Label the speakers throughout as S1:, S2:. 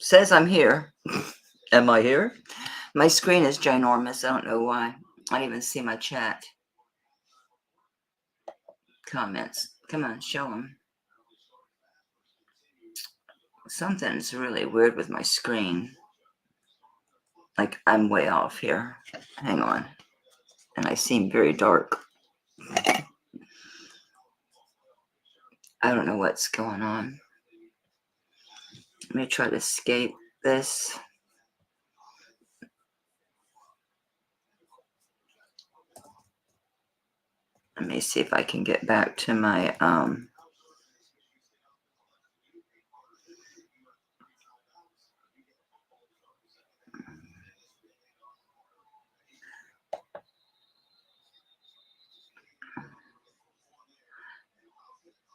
S1: Says I'm here. Am I here? My screen is ginormous. I don't know why. I don't even see my chat. Comments. Come on, show them. Something's really weird with my screen. Like, I'm way off here. Hang on. And I seem very dark. I don't know what's going on. Let me try to escape this. Let me see if I can get back to my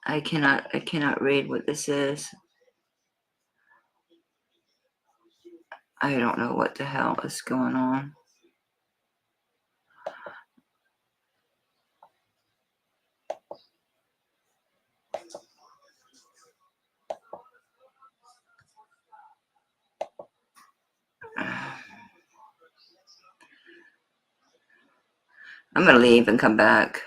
S1: I cannot read what this is. I don't know what the hell is going on. I'm going to leave and come back.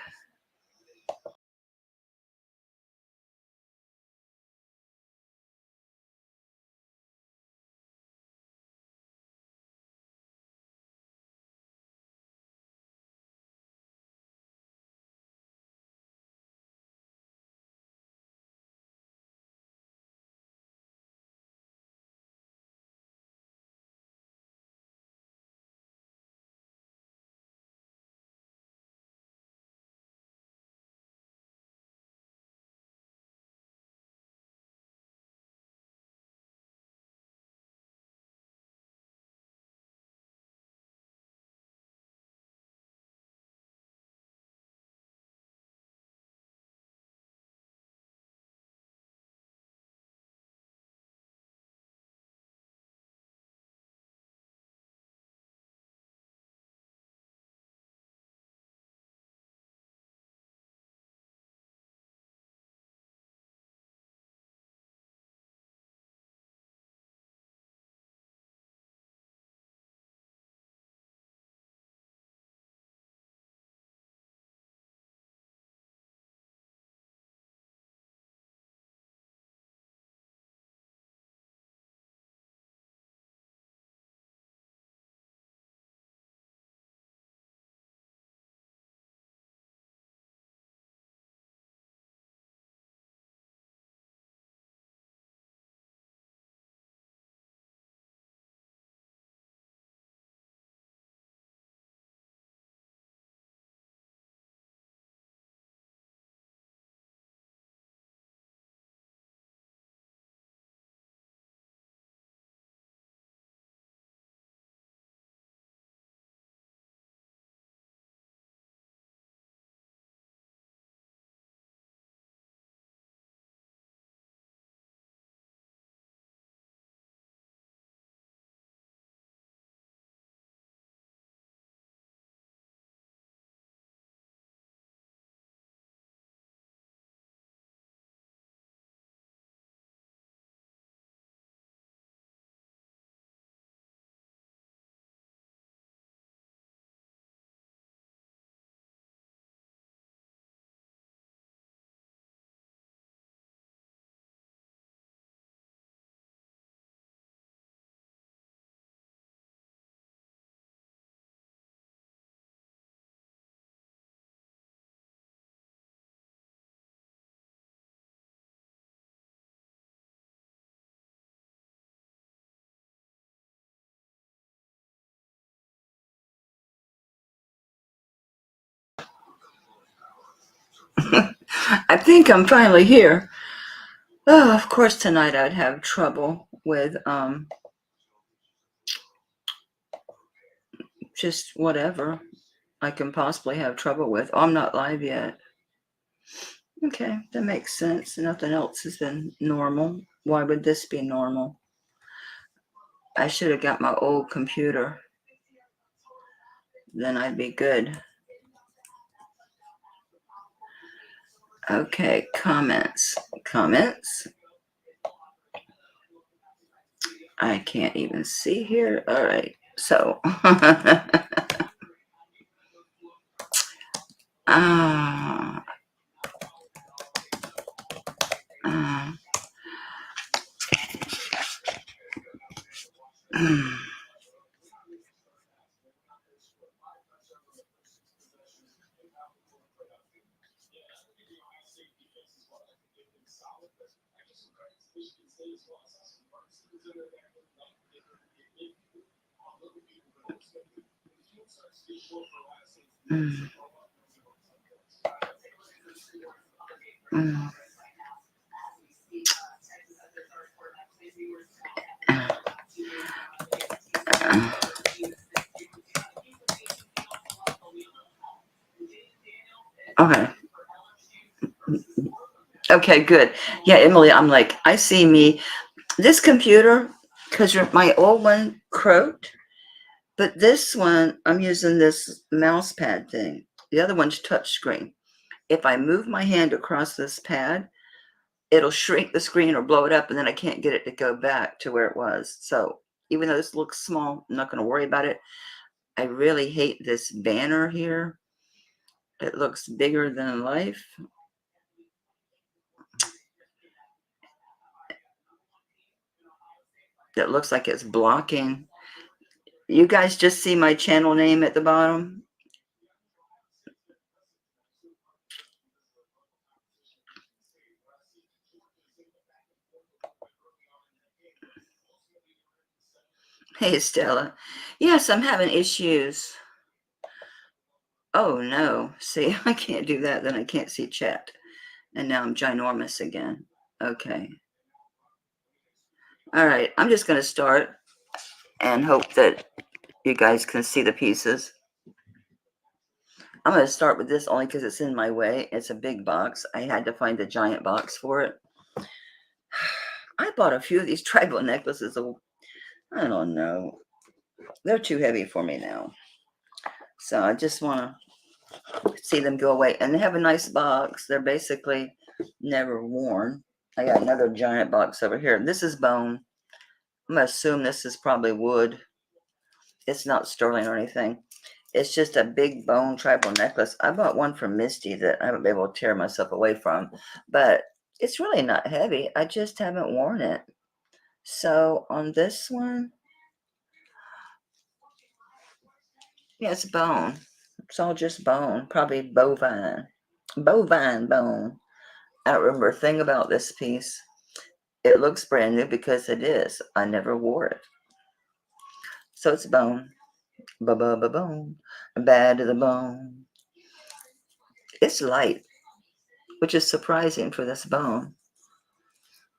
S1: I think I'm finally here. Oh, of course tonight I'd have trouble with just whatever I can possibly have trouble with. Oh, I'm not live yet. Okay, that makes sense. Nothing else has been normal. Why would this be normal? I should have got my old computer. Then I'd be good. Okay, comments. I can't even see here. All right. So, uh, uh, mm, mm, uh, okay. Okay, good. Yeah, Emily, I'm like, I see me. This computer, because my old one croaked, but this one, I'm using this mouse pad thing. The other one's touch screen. If I move my hand across this pad, it'll shrink the screen or blow it up, and then I can't get it to go back to where it was. So even though this looks small, I'm not going to worry about it. I really hate this banner here. It looks bigger than life. It looks like it's blocking. You guys just see my channel name at the bottom? Hey, Stella. Yes, I'm having issues. Oh, no. See, I can't do that. Then I can't see chat. And now I'm ginormous again. Okay. All right. I'm just going to start and hope that you guys can see the pieces. I'm going to start with this only because it's in my way. It's a big box. I had to find a giant box for it. I bought a few of these tribal necklaces. I don't know. They're too heavy for me now. So I just want to see them go away. And they have a nice box. They're basically never worn. I got another giant box over here. This is bone. I'm going to assume this is probably wood. It's not sterling or anything. It's just a big bone tribal necklace. I bought one from Misty that I haven't been able to tear myself away from. But it's really not heavy. I just haven't worn it. So on this one, yeah, it's bone. It's all just bone. Probably bovine. Bovine bone. I don't remember a thing about this piece. It looks brand new because it is. I never wore it. So it's bone. Ba-ba-ba-bone. Bad to the bone. It's light, which is surprising for this bone.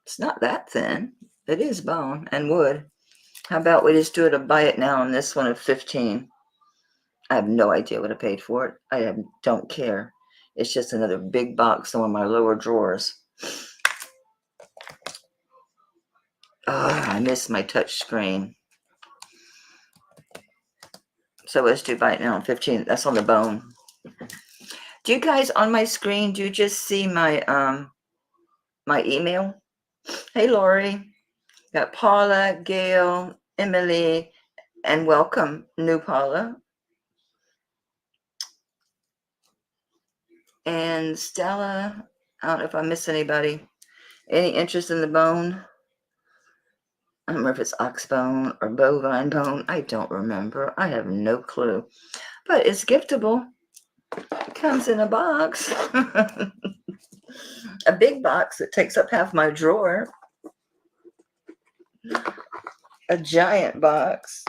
S1: It's not that thin. It is bone and wood. How about we just do it a buy it now on this one of 15? I have no idea what I paid for it. Don't care. It's just another big box in one of my lower drawers. Oh, I miss my touch screen. So let's do buy it now on 15. That's on the bone. Do you guys on my screen, do you just see my my email? Hey Lori. Got Paula, Gail, Emily, and welcome, new Paula. And Stella. I don't know if I miss anybody. Any interest in the bone? I don't remember if it's ox bone or bovine bone. I don't remember. I have no clue. But it's giftable. It comes in a box. A big box that takes up half my drawer. A giant box.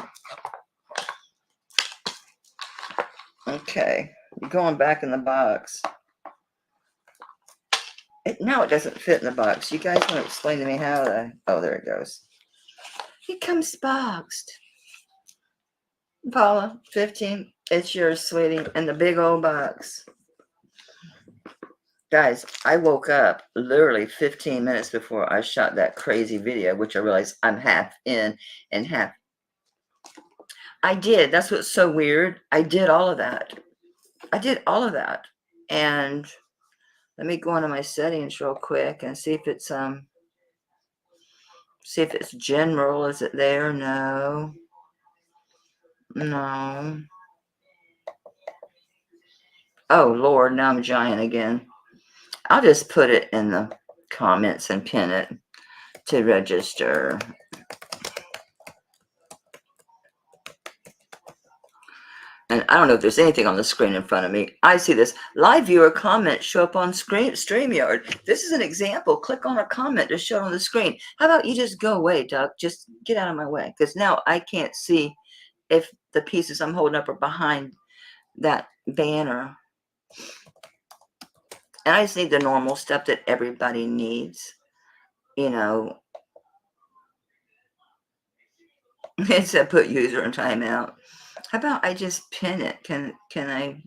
S1: Okay. Going back in the box. Now it doesn't fit in the box. You guys want to explain to me how oh, there it goes. It comes boxed. Paula, 15. It's yours, sweetie. In the big old box. Guys, I woke up literally 15 minutes before I shot that crazy video, which I realized I'm half in and half. I did. That's what's so weird. I did all of that. And let me go into my settings real quick and see if it's See if it's general. Is it there? No. No. Oh, Lord, now I'm giant again. I'll just put it in the comments and pin it to register. And I don't know if there's anything on the screen in front of me. I see this. Live viewer comments show up on StreamYard. This is an example. Click on a comment to show on the screen. How about you just go away, Duck? Just get out of my way. Because now I can't see if the pieces I'm holding up are behind that banner. And I just need the normal stuff that everybody needs. You know. It said put user in timeout. How about I just pin it? Can I?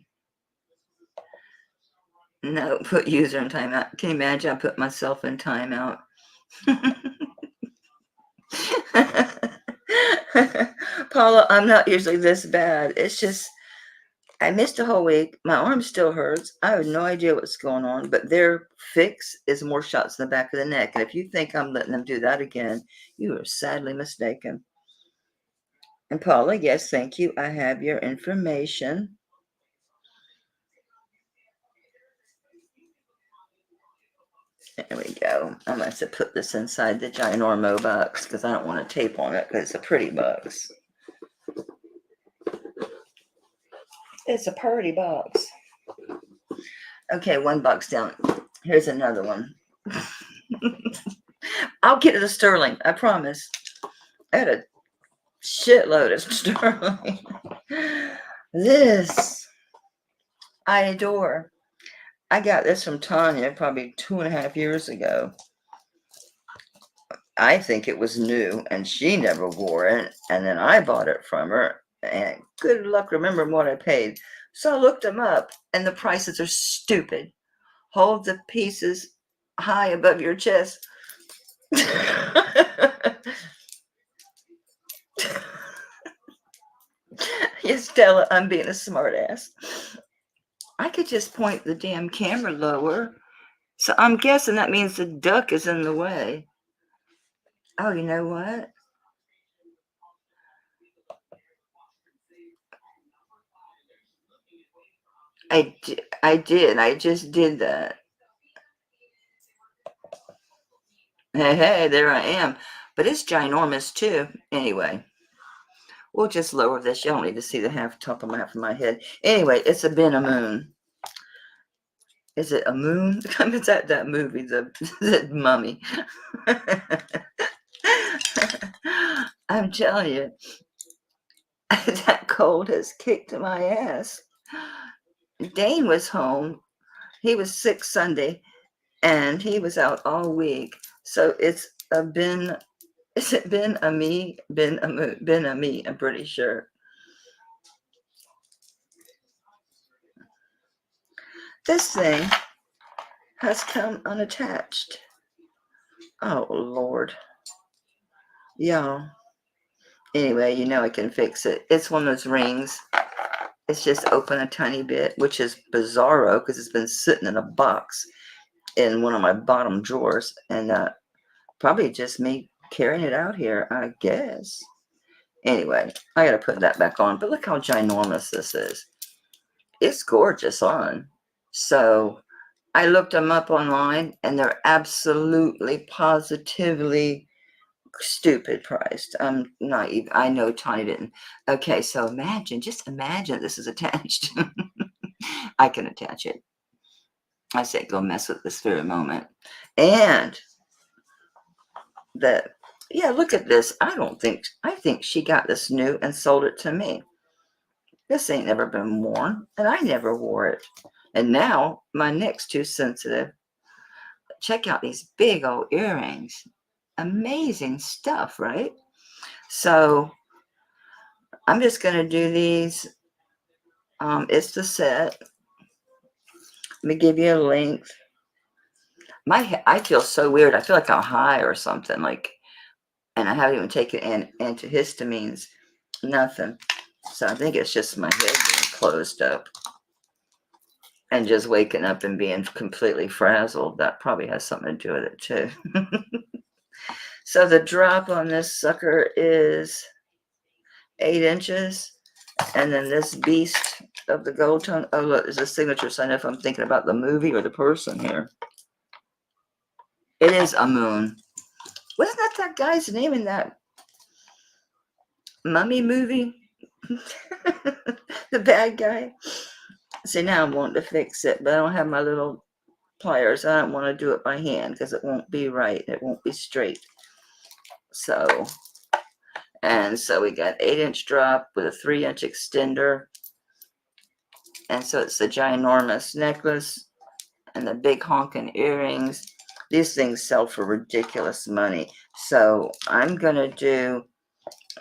S1: No, put user in timeout. Can you imagine I put myself in timeout? Paula, I'm not usually this bad. It's just, I missed a whole week. My arm still hurts. I have no idea what's going on, but their fix is more shots in the back of the neck. And if you think I'm letting them do that again, you are sadly mistaken. And Paula, yes, thank you. I have your information. There we go. I must have put this inside the Ginormo box because I don't want to tape on it because it's a pretty box. It's a pretty box. Okay, one box down. Here's another one. I'll get to the sterling. I promise. I had a shitload of sterling. This I adore. I got this from Tanya probably 2.5 years ago. I think it was new, and she never wore it. And then I bought it from her, and good luck remembering what I paid. So I looked them up, and the prices are stupid. Hold the pieces high above your chest. Yes, Stella, I'm being a smartass. I could just point the damn camera lower. So I'm guessing that means the duck is in the way. Oh, you know what? I did. I just did that. Hey, there I am. But it's ginormous too. Anyway, we'll just lower this. You don't need to see the top of my head. Anyway, it's a Ben a Moon. Is it a moon? It's that movie, the mummy. I'm telling you, that cold has kicked my ass. Dane was home. He was sick Sunday, and he was out all week. So it's a Ben. Is it Ben a me? Ben a me? I'm pretty sure. This thing has come unattached. Oh Lord. Yeah. Anyway, you know I can fix it. It's one of those rings. It's just open a tiny bit, which is bizarro because it's been sitting in a box in one of my bottom drawers, and probably just me carrying it out here, I guess. Anyway, I gotta put that back on. But look how ginormous this is. It's gorgeous on. So I looked them up online, and they're absolutely, positively stupid priced. I'm naive. I know Tony didn't. Okay, so just imagine this is attached. I can attach it. I say go mess with this for a moment. And yeah, look at this. I think she got this new and sold it to me. This ain't never been worn, and I never wore it. And now my neck's too sensitive. Check out these big old earrings. Amazing stuff, right? So I'm just going to do these. It's the set. Let me give you a length. I feel so weird. I feel like I'm high or something. And I haven't even taken antihistamines. Nothing. So I think it's just my head being closed up. And just waking up and being completely frazzled. That probably has something to do with it too. So the drop on this sucker is 8 inches. And then this beast of the gold tone. Oh, look, there's a signature sign if I'm thinking about the movie or the person here. It is a moon. Wasn't that guy's name in that mummy movie? The bad guy. See, now I'm wanting to fix it, but I don't have my little pliers. I don't want to do it by hand because it won't be right. It won't be straight. So, and so we got 8-inch drop with a 3-inch extender. And so it's the ginormous necklace and the big honking earrings. These things sell for ridiculous money. So I'm going to do,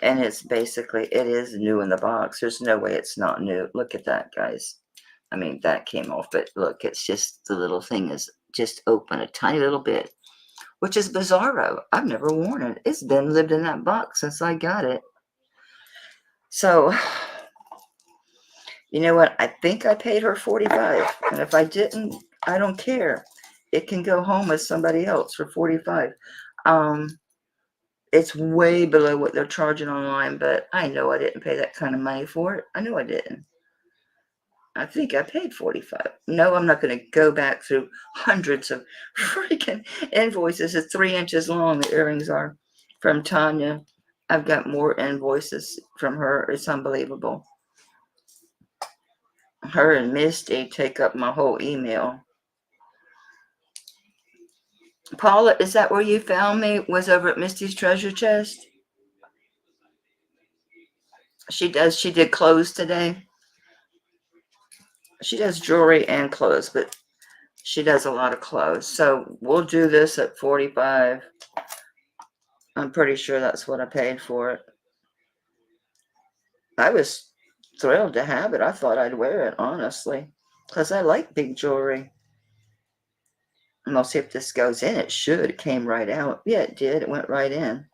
S1: and it's basically, it is new in the box. There's no way it's not new. Look at that, guys. I mean, that came off, but look, it's just, the little thing is just open a tiny little bit, which is bizarro. I've never worn it. It's been lived in that box since I got it. So, you know what? I think I paid her $45. And if I didn't, I don't care. It can go home with somebody else for $45. It's way below what they're charging online, but I know I didn't pay that kind of money for it. I know I didn't. I think I paid $45. No, I'm not going to go back through hundreds of freaking invoices. It's 3 inches long, the earrings are, from Tanya. I've got more invoices from her. It's unbelievable. Her and Misty take up my whole email. Paula, is that where you found me? Was over at Misty's treasure chest? She did clothes today. She does jewelry and clothes, but she does a lot of clothes. So we'll do this at $45. I'm pretty sure that's what I paid for it. I was thrilled to have it. I thought I'd wear it, honestly, because I like big jewelry. And we'll see if this goes in. It should. It came right out. Yeah, it did. It went right in.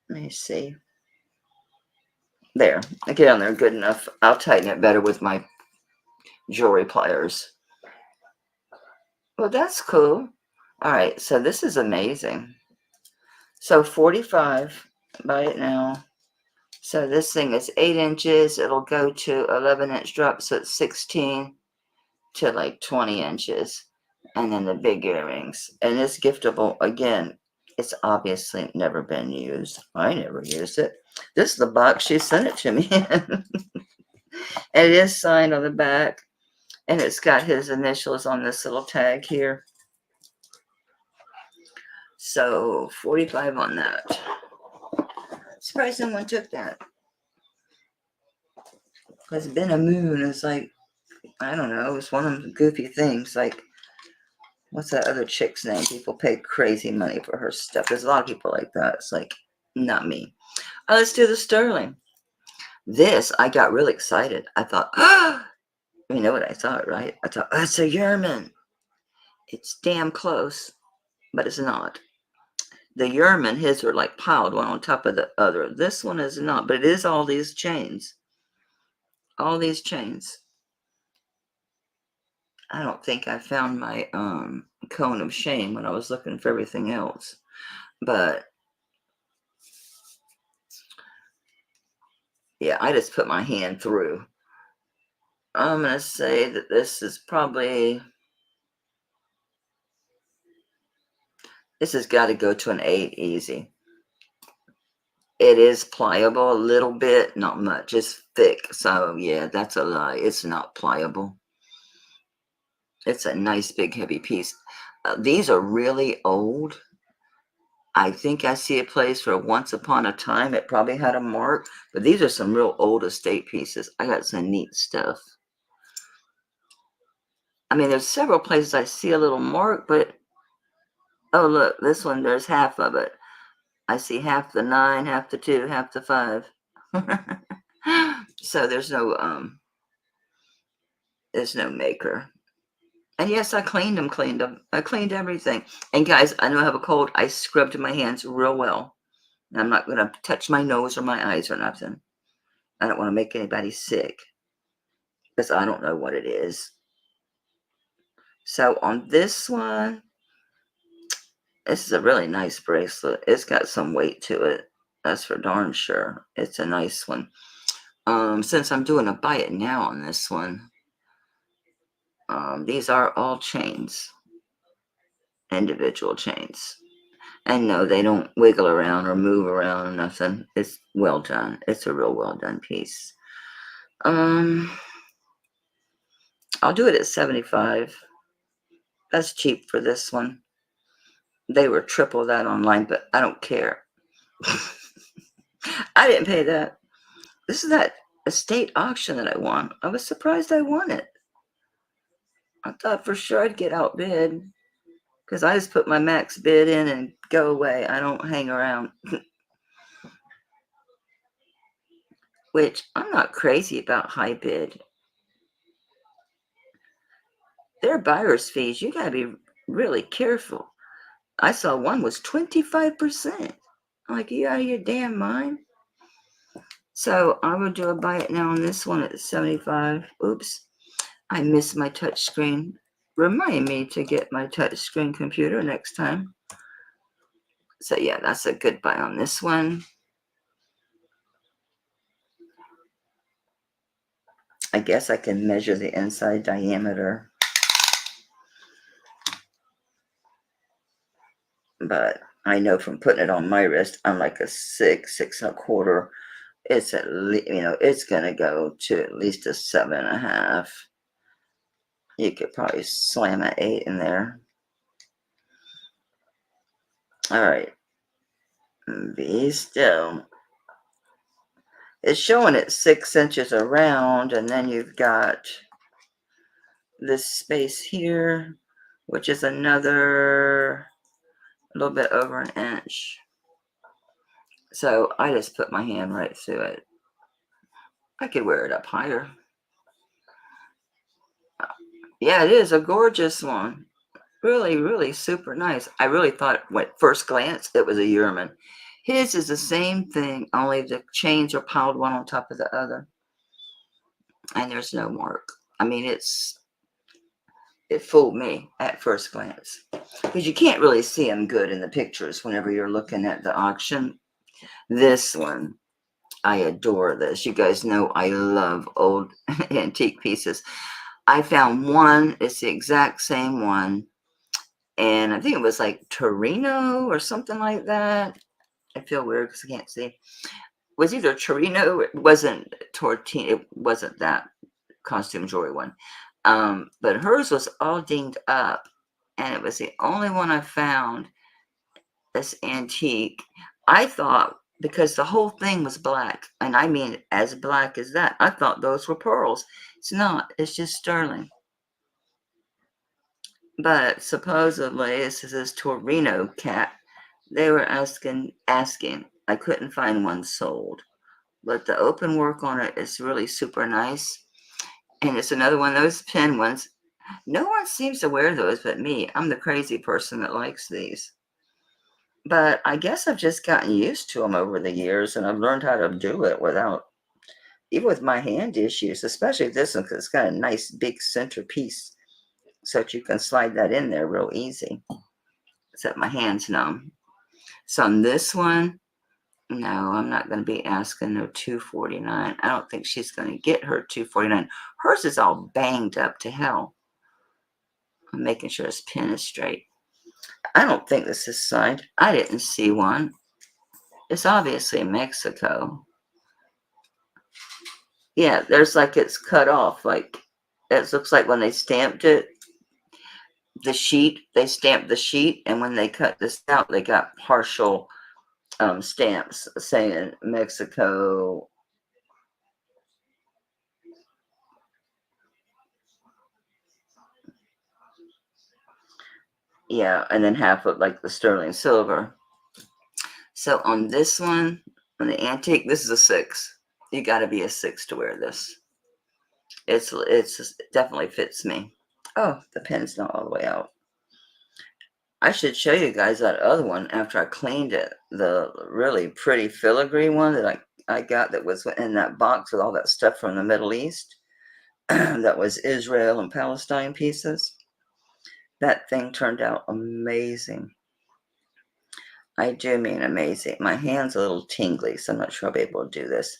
S1: Let me see. There. I get on there good enough. I'll tighten it better with my jewelry pliers. Well, that's cool. All right, so this is amazing. So 45, buy it now. So this thing is 8 inches. It'll go to 11-inch drop, so it's 16 to like 20 inches. And then the big earrings. And it's giftable. Again, it's obviously never been used. I never used it. This is the box she sent it to me in. And it is signed on the back. And it's got his initials on this little tag here. So 45 on that. Surprised someone took that. Because been a moon is like, I don't know, it's one of them goofy things. Like, what's that other chick's name? People pay crazy money for her stuff. There's a lot of people like that. It's like, not me. Let's do the sterling. This, I got really excited. I thought, you know what I thought, right? I thought, it's a Yerman. It's damn close, but it's not. The Yerman, his are like piled one on top of the other. This one is not, but it is all these chains. All these chains. I don't think I found my cone of shame when I was looking for everything else. But yeah, I just put my hand through. I'm going to say that this is probably, this has got to go to an 8 easy. It is pliable a little bit, not much. It's thick. So yeah, that's a lie. It's not pliable. It's a nice big heavy piece. These are really old. I think I see a place where once upon a time it probably had a mark, but these are some real old estate pieces. I got some neat stuff. I mean, there's several places I see a little mark, but oh look, this one, there's half of it. I see half the 9, half the 2, half the 5. So there's no maker. And yes, I cleaned them. I cleaned everything. And guys, I know I have a cold. I scrubbed my hands real well. And I'm not going to touch my nose or my eyes or nothing. I don't want to make anybody sick, because I don't know what it is. So on this one, This is a really nice bracelet. It's got some weight to it. That's for darn sure. It's a nice one. Since I'm doing a buy it now on this one, these are all chains, individual chains. And no, they don't wiggle around or move around or nothing. It's well done. It's a real well done piece. I'll do it at 75. That's cheap for this one. They were triple that online, but I don't care. I didn't pay that. This is that estate auction that I won. I was surprised I won it. I thought for sure I'd get outbid because I just put my max bid in and go away. I don't hang around. Which I'm not crazy about high bid. They're buyer's fees. You got to be really careful. I saw one was 25%. I'm like, you out of your damn mind? So I will do a buy it now on this one at 75. Oops. I missed my touch screen. Remind me to get my touch screen computer next time. So yeah, that's a good buy on this one. I guess I can measure the inside diameter. But I know from putting it on my wrist, I'm like a 6, 6.25. It's at least, it's going to go to at least a 7.5. You could probably slam an 8 in there. All right. Be still. It's showing it 6 inches around, and then you've got this space here, which is another a little bit over an inch. So I just put my hand right through it. I could wear it up higher. Yeah, it is a gorgeous one. Really, really super nice. I really thought at first glance it was a Yeoman. His is the same thing, only the chains are piled one on top of the other. And there's no mark. I mean, it fooled me at first glance. Because you can't really see them good in the pictures whenever you're looking at the auction. This one, I adore this. You guys know I love old antique pieces. I found one, it's the exact same one. And I think it was like Torino or something like that. I feel weird because I can't see. It was either Torino, it wasn't Tortino, it wasn't that costume jewelry one. But hers was all dinged up. And it was the only one I found that's antique. I thought, because the whole thing was black, and I mean as black as that, I thought those were pearls. It's not, it's just sterling. But supposedly, this is this Torino cat. They were asking. I couldn't find one sold. But the open work on it is really super nice. And it's another one of those pin ones. No one seems to wear those but me. I'm the crazy person that likes these. But I guess I've just gotten used to them over the years, and I've learned how to do it without, even with my hand issues, especially this one, because it's got a nice big centerpiece so that you can slide that in there real easy. Except my hand's numb. So on this one, no, I'm not going to be asking her $249. I don't think she's going to get her $249. Hers is all banged up to hell. I'm making sure his pin is straight. I don't think this is signed. I didn't see one. It's obviously Mexico. Yeah, there's like it's cut off. Like it looks like when they stamped it, the sheet, they stamped the sheet, and when they cut this out, they got partial stamps saying Mexico. Yeah, and then half of like the sterling silver. So on this one, on the antique, this is a 6. You got to be a 6 to wear this. It definitely fits me. Oh, the pen's not all the way out. I should show you guys that other one after I cleaned it. The really pretty filigree one that I got that was in that box with all that stuff from the Middle East. That was Israel and Palestine pieces. That thing turned out amazing. I do mean amazing. My hand's a little tingly, so I'm not sure I'll be able to do this.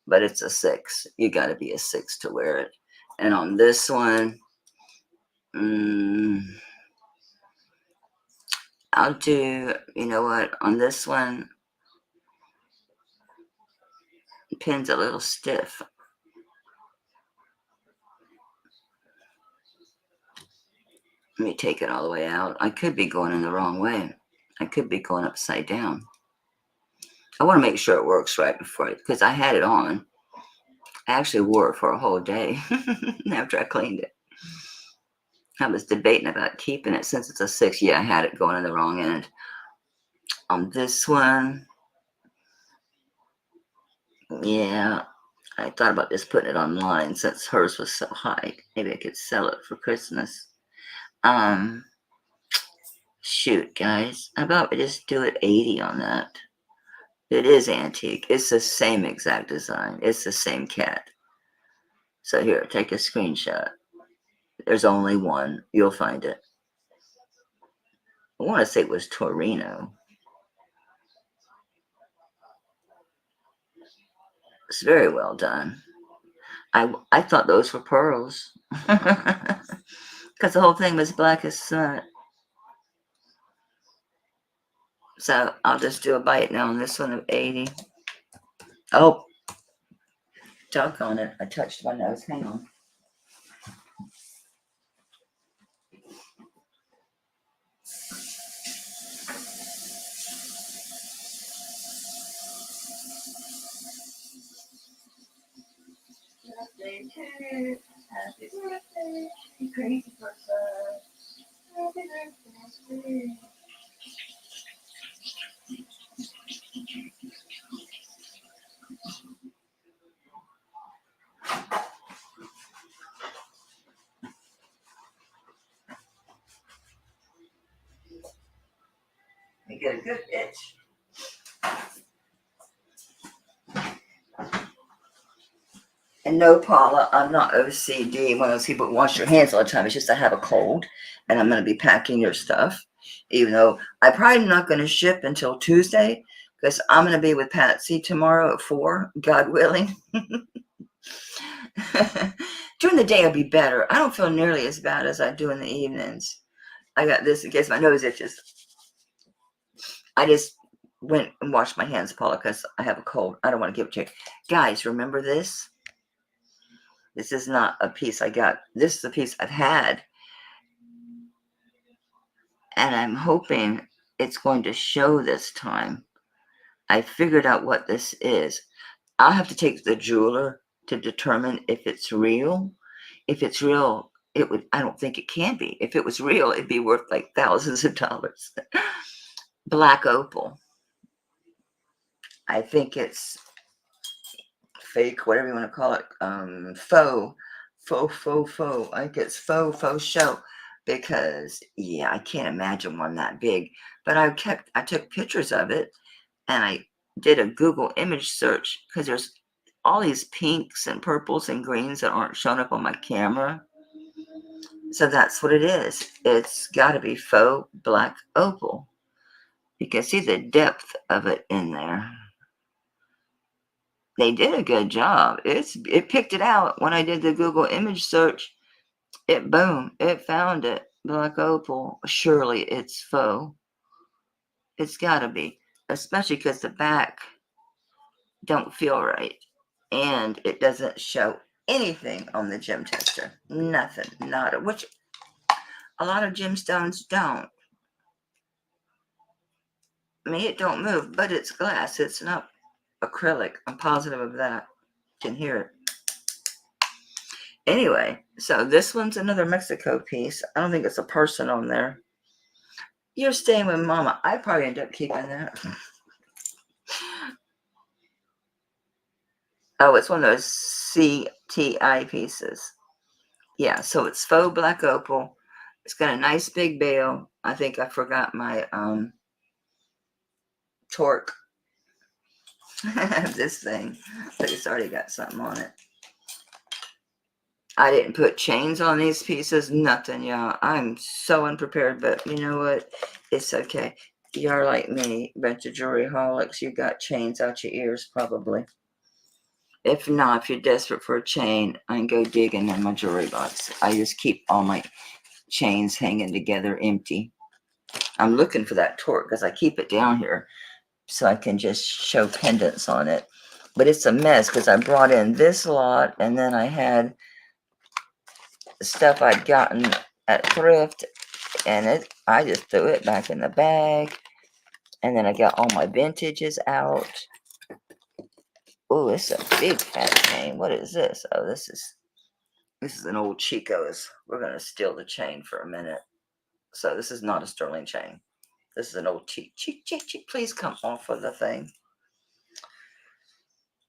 S1: But it's a 6. You got to be a 6 to wear it. And on this one, I'll do, you know what, on this one, the pin's a little stiff. Let me take it all the way out. I could be going in the wrong way. I could be going upside down. I want to make sure it works right before, because I had it on. I actually wore it for a whole day after I cleaned it. I was debating about keeping it since it's a 6. Yeah, I had it going in the wrong end. On this one, yeah, I thought about just putting it online since hers was so high. Maybe I could sell it for Christmas. Shoot, guys, how about we just do it 80 on that? It is antique. It's the same exact design. It's the same cat. So here, take a screenshot. There's only one. You'll find it. I want to say it was Torino. It's very well done. I thought those were pearls. Because the whole thing was black as soot. So I'll just do a bite now on this one of 80. Oh, doggone it. I touched my nose. Hang on. Birthday to happy birthday, you crazy person. Happy birthday. You get a good itch. And no, Paula, I'm not OCD, one of those people who wash your hands all the time. It's just I have a cold, and I'm going to be packing your stuff, even though I'm probably not going to ship until Tuesday, because I'm going to be with Patsy tomorrow at 4, God willing. During the day, I'll be better. I don't feel nearly as bad as I do in the evenings. I got this in case my nose itches. I just went and washed my hands, Paula, because I have a cold. I don't want to give it to you. Guys, remember this? This is not a piece I got. This is a piece I've had. And I'm hoping it's going to show this time. I figured out what this is. I'll have to take the jeweler to determine if it's real. If it's real, it would. I don't think it can be. If it was real, it'd be worth like thousands of dollars. Black opal. I think it's fake, whatever you want to call it. Faux. I think it's faux show. Because yeah, I can't imagine one that big. But I took pictures of it, and I did a Google image search because there's all these pinks and purples and greens that aren't showing up on my camera. So that's what it is. It's got to be faux black opal. You can see the depth of it in there. They did a good job. It picked it out when I did the Google image search. It found it. Black opal. Surely it's faux. It's got to be, especially because the back don't feel right, and it doesn't show anything on the gem tester. Nothing. Nada. Which a lot of gemstones don't. I mean, it don't move, but it's glass. It's not acrylic. I'm positive of that. You can hear it. Anyway, so this one's another Mexico piece. I don't think it's a person on there. You're staying with Mama. I probably end up keeping that. Oh, it's one of those CTI pieces. Yeah, so it's faux black opal. It's got a nice big bail. I think I forgot my torque. This thing, but it's already got something on it. I didn't put chains on these pieces, nothing, y'all. I'm so unprepared, but you know what? It's okay. You are like me, bunch of jewelry holics. You got chains out your ears, probably. If not, if you're desperate for a chain, I can go digging in my jewelry box. I just keep all my chains hanging together empty. I'm looking for that torque because I keep it down here so I can just show pendants on it. But it's a mess because I brought in this lot and then I had stuff I'd gotten at thrift and I just threw it back in the bag. And then I got all my vintages out. Oh, it's a big fat chain. What is this? Oh, this is an old Chico's. We're going to steal the chain for a minute. So this is not a sterling chain. This is an old cheap. Please come off of the thing.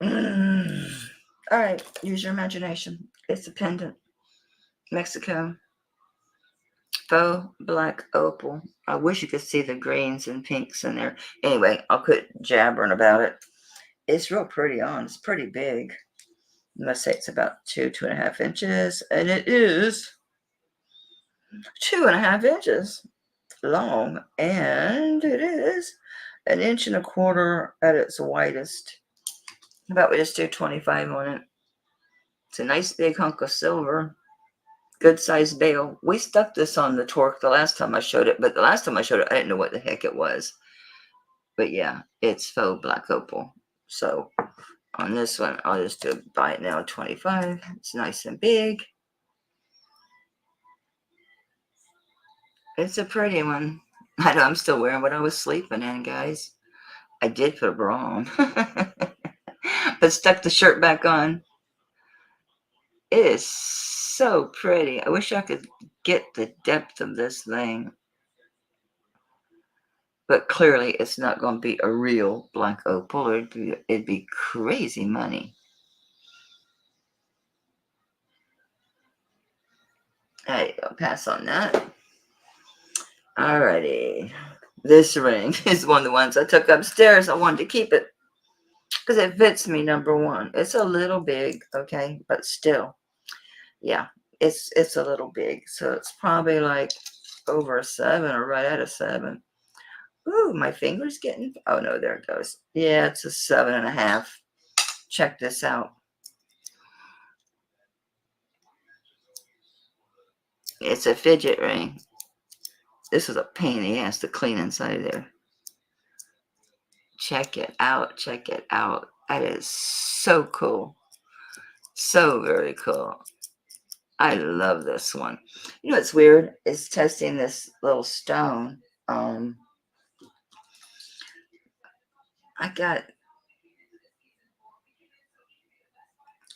S1: All right, use your imagination. It's a pendant. Mexico. Faux black opal. I wish you could see the greens and pinks in there. Anyway, I'll quit jabbering about it. It's real pretty on. It's pretty big. I must say it's about 2.5 inches. And it is 2.5 inches long. And it is 1.25 inches at its widest. How about we just do 25 on it? It's a nice big hunk of silver. Good sized bail. We stuck this on the torque the last time I showed it, but the last time I showed it, I didn't know what the heck it was. But yeah, it's faux black opal. So on this one, I'll just do buy it now 25. It's nice and big. It's a pretty one. I know I'm still wearing what I was sleeping in, guys. I did put a bra on, but stuck the shirt back on. It is so pretty. I wish I could get the depth of this thing. But clearly it's not going to be a real black opal. It'd be crazy money. Hey, I'll pass on that. Alrighty. This ring is one of the ones I took upstairs. I wanted to keep it because it fits me, number one. It's a little big, okay, but still. Yeah, it's a little big. So it's probably like over a 7 or right at a 7. Ooh, my finger's getting, oh no, there it goes. Yeah, it's a 7.5. Check this out. It's a fidget ring. This is a pain in the ass to clean inside of there. Check it out. Check it out. That is so cool. So very cool. I love this one. You know what's weird? Is testing this little stone.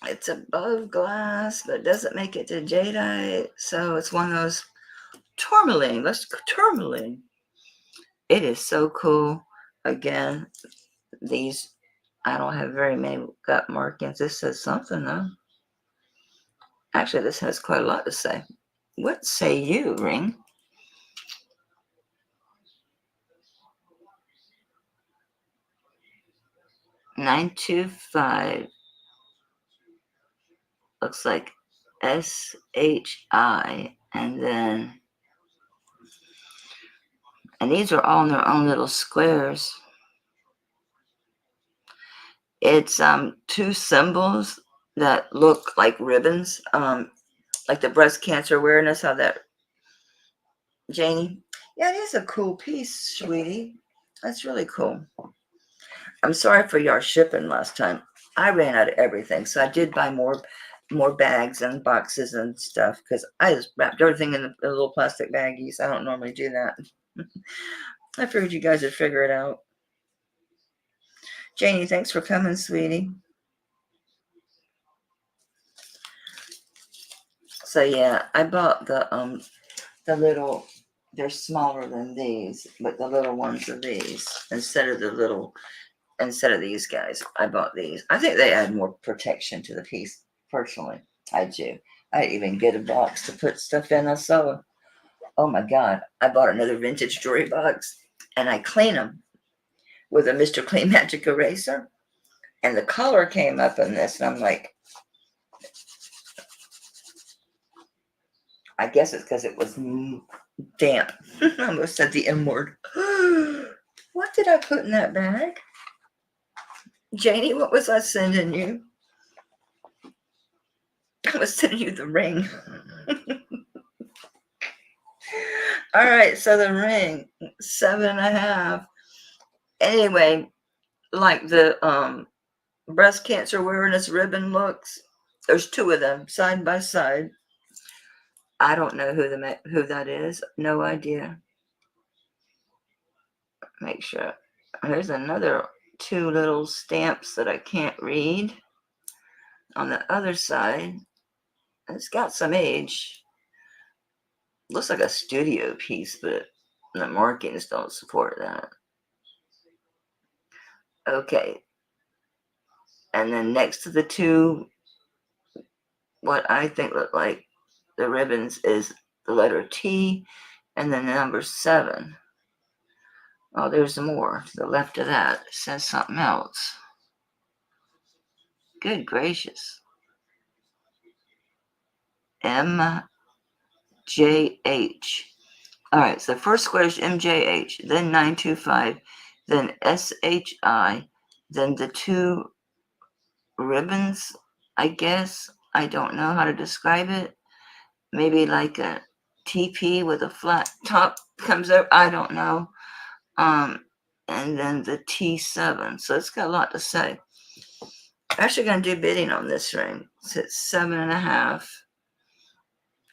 S1: It's above glass, but it doesn't make it to jadeite. So it's one of those tourmaline. Let's go tourmaline. It is so cool. Again, these, I don't have very many gut markings. This says something though. Actually, this has quite a lot to say. What say you, ring? $925. Looks like SHI. And these are all in their own little squares. It's 2 symbols that look like ribbons, like the breast cancer awareness, how that, Janie? Yeah, it is a cool piece, sweetie. That's really cool. I'm sorry for your shipping last time. I ran out of everything, so I did buy more bags and boxes and stuff because I just wrapped everything in the little plastic baggies. I don't normally do that. I figured you guys would figure it out. Janie, thanks for coming, sweetie. So yeah, I bought the little, they're smaller than these, but the little ones are these instead of these guys. I bought these. I think they add more protection to the piece, personally. I do. I even get a box to put stuff in. Oh my God, I bought another vintage jewelry box and I clean them with a Mr. Clean Magic eraser. And the color came up in this and I'm like, I guess it's because it was damp. I almost said the M word. What did I put in that bag? Janie, what was I sending you? I was sending you the ring. All right, so the ring, 7.5. Anyway, like the breast cancer awareness ribbon looks, there's two of them side by side. I don't know who that is. No idea. Make sure. There's another two little stamps that I can't read. On the other side, it's got some age. Looks like a studio piece, but the markings don't support that. Okay. And then next to the two, what I think look like the ribbons is the letter T and then the number 7. Oh, there's more to the left of that. It says something else. Good gracious. MJH. All right, so the first square is MJH, then 925, then SHI, then the two ribbons, I guess. I don't know how to describe it. Maybe like a TP with a flat top comes up. I don't know. And then the T7. So it's got a lot to say. I'm actually going to do bidding on this ring. So it's 7.5.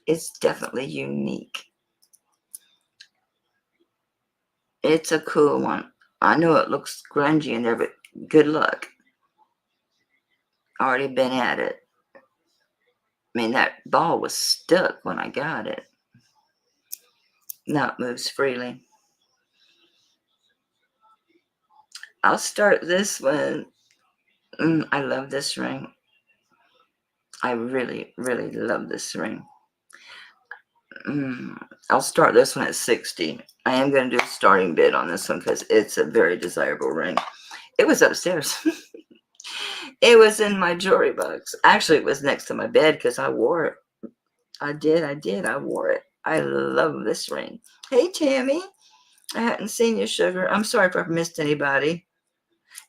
S1: It's definitely unique. It's a cool one. I know it looks grungy in there, but good luck. Already been at it. I mean, that ball was stuck when I got it. Now it moves freely. I'll start this one. I love this ring. I really, really love this ring. I'll start this one at 60. I am going to do a starting bid on this one because it's a very desirable ring. It was upstairs. It was in my jewelry box. Actually, it was next to my bed because I wore it. I did. I wore it. I love this ring. Hey, Tammy. I hadn't seen you, sugar. I'm sorry if I've missed anybody.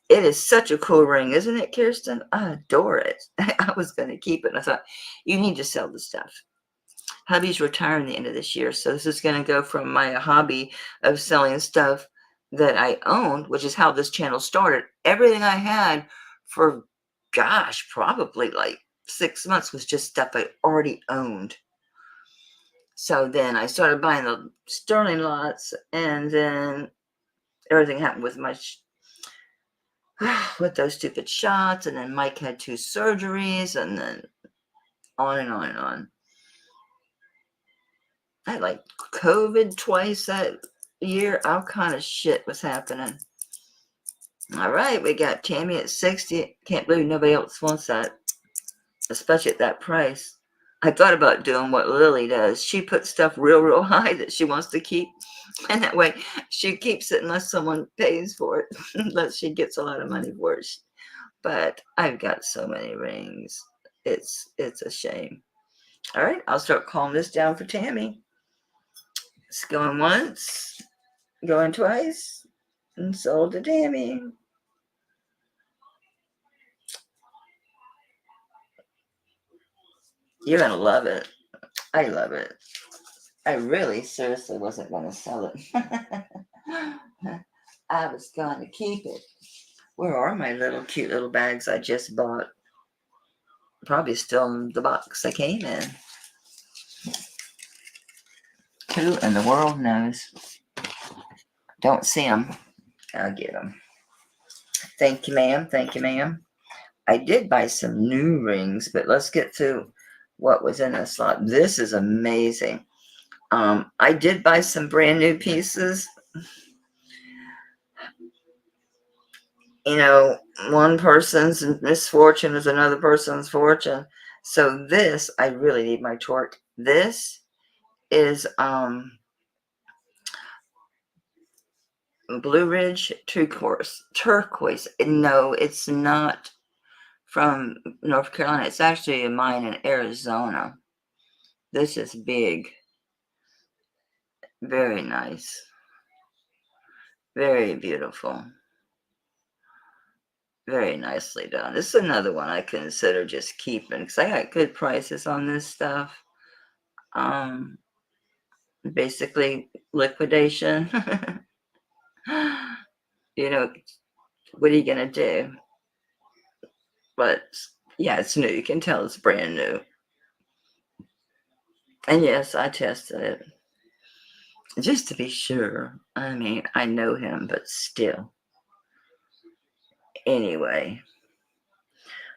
S1: It is such a cool ring, isn't it, Kirsten? I adore it. I was going to keep it. And I thought, you need to sell the stuff. Hubby's retiring the end of this year, so this is going to go from my hobby of selling stuff that I owned, which is how this channel started. Everything I had for, gosh, probably like 6 months was just stuff I already owned. So then I started buying the sterling lots, and then everything happened with my with those stupid shots, and then Mike had 2 surgeries, and then on and on and on. I had like COVID twice that year. All kind of shit was happening. All right, we got Tammy at 60. Can't believe nobody else wants that, especially at that price. I thought about doing what Lily does. She puts stuff real high that she wants to keep, and that way she keeps it unless someone pays for it, unless she gets a lot of money for it. But I've got so many rings. It's a shame. All right, I'll start calling this down for Tammy. It's going once, going twice, and sold to Tammy. You're going to love it. I love it. I really seriously wasn't going to sell it. I was going to keep it. Where are my little cute little bags I just bought? Probably still in the box I came in. Who in the world knows? Don't see them. I'll get them. Thank you, ma'am. Thank you, ma'am. I did buy some new rings, but let's get to what was in the slot. This is amazing. I did buy some brand new pieces. You know, one person's misfortune is another person's fortune. So this, I really need my torque. This is Blue Ridge turquoise. No, it's not from North Carolina. It's actually a mine in Arizona. This is big. Very nice. Very beautiful. Very nicely done. This is another one I consider just keeping because I got good prices on this stuff. Um, Basically liquidation. You know, what are you gonna do? But yeah, it's new. You can tell it's brand new. And yes, I tested it just to be sure. I mean, I know him, but still. Anyway,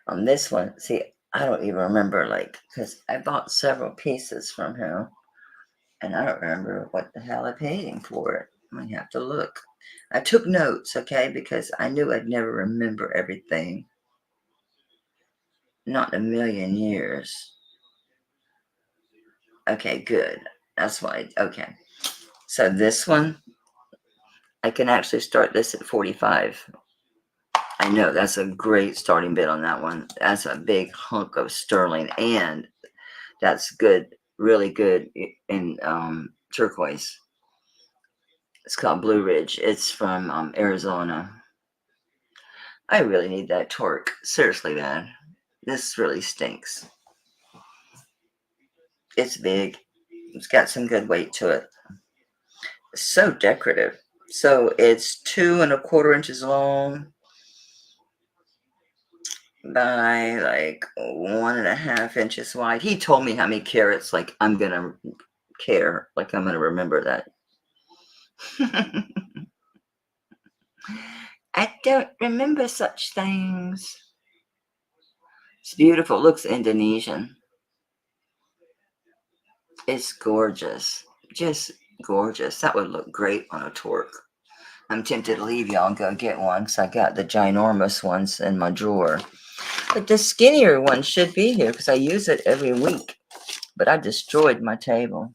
S1: on this one, see, I don't even remember, like, because I bought several pieces from him, and I don't remember what the hell I paid him for it. I'm gonna have to look. I took notes, okay, because I knew I'd never remember everything. Not in a million years. Okay, good. That's why. Okay. So this one, I can actually start this at 45. I know that's a great starting bid on that one. That's a big hunk of sterling, and that's good, really good in turquoise. It's called Blue Ridge. It's from Arizona. I really need that torque. Seriously, man. This really stinks. It's big. It's got some good weight to it. So decorative. So it's 2¼ inches long by like 1½ inches wide. He told me how many carats. Like I'm gonna care. Like I'm gonna remember that. I don't remember such things. It's beautiful. It looks Indonesian. It's gorgeous. Just gorgeous. That would look great on a torque. I'm tempted to leave y'all and go get one because I got the ginormous ones in my drawer. But the skinnier one should be here because I use it every week. But I destroyed my table.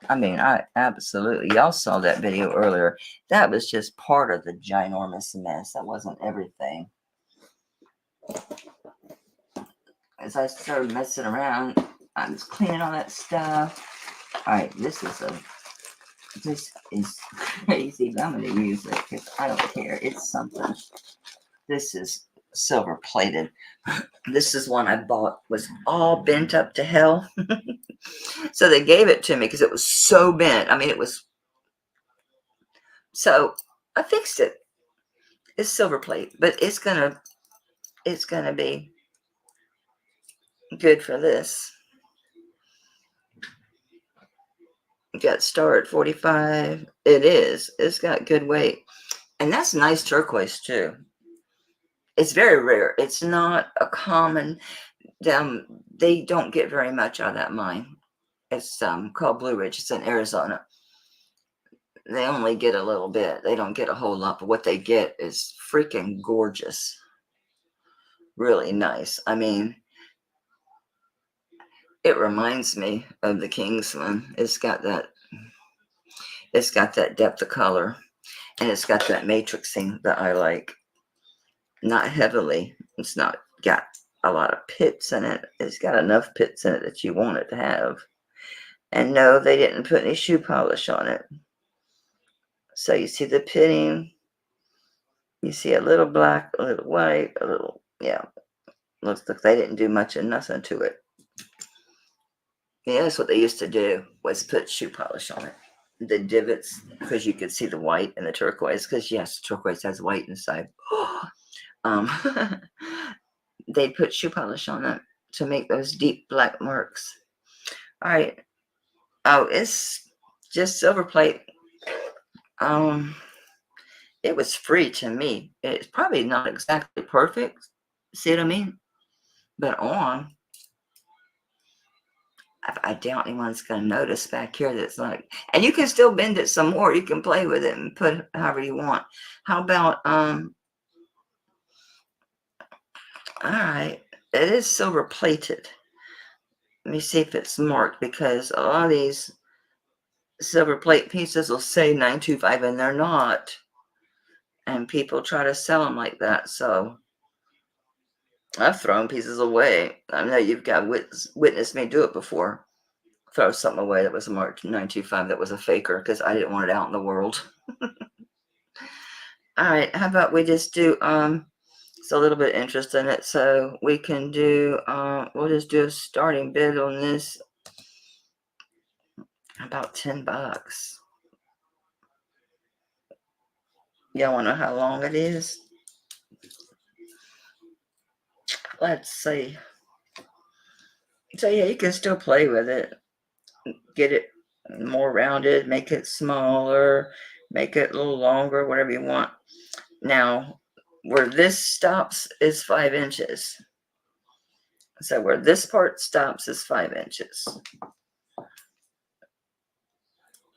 S1: I mean, I absolutely, y'all saw that video earlier. That was just part of the ginormous mess. That wasn't everything. As I started messing around, I was cleaning all that stuff. All right, this is crazy, but I'm going to use it because I don't care. It's something. This is silver plated. This is one I bought, was all bent up to hell. So they gave it to me because it was so bent. I mean, it was, so I fixed it. It's silver plate, but it's gonna be good for this. Got star at 45. It is. It's got good weight. And that's nice turquoise too. It's very rare. It's not a common, they don't get very much out of that mine. It's called Blue Ridge. It's in Arizona. They only get a little bit. They don't get a whole lot, but what they get is freaking gorgeous. Really nice. I mean, it reminds me of the Kingsman. It's got that depth of color, and it's got that matrixing that I like. Not heavily. It's not got a lot of pits in it. It's got enough pits in it that you want it to have. And no, they didn't put any shoe polish on it. So you see the pitting. You see a little black, a little white, a little, yeah. Looks like they didn't do much of nothing to it. Yeah, that's what they used to do, was put shoe polish on it. The divots, because you could see the white and the turquoise, because yes, turquoise has white inside. They put shoe polish on it to make those deep black marks. All right. Oh, it's just silver plate. It was free to me. It's probably not exactly perfect. See what I mean? But I doubt anyone's going to notice back here that it's not. And you can still bend it some more. You can play with it and put however you want. How about, all right. It is silver plated. Let me see if it's marked, because a lot of these silver plate pieces will say 925 and they're not. And people try to sell them like that. So I've thrown pieces away. I know you've got witnessed me do it before. Throw something away that was marked 925 that was a faker because I didn't want it out in the world. All right, how about we just do it's a little bit of interest in it, so we can do we'll just do a starting bid on this about $10. Y'all wanna know how long it is? Let's see. So yeah, you can still play with it. Get it more rounded, make it smaller, make it a little longer, whatever you want. Now, where this stops is 5 inches. So where this part stops is 5 inches.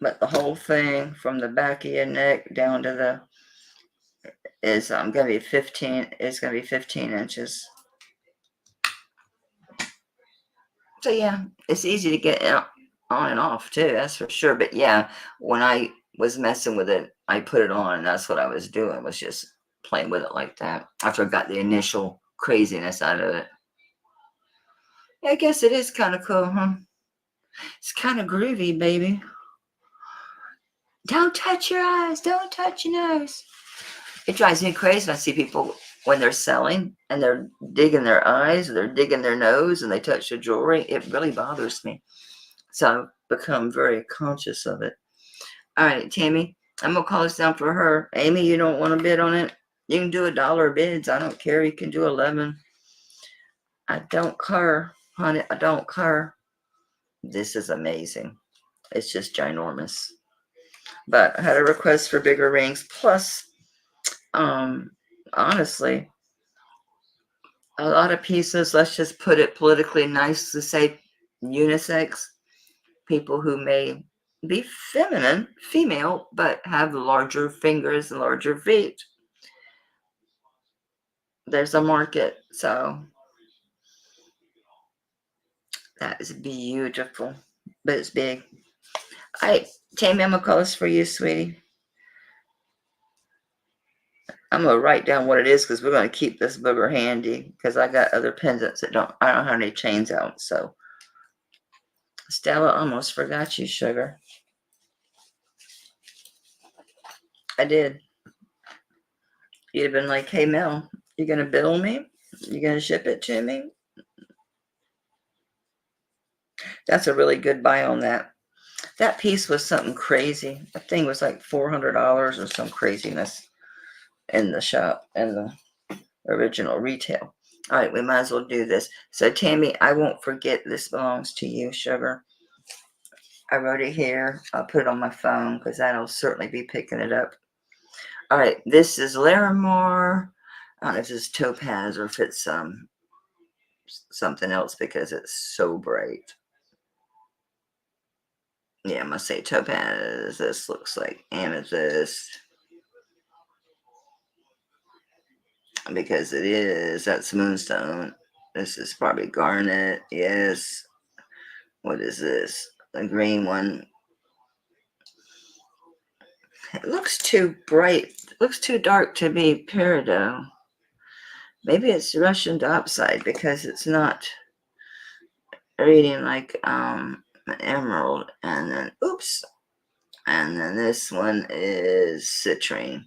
S1: But the whole thing from the back of your neck down to the is gonna be 15. It's gonna be 15 inches. So yeah, it's easy to get on and off too. That's for sure. But yeah, when I was messing with it, I put it on, and that's what I was doing. Was just playing with it like that. After I got the initial craziness out of it. Yeah, I guess it is kind of cool, huh? It's kind of groovy, baby. Don't touch your eyes. Don't touch your nose. It drives me crazy when I see people when they're selling and they're digging their eyes or they're digging their nose and they touch the jewelry. It really bothers me. So I've become very conscious of it. All right, Tammy, I'm going to call this down for her. Amy, you don't want to bid on it? You can do $1 bids. I don't care. You can do 11. I don't care, honey. I don't care. This is amazing. It's just ginormous. But I had a request for bigger rings. Plus, honestly, a lot of pieces, let's just put it politically nice to say unisex, people who may be feminine, female, but have larger fingers and larger feet. There's a market. So that is beautiful, but it's big. All right, Tammy, I'm going to call this for you, sweetie. I'm going to write down what it is because we're going to keep this booger handy because I got other pendants that I don't have any chains out. So Stella, almost forgot you, sugar. I did. You'd have been like, hey, Mel, you going to bill me? You going to ship it to me? That's a really good buy on that. That piece was something crazy. That thing was like $400 or some craziness in the shop, in the original retail. All right, we might as well do this. So, Tammy, I won't forget this belongs to you, sugar. I wrote it here. I'll put it on my phone because that'll certainly be picking it up. All right, this is Larimar. I don't know if it's topaz or if it's something else because it's so bright. Yeah, I'm going to say topaz. This looks like amethyst. Because it is. That's moonstone. This is probably garnet. Yes. What is this? The green one. It looks too bright. It looks too dark to be peridot. Maybe it's Russian topside because it's not reading like an emerald. And then, oops. And then this one is citrine.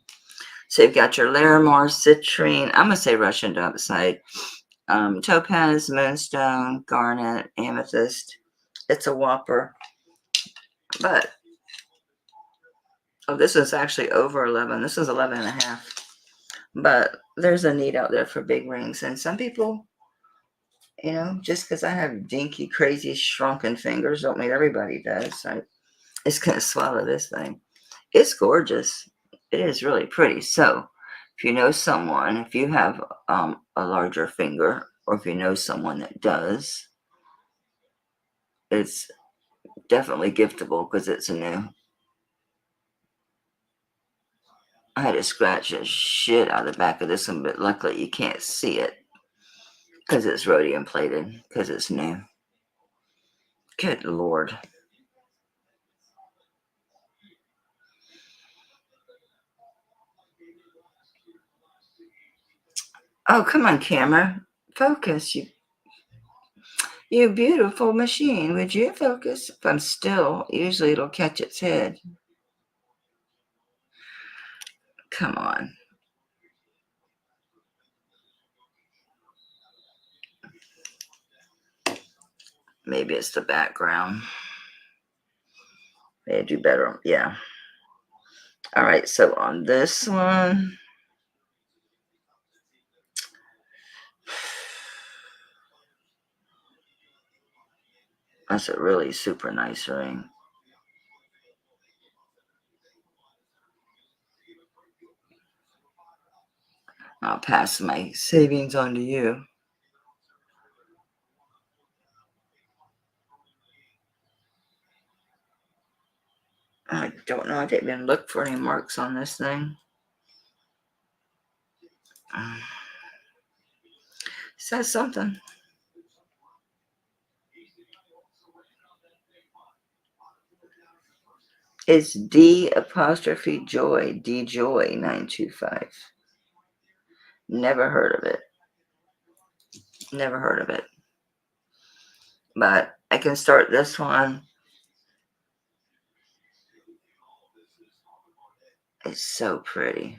S1: So you've got your Larimar citrine. I'm going to say Russian topside. Topaz, moonstone, garnet, amethyst. It's a whopper. But, oh, this is actually over 11. This is 11 and a half. But there's a need out there for big rings. And some people, you know, just because I have dinky, crazy, shrunken fingers don't mean everybody does. It's going to swallow this thing. It's gorgeous. It is really pretty. So if you know someone, if you have a larger finger, or if you know someone that does, it's definitely giftable because it's new. I had to scratch the shit out of the back of this one, but luckily you can't see it because it's rhodium plated, because it's new. Good Lord. Oh, come on, camera. Focus, you beautiful machine. Would you focus? If I'm still, usually it'll catch its head. Come on. Maybe it's the background. They do better. Yeah. All right. So on this one, that's a really super nice ring. I'll pass my savings on to you. I don't know. I didn't even look for any marks on this thing. Says something. It's D apostrophe joy, D joy 925. Never heard of it. Never heard of it. But I can start this one. It's so pretty.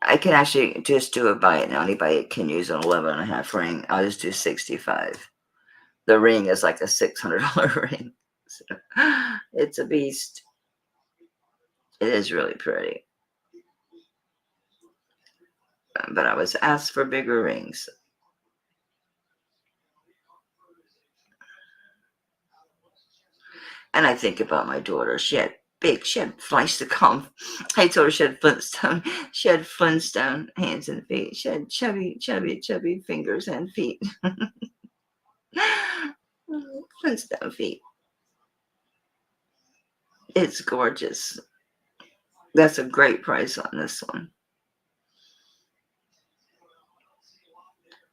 S1: I can actually just do a buy it now. Anybody can use an 11.5 ring. I'll just do 65. The ring is like a $600 ring. So, it's a beast. It is really pretty. But I was asked for bigger rings. And I think about my daughter. She had flesh to come. I told her she had Flintstone hands and feet. She had chubby fingers and feet. Flintstone feet. It's gorgeous. That's a great price on this one.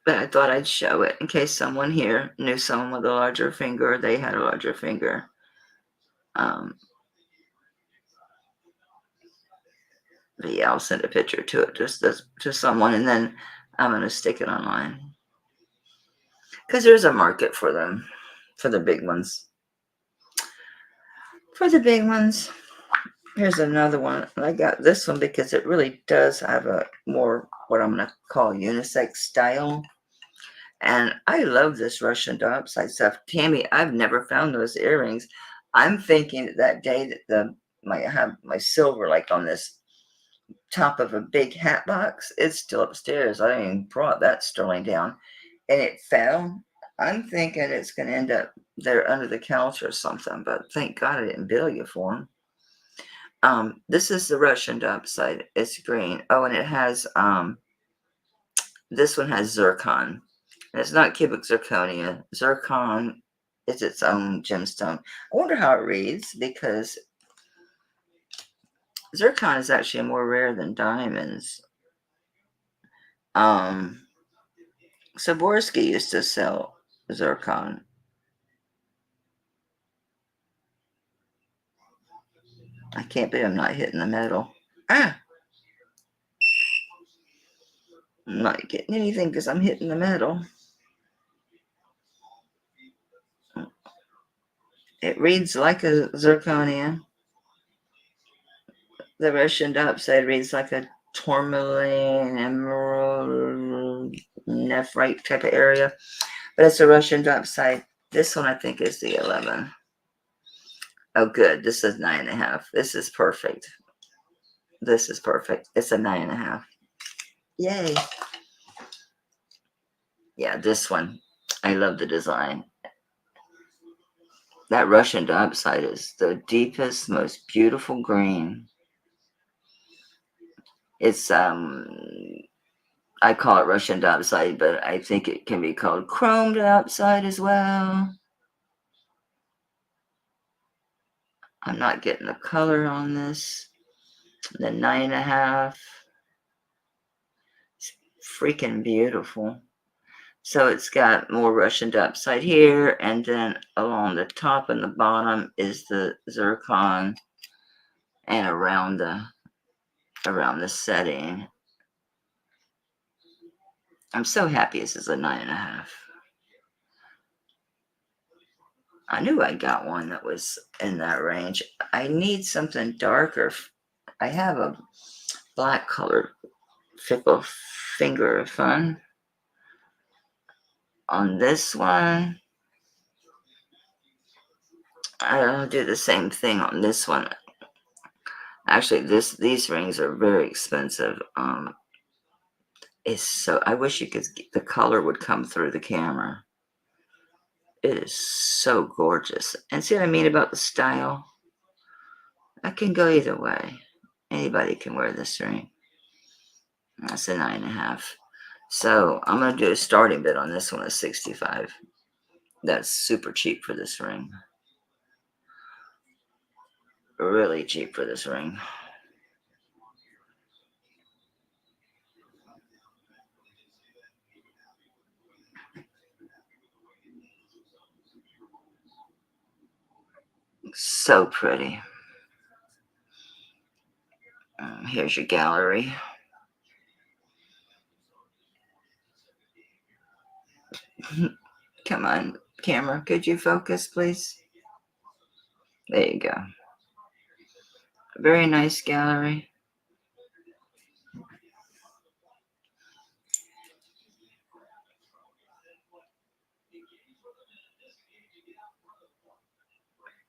S1: But I thought I'd show it in case someone here knew someone with a larger finger, or they had a larger finger. But yeah, I'll send a picture to it to someone, and then I'm going to stick it online. Because there's a market for them, for the big ones. For the big ones. Here's another one. I got this one because it really does have a more, what I'm going to call unisex style. And I love this Russian diopside stuff. Tammy, I've never found those earrings. I'm thinking that day that I have my silver like on this top of a big hat box. It's still upstairs. I even brought that sterling down, and it fell. I'm thinking it's going to end up there under the couch or something, but thank God I didn't bill you for them. This is the Russian diopside. It's green. Oh, and it has, this one has zircon. And it's not cubic zirconia. Zircon is its own gemstone. I wonder how it reads, because zircon is actually more rare than diamonds. Swarovski used to sell zircon. I can't believe I'm not hitting the metal. I'm not getting anything because I'm hitting the metal. It reads like a zirconia. The Russian diopside reads like a tourmaline, emerald, nephrite type of area. But it's a Russian diopside. This one I think is the 11. Oh, good. This is 9.5. This is perfect. This is perfect. It's a 9.5. Yay. Yeah, this one. I love the design. That Russian diopside is the deepest, most beautiful green. It's I call it Russian diopside, but I think it can be called chrome diopside as well. I'm not getting the color on this. The 9.5. It's freaking beautiful. So it's got more Russian diopside here, and then along the top and the bottom is the zircon, and around the setting. I'm so happy this is a 9.5. I knew I got one that was in that range. I need something darker. I have a black colored fickle finger of fun. On this one, I'll do the same thing on this one. Actually, these rings are very expensive. It's so, I wish you could, the color would come through the camera. It is so gorgeous. And see what I mean about the style? I can go either way. Anybody can wear this ring. That's a 9.5. So I'm going to do a starting bid on this one of 65. That's super cheap for this ring. Really cheap for this ring. So pretty. Here's your gallery. Come on, camera. Could you focus, please? There you go. Very nice gallery.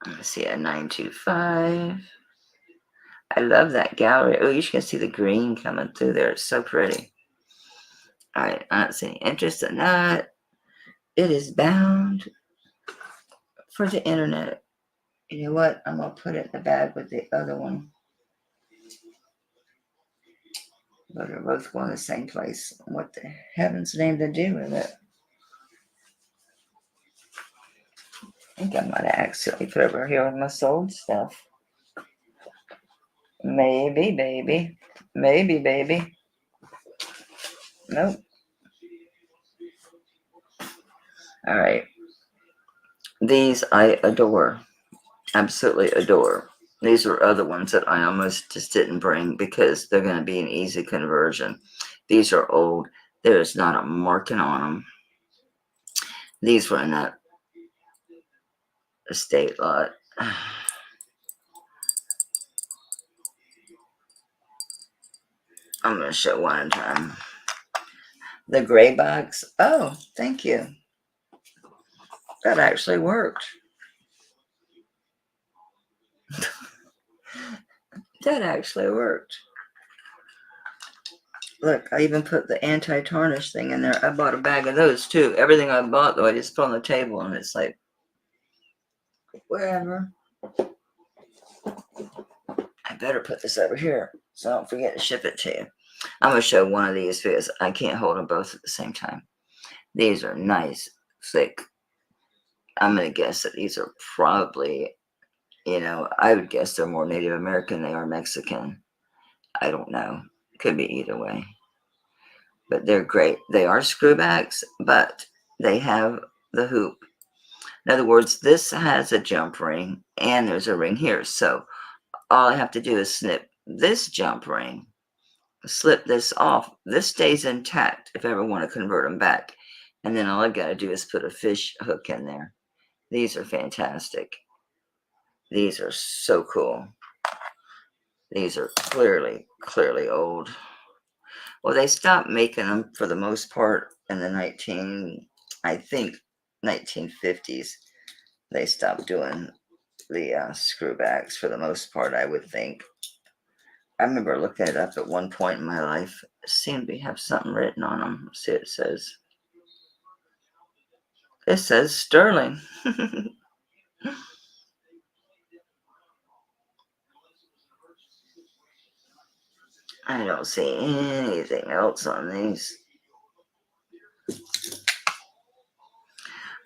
S1: Let's see, a 925. I love that gallery. Oh, you can see the green coming through there. It's so pretty. All right, I don't see any interest in that. It is bound for the internet. You know what? I'm going to put it in the bag with the other one. But they're both going to the same place. What the heaven's name to do with it? I think I might have accidentally put it over here with my sold stuff. Maybe, baby. Maybe, baby. Nope. All right. These I adore. Absolutely adore. These were other ones that I almost just didn't bring because they're going to be an easy conversion. These are old. There is not a marking on them. These were in that estate lot. I'm going to show one time. The gray box. Oh, thank you. That actually worked. That actually worked. Look, I even put the anti-tarnish thing in there. I bought a bag of those too. Everything I bought, though, I just put on the table and it's like, wherever. I better put this over here so I don't forget to ship it to you. I'm going to show one of these because I can't hold them both at the same time. These are nice, thick. I'm going to guess that these are probably, I would guess they're more Native American than they are Mexican. I don't know. Could be either way. But they're great. They are screwbacks, but they have the hoop. In other words, this has a jump ring and there's a ring here. So all I have to do is snip this jump ring, slip this off. This stays intact if I ever want to convert them back. And then all I've got to do is put a fish hook in there. These are fantastic. These are so cool. These are clearly old. Well, they stopped making them for the most part in the 1950s. They stopped doing the screwbacks for the most part, I would think. I remember looking it up at one point in my life. It seemed to have something written on them. Let's see what it says. It says sterling. I don't see anything else on these.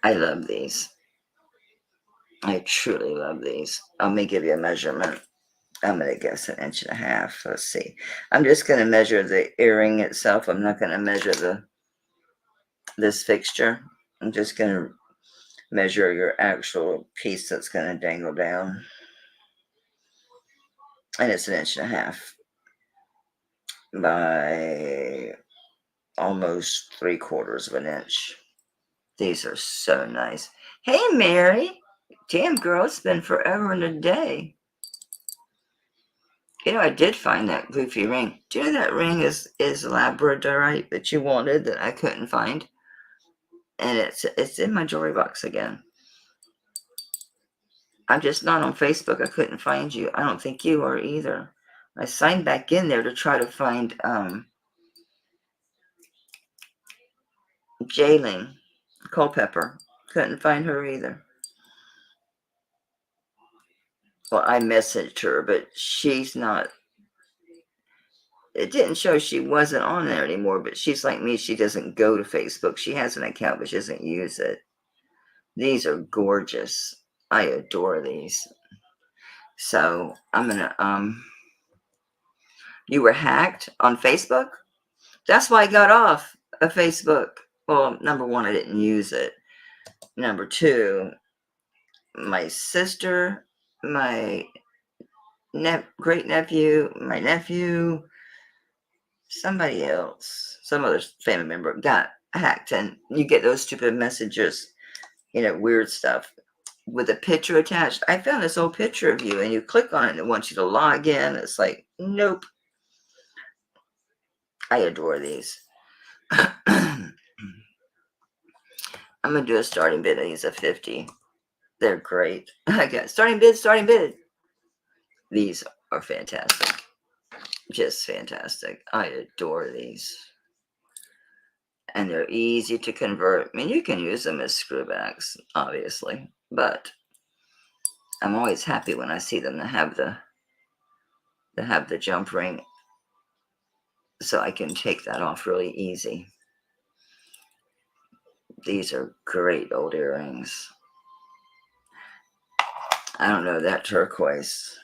S1: I love these. I truly love these. Let me give you a measurement. I'm going to guess 1.5 inches. Let's see. I'm just going to measure the earring itself. I'm not going to measure this fixture. I'm just going to measure your actual piece that's going to dangle down. And it's 1.5 inches by almost 3/4 inch. These are so nice. Hey, Mary. Damn, girl, it's been forever and a day. I did find that goofy ring. Do you know that ring is labradorite that you wanted that I couldn't find? and it's in my jewelry box again. I'm just not on Facebook. I couldn't find you. I don't think you are either. I signed back in there to try to find Jayling Culpepper. Couldn't find her either. Well, I messaged her, but she's not. It didn't show she wasn't on there anymore, but she's like me. She doesn't go to Facebook. She has an account, but she doesn't use it. These are gorgeous. I adore these. So I'm gonna you were hacked on Facebook? That's why I got off of Facebook. Well, number one, I didn't use it. Number two, my sister, my great nephew, my nephew, somebody else, some other family member got hacked, and you get those stupid messages, weird stuff with a picture attached. I found this old picture of you, and you click on it, and it wants you to log in. It's like, nope. I adore these. I'm gonna do a starting bid of these at 50. They're great. I got starting bid. These are fantastic. Just fantastic. I adore these. And they're easy to convert. I mean, you can use them as screwbacks, obviously, but I'm always happy when I see them to have the jump ring, so I can take that off really easy. These are great old earrings. I don't know that turquoise,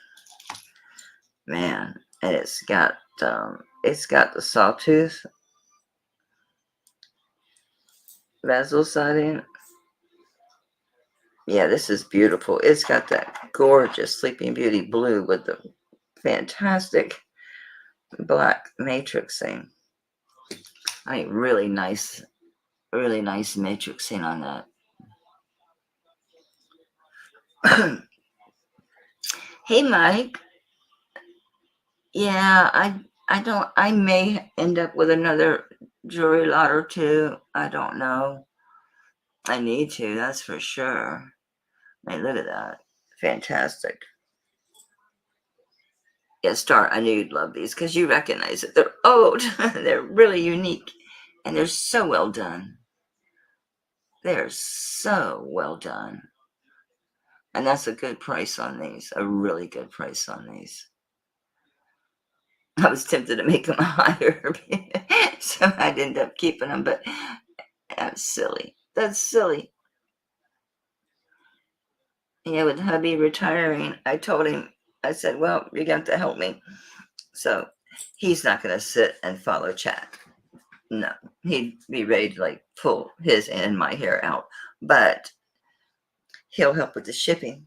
S1: man, and it's got the sawtooth bezel siding. Yeah, this is beautiful. It's got that gorgeous Sleeping Beauty blue with the fantastic black matrixing. I mean, really nice matrixing on that. Hey, Mike. Yeah, I may end up with another jewelry lot or two. I don't know. I need to, that's for sure. I mean, look at that. Fantastic. Yeah, Star, I knew you'd love these because you recognize it. They're old. They're really unique. And they're so well done. They're so well done. And that's a good price on these. A really good price on these. I was tempted to make them higher, so I'd end up keeping them, but that's silly. That's silly. Yeah, with hubby retiring, I told him, I said, well, you're going to have to help me. So he's not going to sit and follow chat. No, he'd be ready to like pull his and my hair out, but he'll help with the shipping.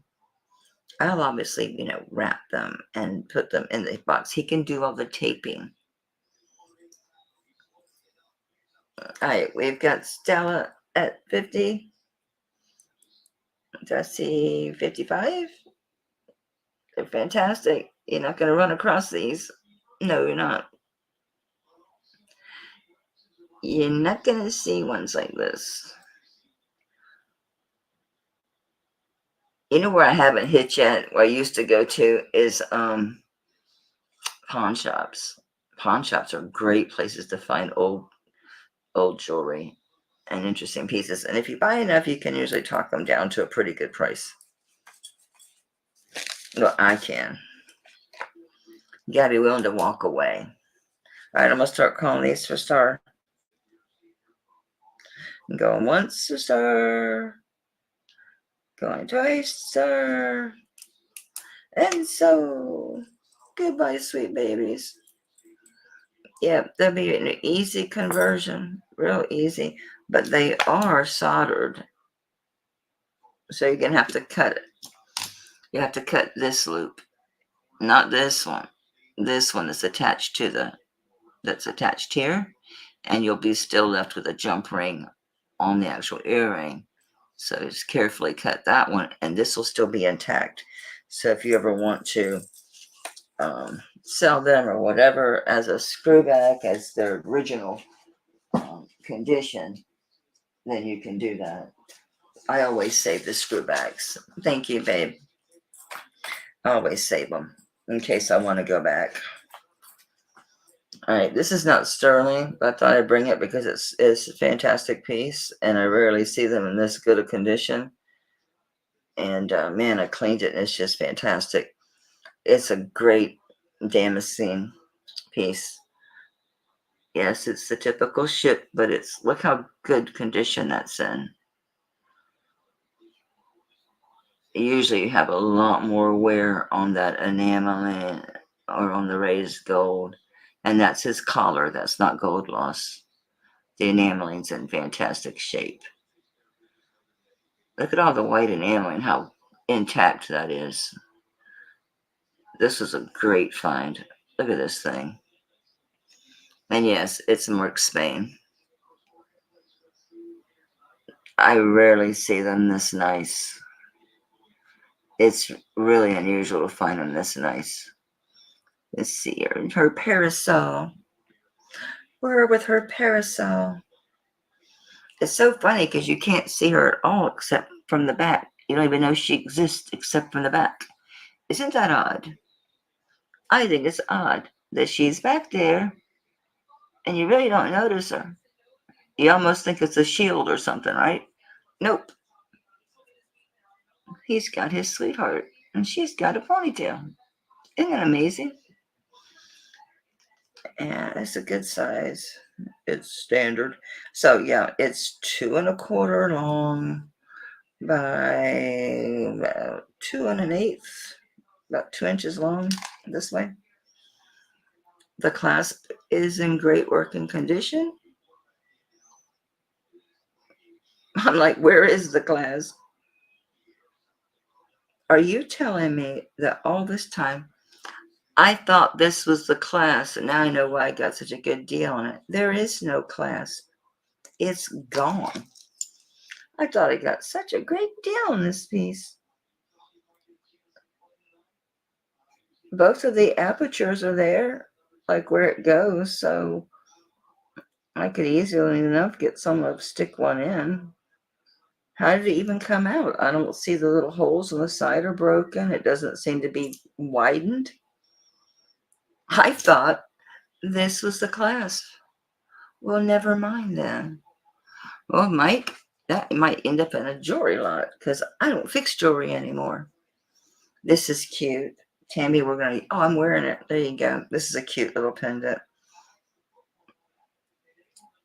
S1: I'll obviously, wrap them and put them in the box. He can do all the taping. All right, we've got Stella at 50. Dusty 55. They're fantastic. You're not going to run across these. No, you're not. You're not going to see ones like this. You know where I haven't hit yet, where I used to go to, is pawn shops. Pawn shops are great places to find old jewelry and interesting pieces. And if you buy enough, you can usually talk them down to a pretty good price. Well, I can. You gotta be willing to walk away. All right, I'm gonna start calling these for Star. Going once for Star. Going twice, Star. And so, goodbye, sweet babies. Yeah, that'll be an easy conversion, real easy. But they are soldered, so you're gonna have to cut it. You have to cut this loop, not this one. This one is attached to that's attached here, and you'll be still left with a jump ring on the actual earring. So just carefully cut that one, and this will still be intact. So if you ever want to sell them or whatever as a screwback, as their original condition, then you can do that. I always save the screw backs. Thank you, babe. I always save them in case I want to go back. All right, this is not sterling, but I thought I'd bring it because it's a fantastic piece, and I rarely see them in this good a condition. And man, I cleaned it, and it's just fantastic. It's a great damascene piece. Yes, it's the typical ship, but look how good condition that's in. Usually you have a lot more wear on that enamel or on the raised gold, and that's his collar. That's not gold loss. The enameling's in fantastic shape. Look at all the white enameling, how intact that is. This was a great find. Look at this thing. And yes, it's Merck Spain. I rarely see them this nice. It's really unusual to find them this nice. Let's see her parasol. We're with her parasol. It's so funny because you can't see her at all except from the back. You don't even know she exists except from the back. Isn't that odd? I think it's odd that she's back there and you really don't notice her. You almost think it's a shield or something, right? Nope. He's got his sweetheart and she's got a ponytail. Isn't that amazing? And it's a good size. It's standard. So yeah, it's 2 1/4 long by about 2 1/8, about 2 inches long this way. The clasp is in great working condition. I'm like, where is the clasp? Are you telling me that all this time I thought this was the clasp, and now I know why I got such a good deal on it? There is no clasp. It's gone. I thought I got such a great deal on this piece. Both of the apertures are there, like where it goes, so I could easily enough get stick one in. How did it even come out? I don't see the little holes on the side are broken. It doesn't seem to be widened. I thought this was the clasp. Well, never mind then. Well, Mike, that might end up in a jewelry lot because I don't fix jewelry anymore. This is cute. Tammy, I'm wearing it. There you go. This is a cute little pendant.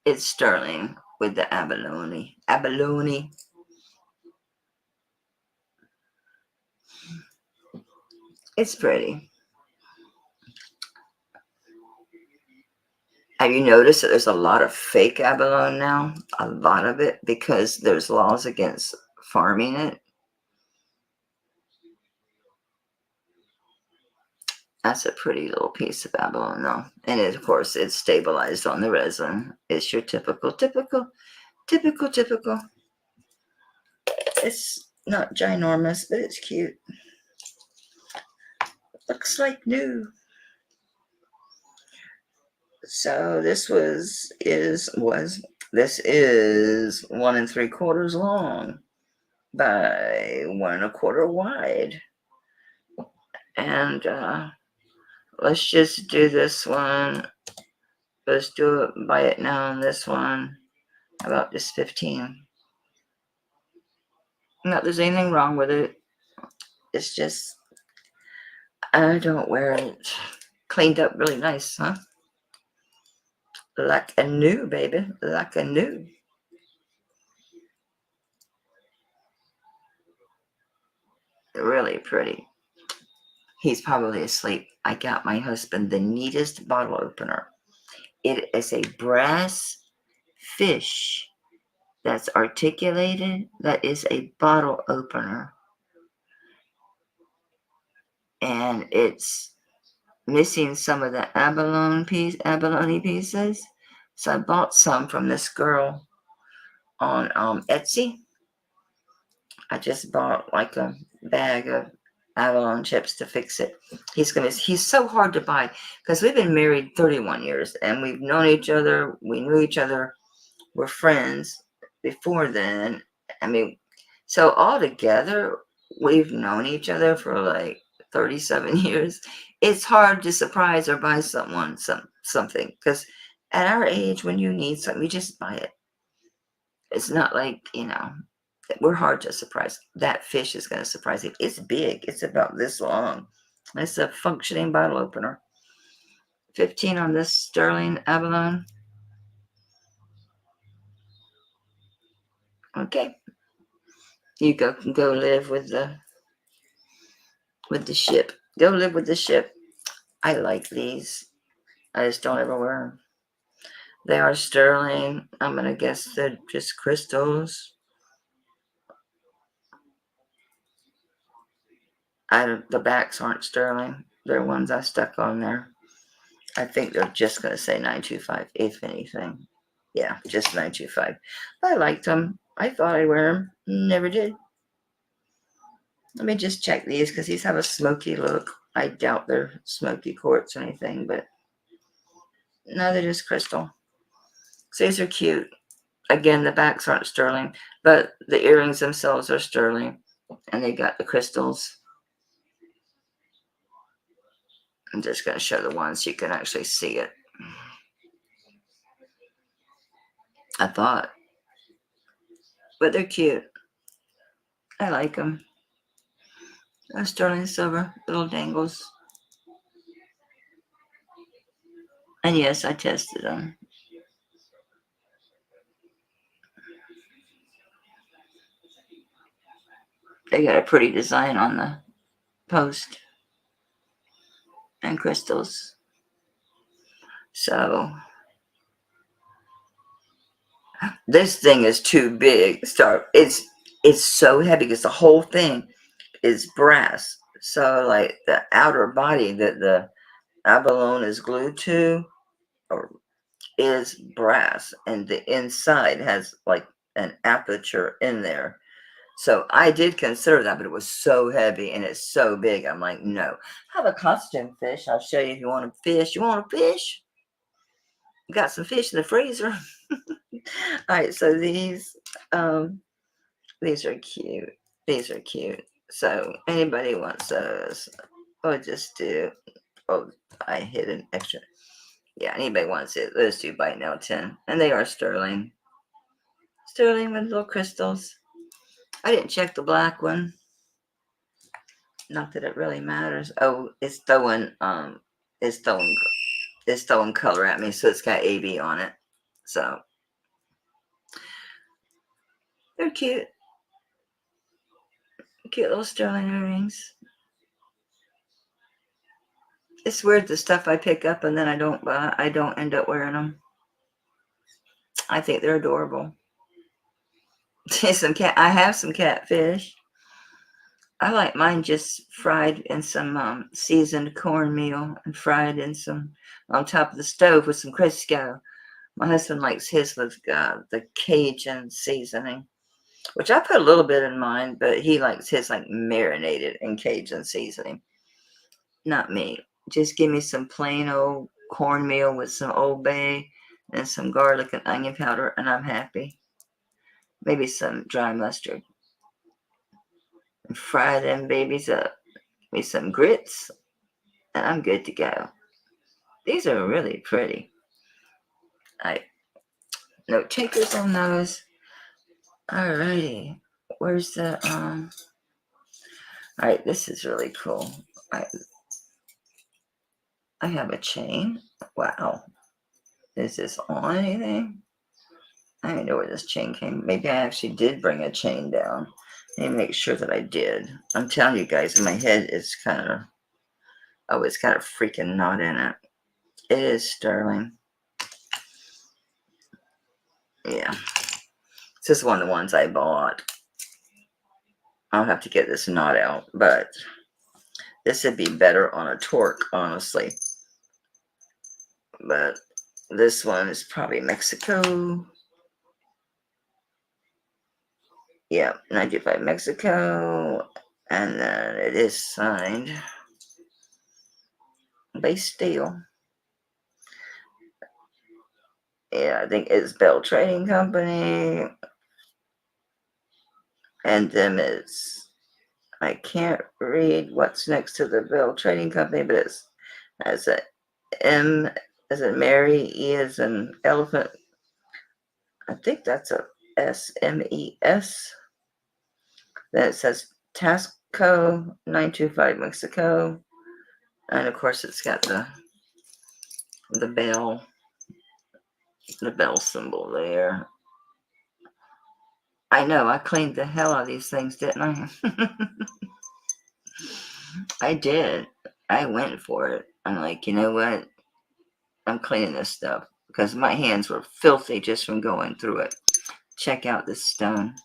S1: It's sterling with the abalone. Abalone. It's pretty. Have you noticed that there's a lot of fake abalone now? A lot of it because there's laws against farming it. That's a pretty little piece of abalone though. And of course, it's stabilized on the resin. It's your typical. It's not ginormous, but it's cute. Looks like new. So this is 1 3/4 long by 1 1/4 wide. And let's just do this one. Let's do it by it now on this one. About just 15. Not there's anything wrong with it. It's just I don't wear it. Cleaned up really nice, huh? Like a new, baby. Like a new. Really pretty. He's probably asleep. I got my husband the neatest bottle opener. It is a brass fish that's articulated. That is a bottle opener. And it's missing some of the abalone pieces. So I bought some from this girl on Etsy. I just bought like a bag of abalone chips to fix it. He's so hard to buy because we've been married 31 years and we've known each other. We knew each other. We're friends. before then, I mean, so altogether, we've known each other for like 37 years. It's hard to surprise or buy someone something because at our age, when you need something, you just buy it. It's not like, we're hard to surprise. That fish is going to surprise you. It's big. It's about this long. It's a functioning bottle opener. 15 on this sterling abalone. Okay. You go live with the ship. Go live with the ship. I like these. I just don't ever wear them. They are sterling. I'm gonna guess they're just crystals. The backs aren't sterling. They're ones I stuck on there. I think they're just gonna say 925, if anything. Yeah, just 925. I liked them. I thought I'd wear them. Never did. Let me just check these because these have a smoky look. I doubt they're smoky quartz or anything, but no, they're just crystal. So these are cute. Again, the backs aren't sterling, but the earrings themselves are sterling, and they got the crystals. I'm just going to show the ones so you can actually see it. I thought, but they're cute. I like them. Sterling silver, little dangles. And yes, I tested them. They got a pretty design on the post and crystals. So this thing is too big. It's so heavy because the whole thing is brass. So like the outer body that the abalone is glued to or is brass, and the inside has like an aperture in there. So I did consider that, but it was so heavy and it's so big. I'm like, no. I have a costume fish. I'll show you if you want to fish. You want to fish? Got some fish in the freezer. All right, so these are cute. These are cute. So anybody wants those, or just do. Oh, I hit an extra. Yeah, anybody wants it. Those two by now 10, and they are sterling. Sterling with little crystals. I didn't check the black one. Not that it really matters. Oh, it's throwing color at me, so it's got AB on it. So they're cute. Cute little sterling earrings. It's weird the stuff I pick up and then I don't end up wearing them. I think they're adorable. I have some catfish. I like mine just fried in some seasoned cornmeal and fried in some on top of the stove with some Crisco. My husband likes his with the Cajun seasoning, which I put a little bit in mine, but he likes his like marinated in Cajun seasoning. Not me. Just give me some plain old cornmeal with some Old Bay and some garlic and onion powder, and I'm happy. Maybe some dry mustard. And fry them babies up. With some grits, and I'm good to go. These are really pretty. No takers on those. Alrighty. Where's the Alright, this is really cool. I have a chain. Wow. Is this on anything? I don't know where this chain came. Maybe I actually did bring a chain down. Let me make sure that I did. I'm telling you guys, my head is kind of, it's got a freaking knot in it. It is sterling. Yeah. This is one of the ones I bought. I'll have to get this knot out, but this would be better on a torque, honestly. But this one is probably Mexico. Yeah, 95 Mexico. And then it is signed base steel. Yeah, I think it's Bell Trading Company. And them is, I can't read what's next to the Bill Trading Company, but it's as a M as in Mary, E as in elephant. I think that's a SMES. Then it says Tasco 925 Mexico. And of course it's got the bell symbol there. I know, I cleaned the hell out of these things, didn't I? I did. I went for it. I'm like, you know what? I'm cleaning this stuff because my hands were filthy just from going through it. Check out this stone.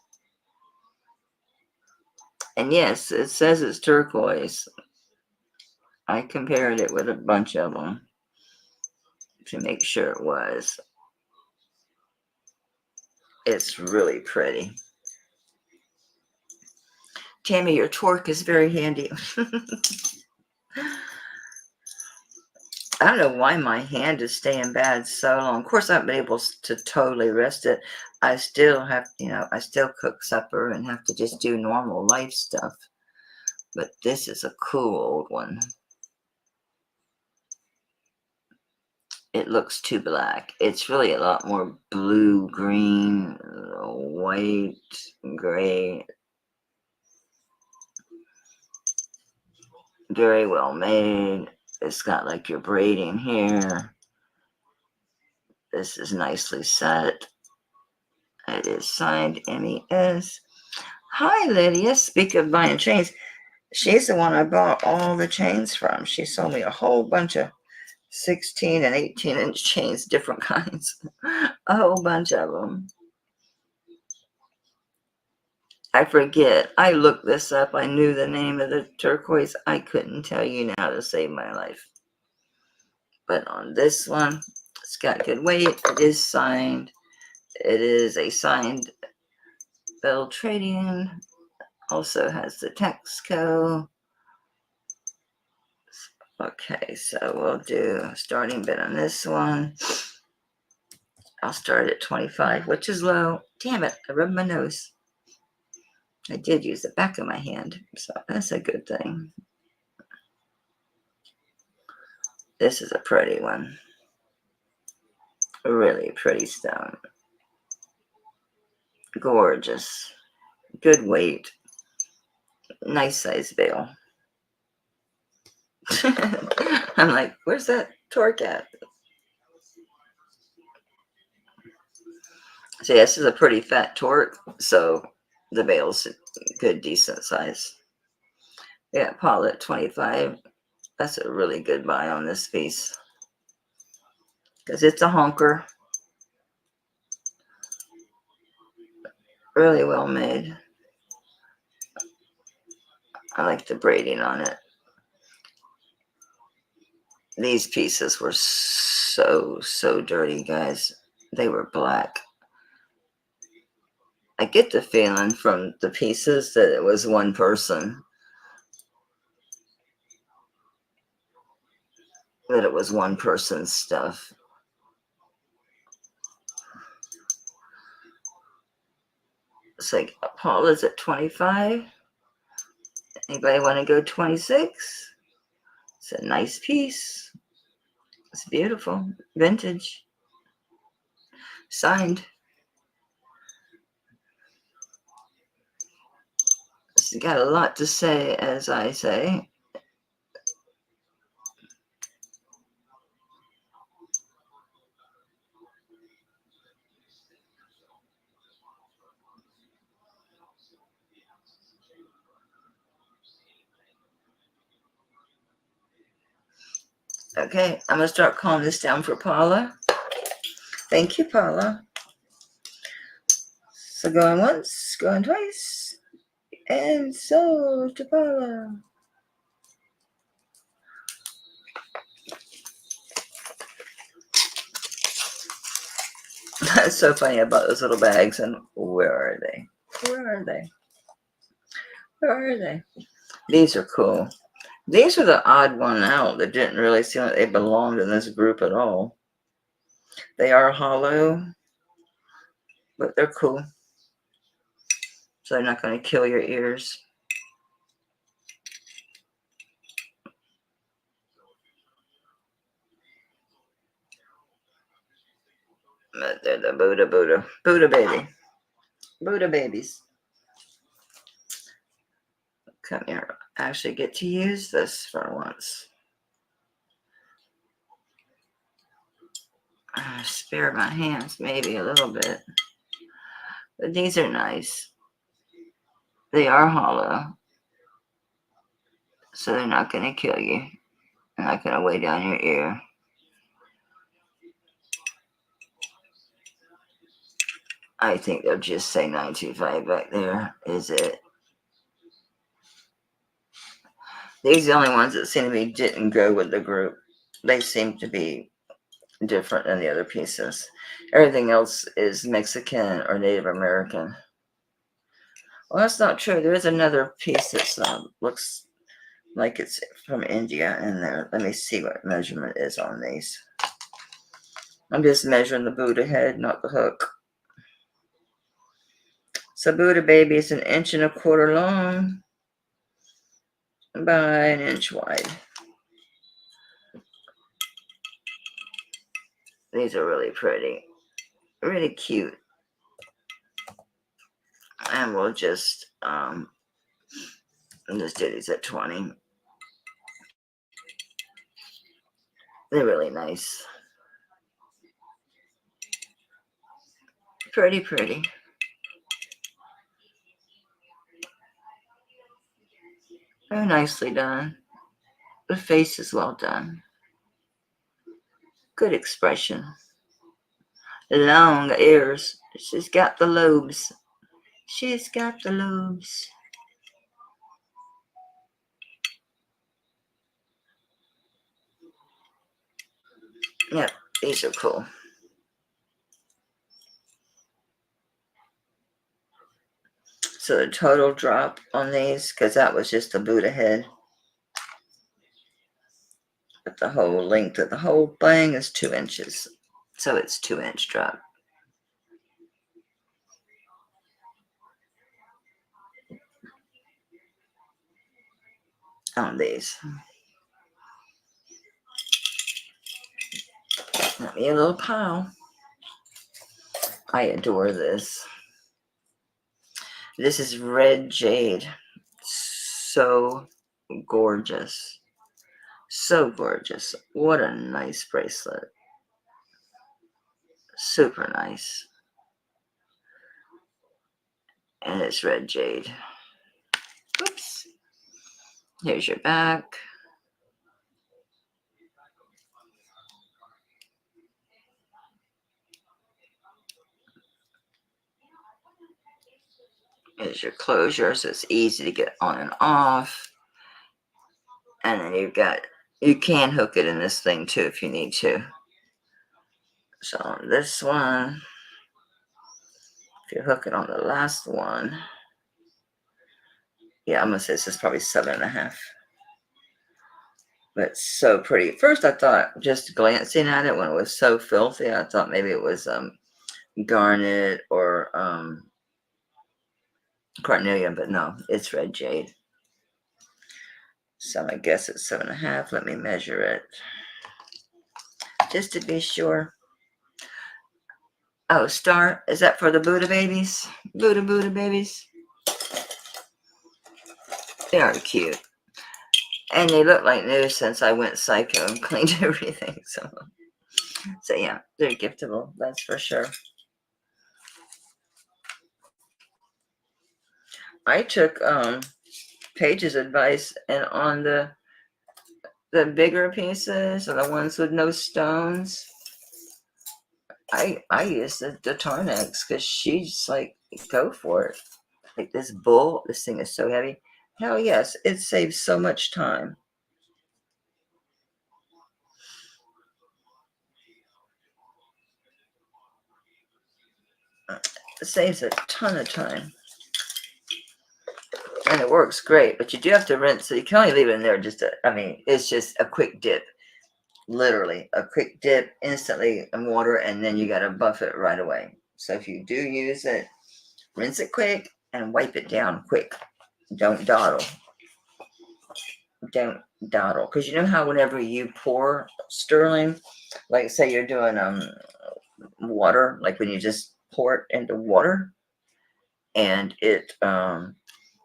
S1: And yes, it says it's turquoise. I compared it with a bunch of them to make sure it was. It's really pretty. Tammy, your torque is very handy. I don't know why my hand is staying bad so long. Of course, I haven't been able to totally rest it. I still have, I still cook supper and have to just do normal life stuff. But this is a cool old one. It looks too black. It's really a lot more blue, green, white, gray. Very well made. It's got like your braiding here. This is nicely set. It is signed MES. Hi, Lydia. Speak of buying chains. She's the one I bought all the chains from. She sold me a whole bunch of 16 and 18-inch chains, different kinds. A whole bunch of them. I forget. I looked this up. I knew the name of the turquoise. I couldn't tell you now to save my life. But on this one, it's got good weight. It is signed. It is a signed bill trading. Also has the Texco. Okay, so we'll do a starting bid on this one. I'll start at 25, which is low. Damn it, I rubbed my nose. I did use the back of my hand, so that's a good thing. This is a pretty one. A really pretty stone. Gorgeous. Good weight. Nice size veil. I'm like, where's that torque at? So this is a pretty fat torque, so the veil's good, decent size. Yeah, Paul at 25. That's a really good buy on this piece. Because it's a honker. Really well made. I like the braiding on it. These pieces were so dirty, guys. They were black. I get the feeling from the pieces that it was one person. That it was one person's stuff. It's like, Paula's at 25. Anybody want to go 26? It's a nice piece. It's beautiful. Vintage. Signed. It's got a lot to say, as I say. Okay, I'm going to start calling this down for Paula. Thank you, Paula. So going once, going twice, and so to Paula. That's so funny about those little bags, and where are they? Where are they? Where are they? These are cool. These are the odd one out that didn't really seem like they belonged in this group at all. They are hollow, but they're cool. So they're not going to kill your ears. They're the Buddha baby. Buddha babies. Come here. I actually get to use this for once. Spare my hands maybe a little bit. But these are nice. They are hollow. So they're not going to kill you. They're not going to weigh down your ear. I think they'll just say 925 back there. Is it? These are the only ones that seem to be didn't go with the group. They seem to be different than the other pieces. Everything else is Mexican or Native American. Well, that's not true. There is another piece that looks like it's from India in there. Let me see what measurement is on these. I'm just measuring the Buddha head, not the hook. So Buddha baby is 1.25 inches long by 1 inch wide. These are really pretty, really cute. And we'll just do these at 20. They're really nice. Pretty, pretty. Very nicely done. The face is well done. Good expression. Long ears. She's got the lobes. She's got the lobes. Yep, these are cool. So the total drop on these, because that was just the Buddha head. But the whole length of the whole thing is 2 inches. So it's 2-inch drop. On these. Got me a little pile. I adore this. This is red jade. So gorgeous. So gorgeous. What a nice bracelet. Super nice. And it's red jade. Oops. Here's your back. Here's your closure, so it's easy to get on and off. And then you can hook it in this thing too if you need to. So on this one, if you hook it on the last one, yeah, I'm gonna say this is probably 7.5. But so pretty. First, I thought, just glancing at it when it was so filthy, I thought maybe it was garnet or carnelian, but no, it's red jade. So I guess it's 7.5. Let me measure it just to be sure. Oh, star, is that for the Buddha babies? Buddha babies. They are cute. And they look like new since I went psycho and cleaned everything. So yeah, they're giftable, that's for sure. I took Paige's advice, and on the bigger pieces, or the ones with no stones, I use the Tarnex, because she's like, go for it. Like this bull, this thing is so heavy. Hell yes, it saves so much time. It saves a ton of time. And it works great, but you do have to rinse, so you can only leave it in there it's just a quick dip. Literally, a quick dip instantly in water, and then you got to buff it right away. So if you do use it, rinse it quick, and wipe it down quick. Don't dawdle. Don't dawdle. Because you know how whenever you pour sterling, like say you're doing water, like when you just pour it into water and it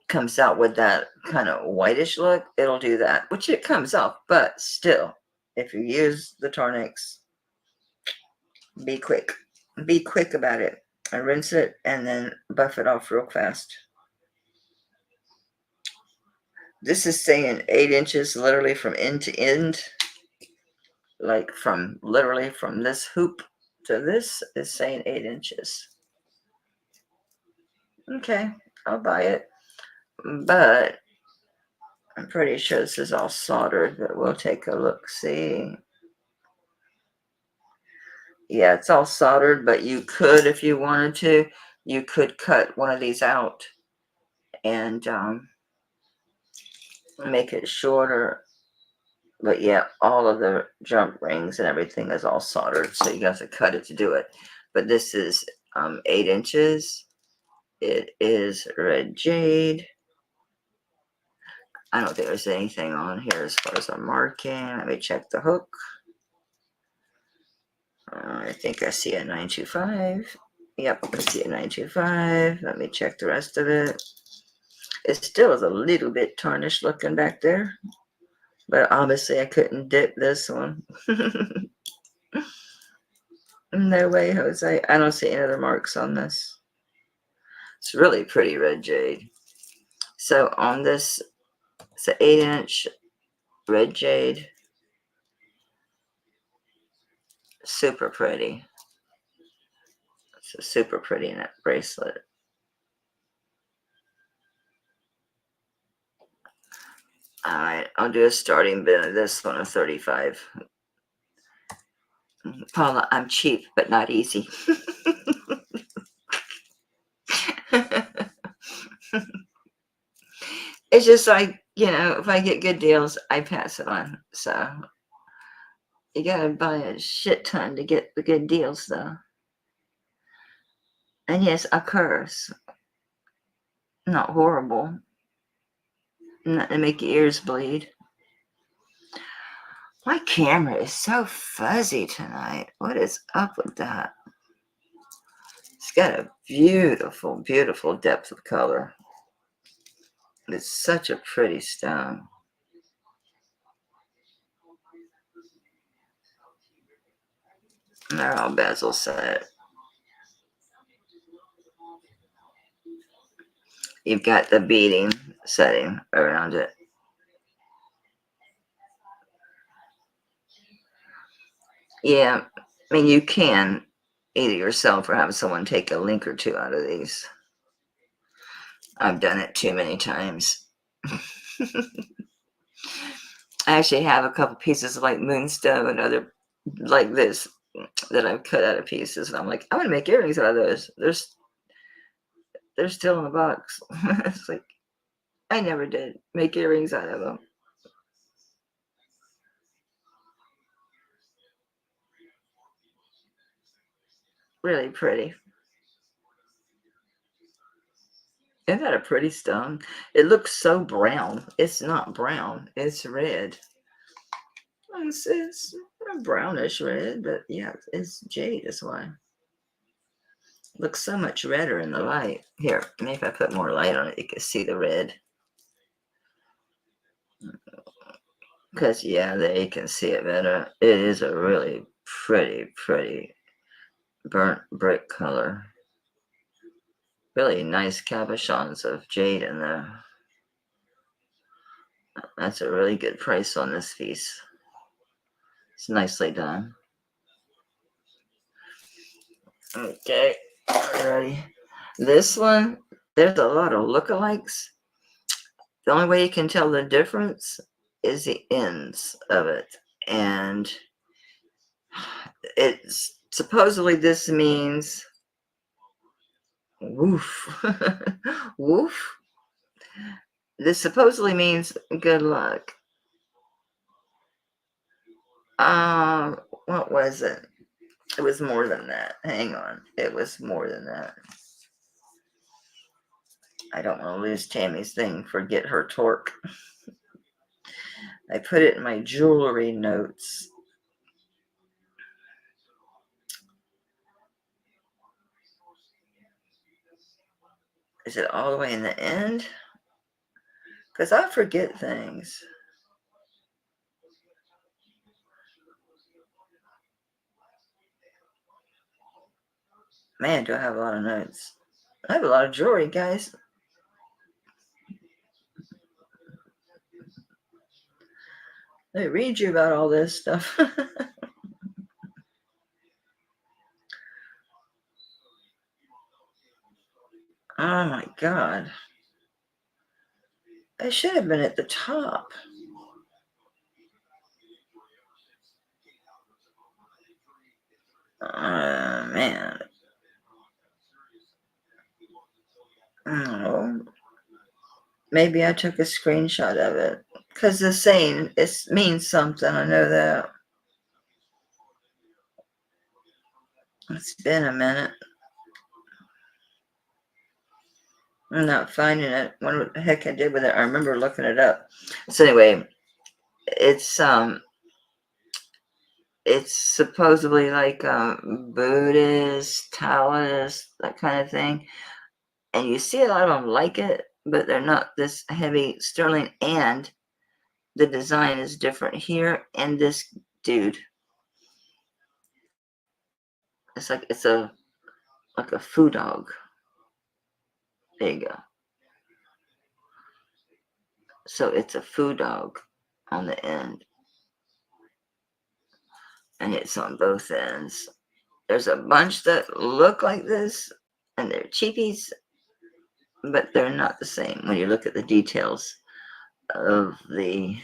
S1: comes out with that kind of whitish look, it'll do that, which it comes off, but still, if you use the Tarnix, be quick. Be quick about it. And rinse it and then buff it off real fast. This is saying 8 inches literally from end to end. Like from literally from this hoop to this is saying 8 inches. Okay, I'll buy it. But I'm pretty sure this is all soldered, but we'll take a look, see. Yeah, it's all soldered, but you could, if you wanted to, you could cut one of these out and make it shorter. But yeah, all of the jump rings and everything is all soldered, so you have to cut it to do it. But this is 8 inches. It is red jade. I don't think there's anything on here as far as a marking. Let me check the hook. I think I see a 925. Yep, I see a 925. Let me check the rest of it. It still is a little bit tarnished looking back there. But obviously I couldn't dip this one. No way, Jose. I don't see any other marks on this. It's really pretty red jade. So on this, it's an 8-inch red jade. Super pretty. It's a super pretty net bracelet. Alright, I'll do a starting bid of this one of 35. Paula, I'm cheap, but not easy. It's just like, you know, if I get good deals, I pass it on. So you gotta buy a shit ton to get the good deals, though. And yes, a curse. Not horrible. Not to make your ears bleed. My camera is so fuzzy tonight. What is up with that? It's got a beautiful, beautiful depth of color. It's such a pretty stone. And they're all bezel set. You've got the beading setting around it. Yeah, I mean, you can either yourself or have someone take a link or two out of these. I've done it too many times. I actually have a couple pieces of like moonstone and other like this that I've cut out of pieces. And I'm like, I'm going to make earrings out of those. They're still in the box. It's like, I never did make earrings out of them. Really pretty. Isn't that a pretty stone? It looks so brown. It's not brown. It's red. It's a brownish red, but yeah, it's jade. That's why. Looks so much redder in the light. Here, maybe if I put more light on it, you can see the red. Because, yeah, there you can see it better. It is a really pretty, pretty burnt brick color. Really nice cabochons of jade in there. That's a really good price on this piece. It's nicely done. Okay, ready. This one, there's a lot of lookalikes. The only way you can tell the difference is the ends of it. And it's supposedly this means woof. Woof. This supposedly means good luck. What was it? It was more than that. Hang on. It was more than that. I don't want to lose Tammy's thing. Forget her torque. I put it in my jewelry notes. Is it all the way in the end? Because I forget things. Man, do I have a lot of notes. I have a lot of jewelry, guys. Let me read you about all this stuff. Oh my God. I should have been at the top. Man. Oh. Maybe I took a screenshot of it. Because the saying, it means something. I know that. It's been a minute. I'm not finding it. I wonder what the heck I did with it. I remember looking it up. So anyway, it's supposedly like Buddhist, Taoist, that kind of thing. And you see a lot of them like it, but they're not this heavy sterling. And the design is different here. And this dude, it's like like a foo dog. There you go. So it's a foo dog on the end. And it's on both ends. There's a bunch that look like this, and they're cheapies, but they're not the same when you look at the details of the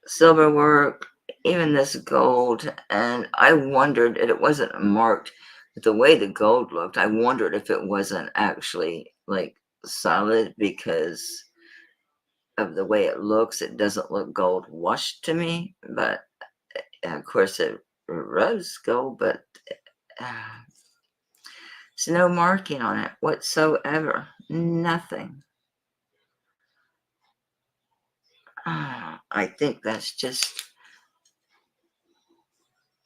S1: silver work, even this gold. And I wondered, and it wasn't marked, but the way the gold looked, I wondered if it wasn't actually like solid because of the way it looks. It doesn't look gold washed to me, but of course it rose gold, but there's no marking on it whatsoever. Nothing. I think that's just,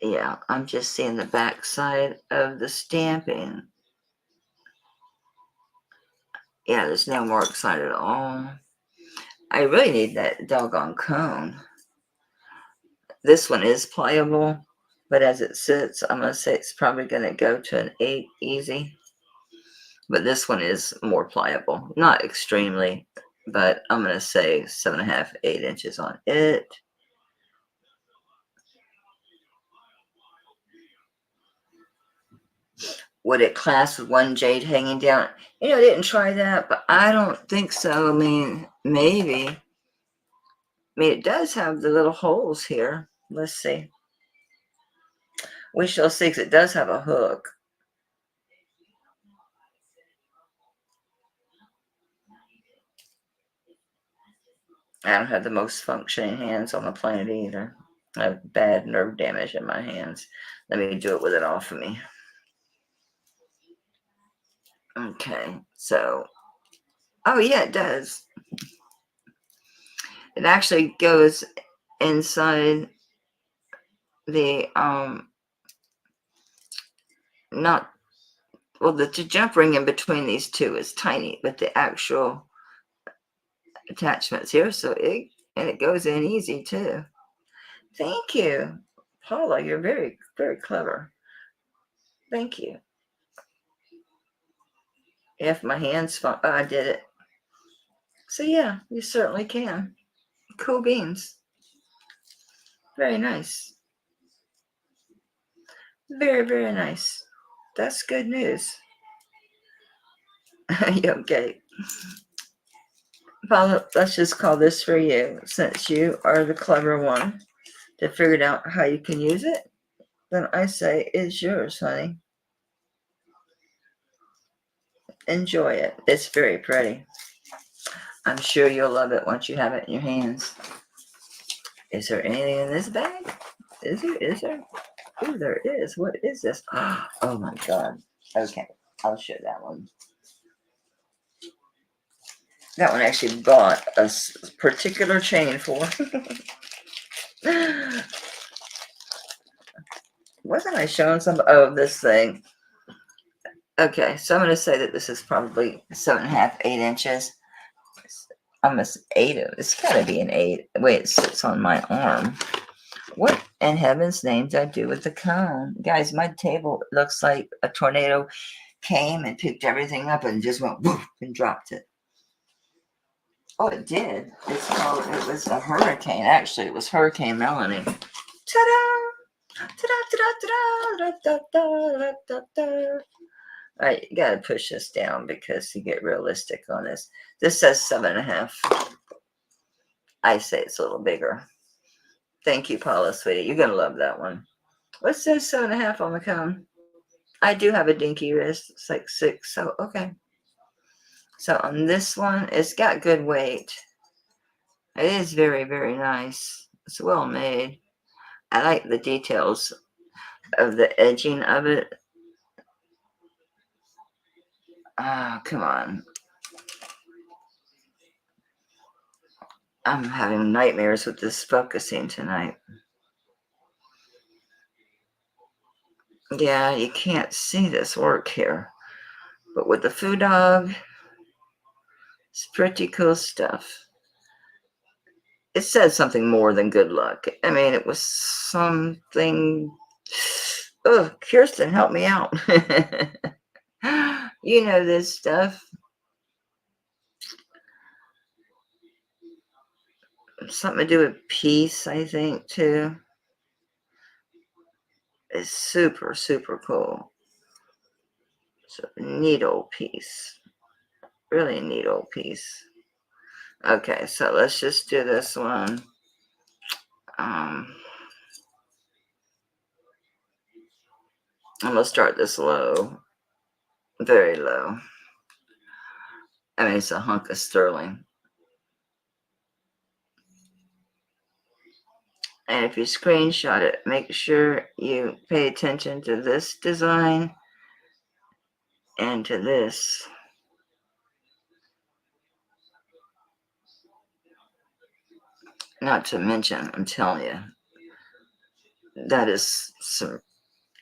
S1: yeah, I'm just seeing the back side of the stamping. Yeah, there's no marks on it at all. I really need that doggone cone. This one is pliable, but as it sits, I'm going to say it's probably going to go to an 8 easy. But this one is more pliable. Not extremely, but I'm going to say 7.5, 8 inches on it. Would it clasp with one jade hanging down? I didn't try that, but I don't think so. I mean, maybe. I mean, it does have the little holes here. Let's see. We shall see, because it does have a hook. I don't have the most functioning hands on the planet either. I have bad nerve damage in my hands. Let me do it with it off of me. Okay, so, oh yeah, it does. It actually goes inside the, the jump ring in between these two is tiny, but the actual attachments here, so it goes in easy too. Thank you, Paula. You're very, very clever. Thank you. If my hands fall, I did it. So yeah, you certainly can. Cool beans. Very nice. Very, very nice. That's good news. Okay. Paula, let's just call this for you. Since you are the clever one that figured out how you can use it, then I say it's yours, honey. Enjoy it. It's very pretty. I'm sure you'll love it once you have it in your hands. Is there anything in this bag? Is there? Oh, there is. What is this? Oh my God. Okay, I'll show that one. That one actually bought a particular chain for. Wasn't I showing some of this thing? Okay, so I'm going to say that this is probably 7.5, 8 inches. Almost 8. It's got to be an 8. The way it sits on my arm. What in heaven's name did I do with the cone? Guys, my table looks like a tornado came and picked everything up and just went woof and dropped it. Oh, it did. It was a hurricane. Actually, it was Hurricane Melanie. Ta-da! Ta-da, ta-da, ta-da, da, da, da. All right, you gotta push this down because you get realistic on this. This says 7.5. I say it's a little bigger. Thank you, Paula, sweetie. You're gonna love that one. What says 7.5 on the cone? I do have a dinky wrist. It's like 6. So okay. So on this one, it's got good weight. It is very, very nice. It's well made. I like the details of the edging of it. Ah, come on. I'm having nightmares with this focusing tonight. Yeah, you can't see this work here. But with the food dog, it's pretty cool stuff. It said something more than good luck. I mean, it was something. Oh, Kirsten, help me out. You know this stuff. Something to do with peace, I think, too. It's super, super cool. So, neat old piece. Really neat old piece. Okay, so let's just do this one. I'm going to start this low. Very low. I mean, it's a hunk of sterling. And if you screenshot it, make sure you pay attention to this design and to this. Not to mention, I'm telling you, that is some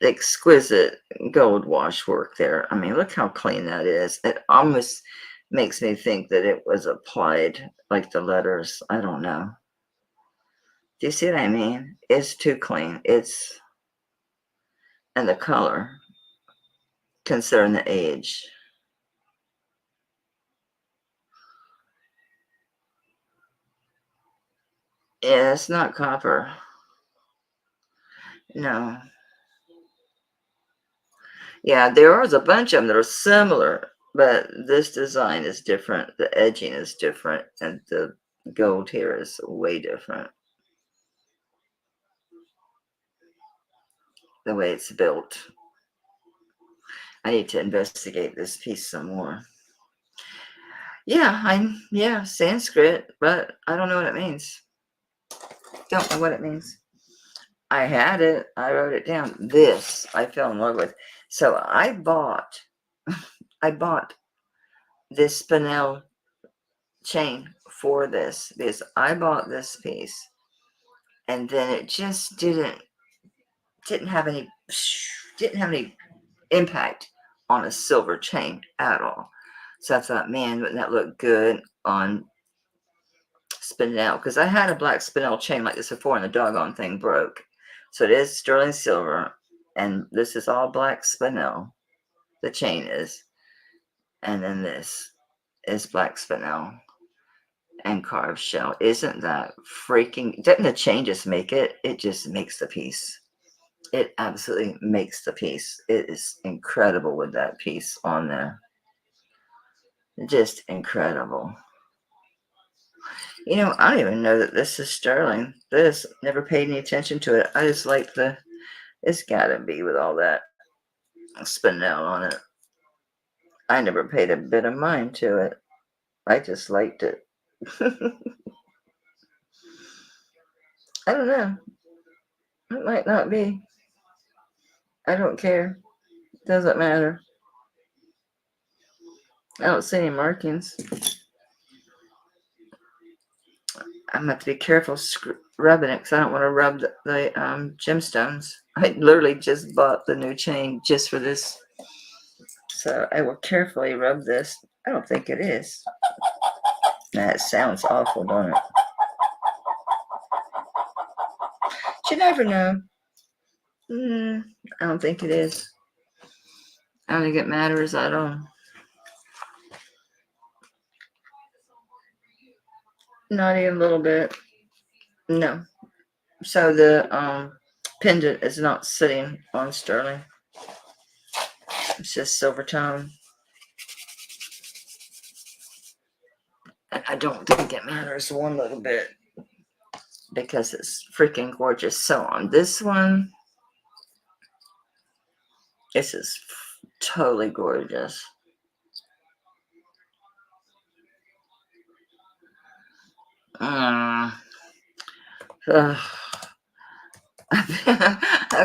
S1: exquisite gold wash work there. I mean, look how clean that is. It almost makes me think that it was applied like the letters. I don't know. Do you see what I mean? It's too clean. And the color, considering the age. Yeah, it's not copper. No. Yeah, there is a bunch of them that are similar, but this design is different. The edging is different, and the gold here is way different. The way it's built. I need to investigate this piece some more. Yeah, Sanskrit, but I don't know what it means. Don't know what it means. I had it. I wrote it down. This I fell in love with. So I bought this spinel chain for this because I bought this piece, and then it just didn't have any impact on a silver chain at all. So I thought, man, wouldn't that look good on spinel? Because I had a black spinel chain like this before, and the doggone thing broke. So it is sterling silver, and this is all black spinel. The chain is, and then this is black spinel and carved shell. Isn't that freaking? Doesn't the chain just make it? It just makes the piece. It absolutely makes the piece. It is incredible with that piece on there. Just incredible. You know, I don't even know that this is sterling. This, never paid any attention to it. I just like it's gotta be with all that spinel on it. I never paid a bit of mind to it. I just liked it. I don't know. It might not be. I don't care. Doesn't matter. I don't see any markings. I'm going to have to be careful rubbing it because I don't want to rub the gemstones. I literally just bought the new chain just for this. So I will carefully rub this. I don't think it is. That sounds awful, don't it? But you never know. I don't think it is. I don't think it matters at all. Not even a little bit. No. So the pendant is not sitting on sterling. It's just silver tone. And I don't think it matters one little bit because it's freaking gorgeous. So on this one, this is totally gorgeous. I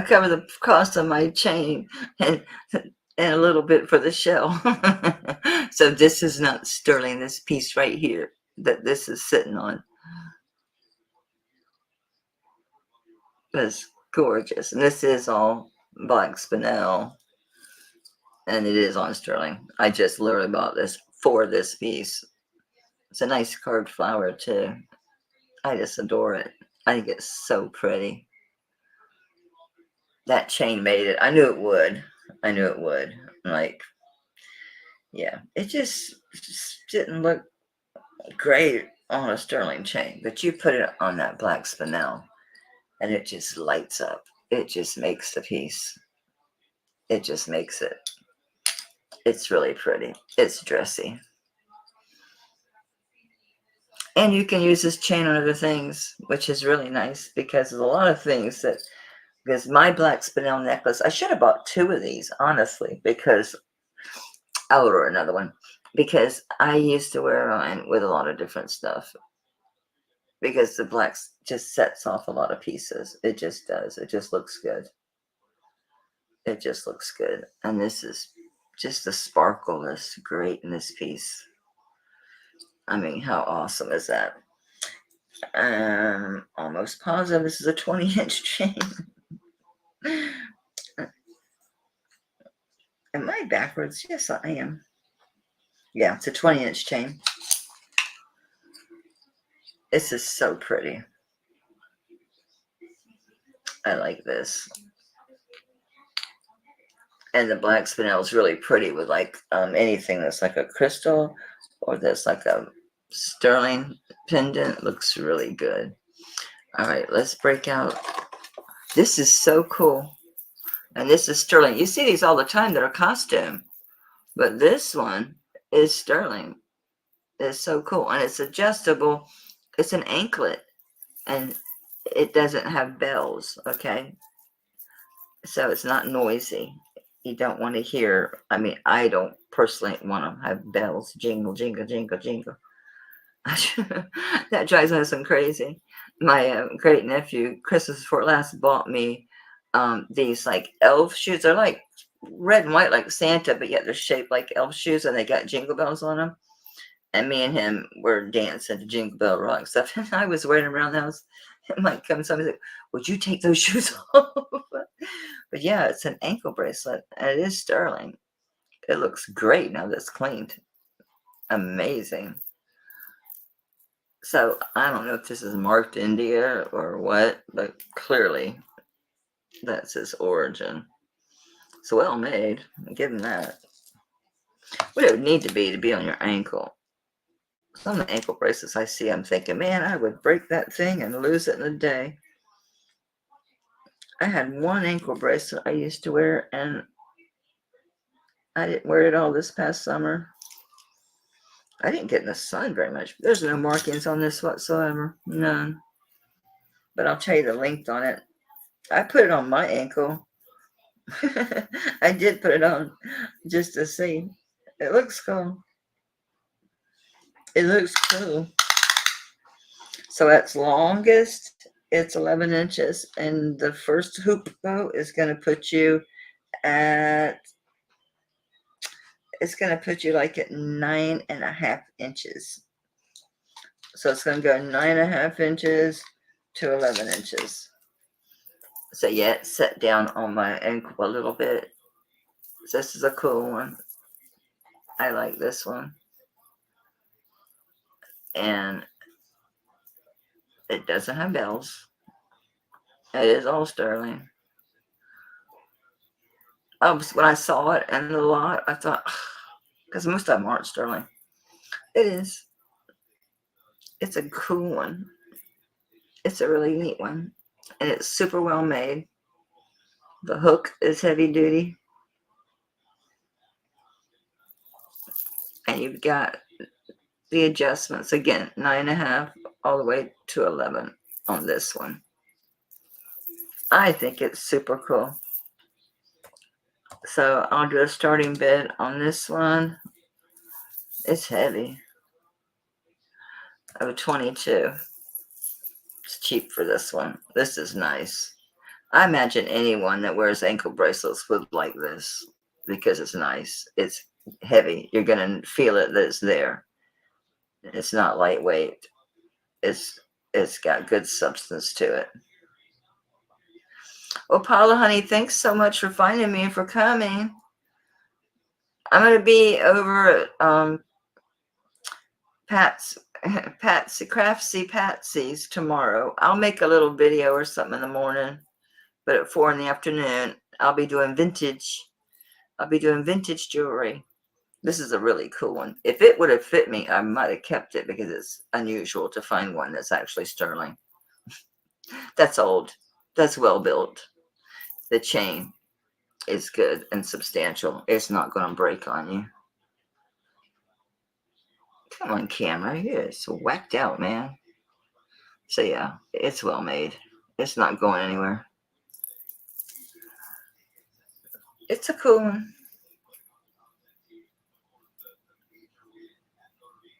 S1: cover the cost of my chain and a little bit for the shell. So this is not sterling, this piece right here that this is sitting on. It's gorgeous. And this is all black spinel. And it is on sterling. I just literally bought this for this piece. It's a nice carved flower too. I just adore it. I think it's so pretty. That chain made it. I knew it would. I knew it would. Like, yeah. It just didn't look great on a sterling chain. But you put it on that black spinel and it just lights up. It just makes the piece. It just makes it. It's really pretty. It's dressy. And you can use this chain on other things, which is really nice because there's a lot of things that, because my black spinel necklace, I should have bought 2 of these, honestly, because I'll order another one, because I used to wear mine with a lot of different stuff because the black just sets off a lot of pieces. It just does. It just looks good. It just looks good. And this is just the sparkle that's great in this piece. I mean, how awesome is that? I'm almost positive this is a 20-inch chain. Am I backwards? Yes, I am. Yeah, it's a 20-inch chain. This is so pretty. I like this. And the black spinel is really pretty with like anything that's like a crystal or that's like a sterling pendant. Looks really good. All right, let's break out. This is so cool. And this is sterling. You see these all the time that are costume. But this one is sterling. It's so cool. And it's adjustable. It's an anklet. And it doesn't have bells, okay? So it's not noisy. You don't want to hear, I mean, I don't personally want to have bells jingle, jingle, jingle, jingle. That drives my husband crazy. My great nephew, Christmas before last, bought me these like elf shoes. They're like red and white like Santa, but yet they're shaped like elf shoes and they got jingle bells on them. And me and him were dancing to Jingle Bell Rock stuff. And I was wearing them around the house. It might come somebody like, would you take those shoes off? But yeah, it's an ankle bracelet. And it is sterling. It looks great now that it's cleaned. Amazing. So I don't know if this is marked India or what, but clearly that's its origin. It's well made. Give them that. What it would need to be on your ankle. Some of the ankle bracelets I see, I'm thinking, man, I would break that thing and lose it in a day. I had one ankle bracelet I used to wear, and I didn't wear it all this past summer. I didn't get in the sun very much. There's no markings on this whatsoever. None. But I'll tell you the length on it. I put it on my ankle. I did put it on just to see. It looks cool. It looks cool. So at longest, it's 11 inches. And the first hoop bow is going to put you at, it's going to put you like at 9.5 inches. So it's going to go 9.5 inches to 11 inches. So yeah, it's set down on my ankle a little bit. This is a cool one. I like this one. And it doesn't have bells. It is all sterling. When I saw it in the lot, I thought, because most of them aren't sterling. It is. It's a cool one. It's a really neat one. And it's super well made. The hook is heavy duty. And you've got the adjustments. Again, 9.5 all the way to 11 on this one. I think it's super cool. So I'll do a starting bid on this one. It's heavy. Of 22. It's cheap for this one. This is nice. I imagine anyone that wears ankle bracelets would like this because it's nice. It's heavy. You're going to feel it that it's there. It's not lightweight. It's got good substance to it. Well, Paula, honey, thanks so much for finding me and for coming. I'm going to be over at Craftsy Patsy's tomorrow. I'll make a little video or something in the morning, but at 4 in the afternoon, I'll be doing vintage. I'll be doing vintage jewelry. This is a really cool one. If it would have fit me, I might have kept it because it's unusual to find one that's actually sterling. That's old. That's well built. The chain is good and substantial. It's not going to break on you. Come on, camera. It's whacked out, man. So yeah, it's well made. It's not going anywhere. It's a cool one.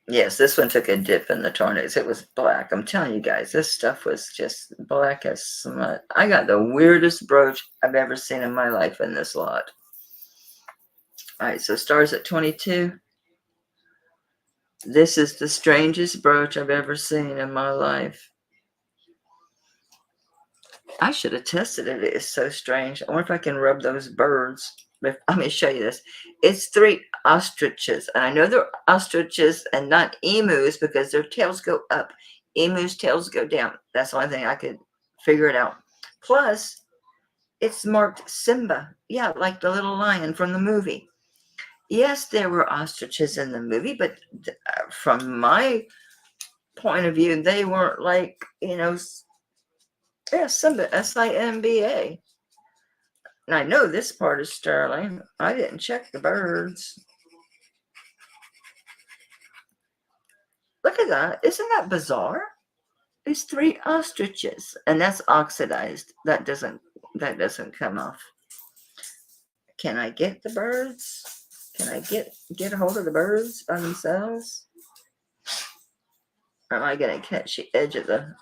S1: Yes, this one took a dip in the tornadoes. It was black. I'm telling you guys, this stuff was just black as smut. I got the weirdest brooch I've ever seen in my life in this lot. All right, so stars at 22. This is the strangest brooch I've ever seen in my life. I should have tested it. It is so strange. I wonder if I can rub those birds. Let me show you this. It's 3 ostriches. And I know they're ostriches and not emus because their tails go up. Emus' tails go down. That's the only thing I could figure it out. Plus, it's marked Simba. Yeah, like the little lion from the movie. Yes, there were ostriches in the movie, but from my point of view, they weren't like, yeah, Simba, S-I-M-B-A. And I know this part is sterling. I didn't check the birds. Look at that. Isn't that bizarre? It's 3 ostriches, and that's oxidized. That doesn't come off. Can I get the birds? Can I get a hold of the birds by themselves? Or am I going to catch the edge of the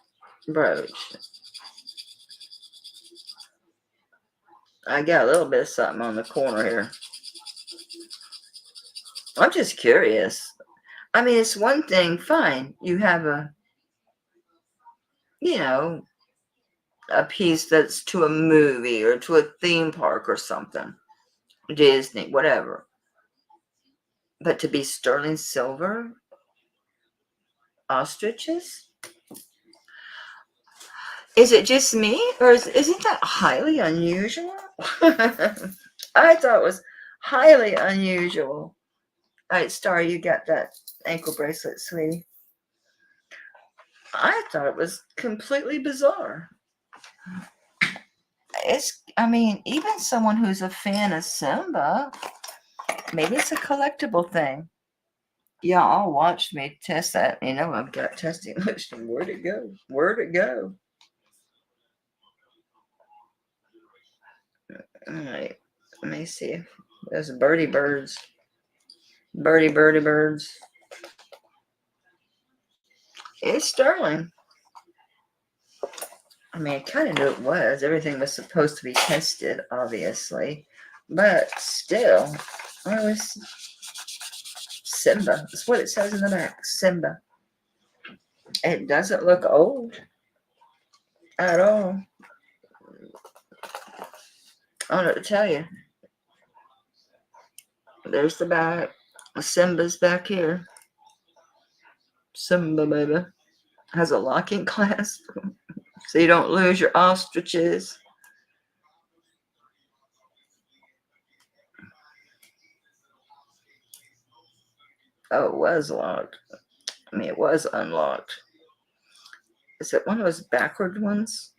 S1: brooch? I got a little bit of something on the corner here. I'm just curious. I mean, it's one thing, fine. You have a piece that's to a movie or to a theme park or something. Disney, whatever. But to be sterling silver? Ostriches? Is it just me? Or isn't that highly unusual? I thought it was highly unusual. All right, Star, you got that ankle bracelet, sweetie. I thought it was completely bizarre. Even someone who's a fan of Simba, maybe it's a collectible thing. Y'all watched me test that. I've got testing motion. Where'd it go? Where'd it go? All right. Let me see. There's birdie birds. Birdie birds. It's sterling. I kind of knew it was. Everything was supposed to be tested, obviously. But still, I was Simba. That's what it says in the back. Simba. It doesn't look old at all. I don't know what to tell you. There's the back. Simba's back here. Simba, baby. Has a locking clasp so you don't lose your ostriches. Oh, it was locked. I mean, it was unlocked. Is it one of those backward ones?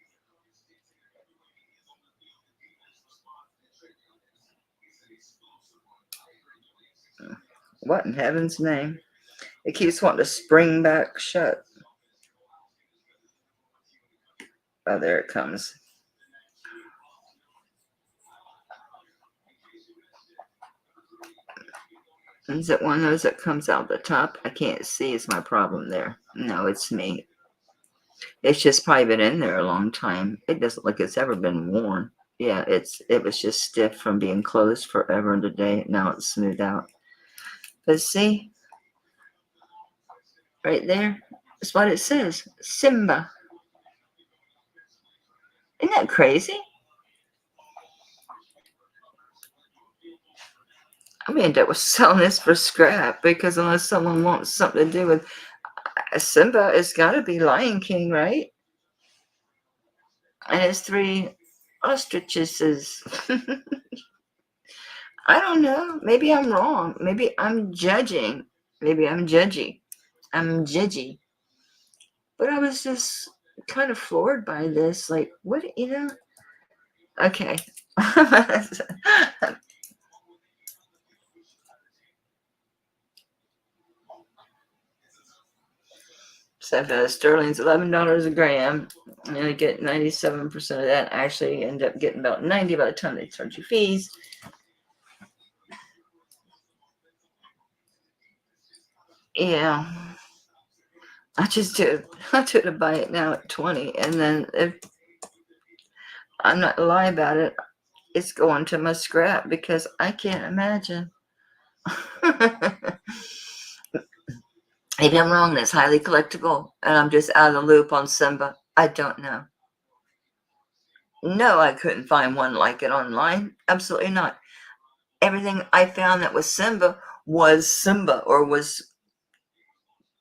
S1: What in heaven's name? It keeps wanting to spring back shut. Oh, there it comes. Is it one of those that comes out the top? I can't see. Is my problem there? No, it's me. It's just probably been in there a long time. It doesn't look like it's ever been worn. Yeah, it was just stiff from being closed forever and a day. Now it's smoothed out. But see, right there, that's what it says. Simba. Isn't that crazy? I may end up with selling this for scrap because unless someone wants something to do with Simba, it's got to be Lion King, right? And it's 3 ostriches. I don't know. Maybe I'm wrong. Maybe I'm judging. Maybe I'm judgy. I'm judgy. But I was just kind of floored by this. Like, what, you know? Okay. So sterling's $11 a gram. I'm going to get 97% of that. Actually, end up getting about 90 by the time they charge you fees. Yeah. I took to buy it now at 20. And then if I'm not lying about it, it's going to my scrap because I can't imagine. Maybe I'm wrong. That's highly collectible, and I'm just out of the loop on Simba. I don't know. No, I couldn't find one like it online. Absolutely not. Everything I found that was Simba or was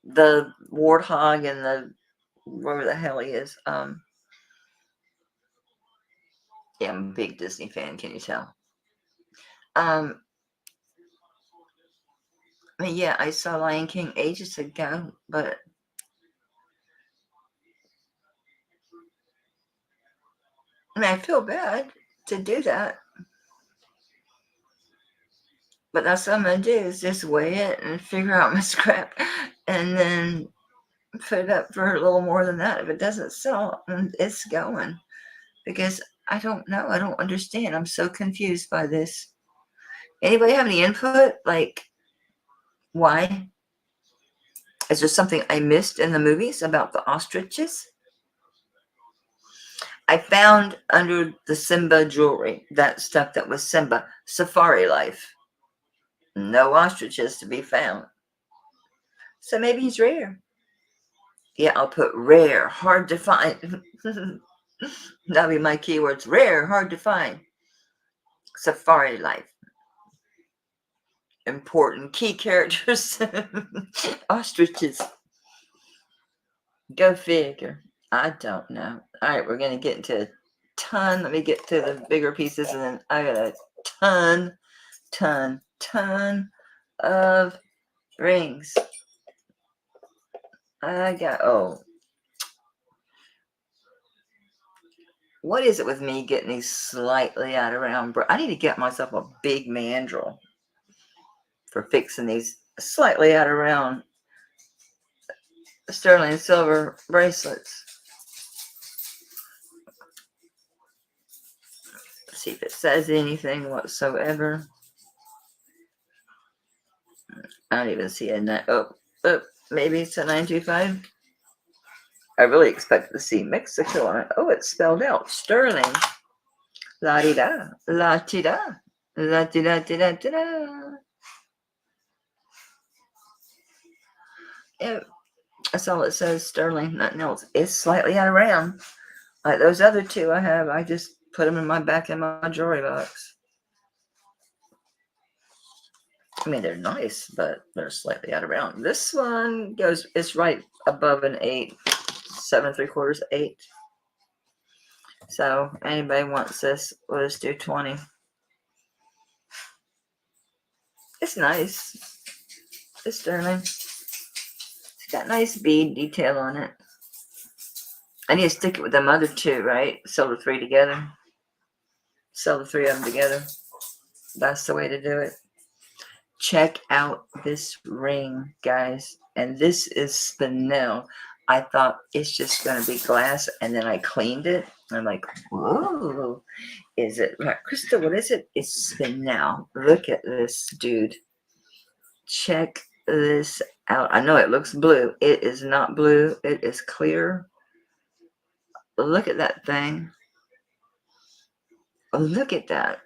S1: the warthog and the whatever the hell he is. Yeah, I'm a big Disney fan. Can you tell? I mean, yeah, I saw Lion King ages ago, but I mean, I feel bad to do that. But that's what I'm gonna do is just weigh it and figure out my scrap, and then put it up for a little more than that. If it doesn't sell, it's going because I don't know. I don't understand. I'm so confused by this. Anybody have any input? Like, why? Is there something I missed in the movies about the ostriches? I found under the Simba jewelry, that stuff that was Simba, Safari Life. No ostriches to be found. So maybe he's rare. Yeah, I'll put rare, hard to find. That'll be my keywords. Rare, hard to find. Safari Life. Important key characters. Ostriches. Go figure. I don't know. All right, we're going to get into a ton. Let me get to the bigger pieces, and then I got a ton of rings. I got, what is it with me getting these slightly out of round? I need to get myself a big mandrel for fixing these slightly out of round sterling silver bracelets. Let's see if it says anything whatsoever. I don't even see a maybe it's a 925. I really expected to see Mexico on it. Oh, it's spelled out sterling. La di da, la ti da, la ti da ti da ti da. That's all it says, sterling, nothing else. It's slightly out of round. Like those other two I have, I just put them in my back in my jewelry box. I mean, they're nice, but they're slightly out of round. This one goes, it's right above an 8, 7 3/4, 8. So anybody wants this, we'll just do 20. It's nice. It's sterling. It's got nice bead detail on it. I need to stick it with them other two, right? Sell the 3 together. Sell the 3 of them together. That's the way to do it. Check out this ring, guys. And this is spinel. I thought it's just going to be glass, and then I cleaned it. I'm like, whoa. Is it, Krista, what is it? It's spinel. Look at this, dude. Check this out. I know it looks blue. It is not blue. It is clear. Look at that thing. Look at that.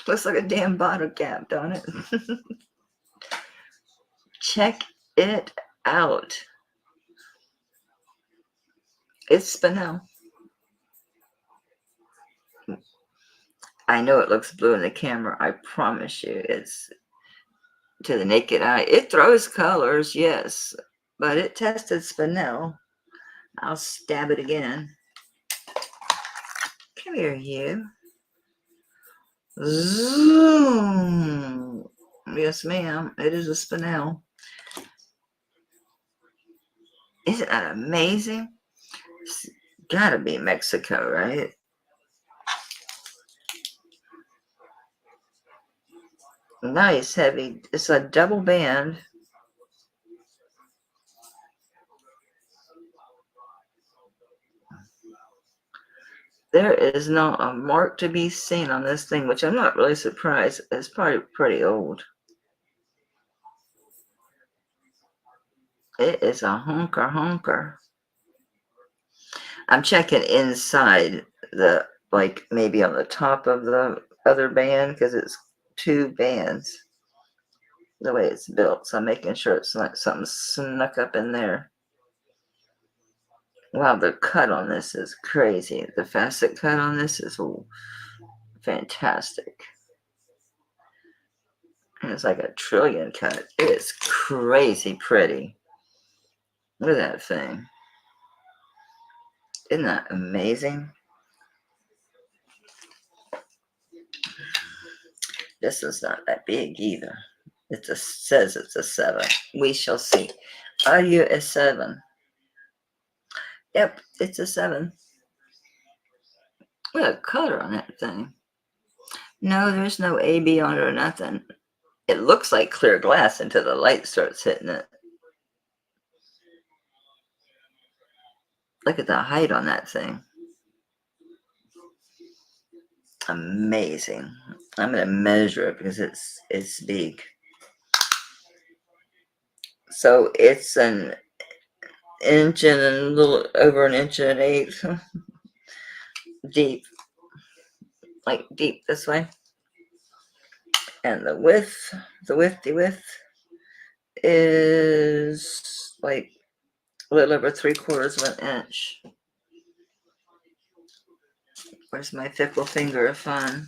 S1: Looks like a damn bottle cap, don't it? Check it out. It's spinel. I know it looks blue in the camera. I promise you, it's to the naked eye. It throws colors, yes, but it tested spinel. I'll stab it again. Come here, you. Zoom. Yes, ma'am. It is a spinel. Isn't that amazing? It's gotta be Mexico, right? Nice, heavy. It's a double band. There is not a mark to be seen on this thing, which I'm not really surprised. It's probably pretty old. It is a honker. I'm checking inside the, like maybe on the top of the other band, because it's 2 bands the way it's built. So I'm making sure it's not something snuck up in there. Wow, the cut on this is crazy. The facet cut on this is fantastic. And it's like a trillion cut. It's crazy pretty. Look at that thing. Isn't that amazing? This is not that big either. It just says it's a 7. We shall see. Are you a 7? Yep, it's a 7. What a color on that thing. No, there's no AB on it or nothing. It looks like clear glass until the light starts hitting it. Look at the height on that thing. Amazing. I'm going to measure it because it's big. So it's an inch and a little over an inch and 1/8 deep. Like deep this way. And the width is like a little over 3/4 of an inch. Where's my fickle finger of fun?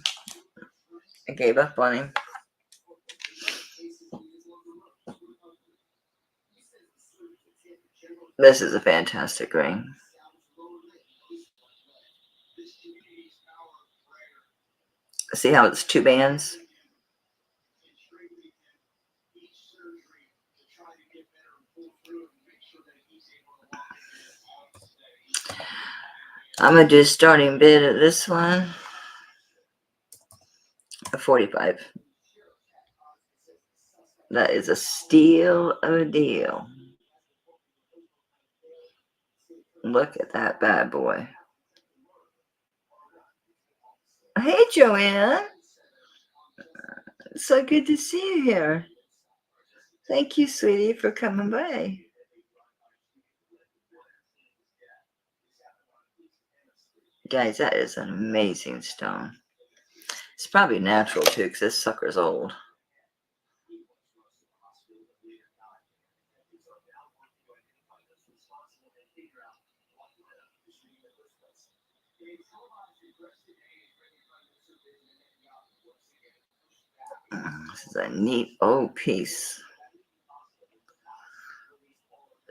S1: I gave up on him. This is a fantastic ring. See how it's 2 bands? I'm going to do a starting bid at this one. A 45. That is a steal of a deal. Look at that bad boy. Hey, Joanne. So good to see you here. Thank you, sweetie, for coming by. Guys, that is an amazing stone. It's probably natural, too, because this sucker's old. This is a neat old piece.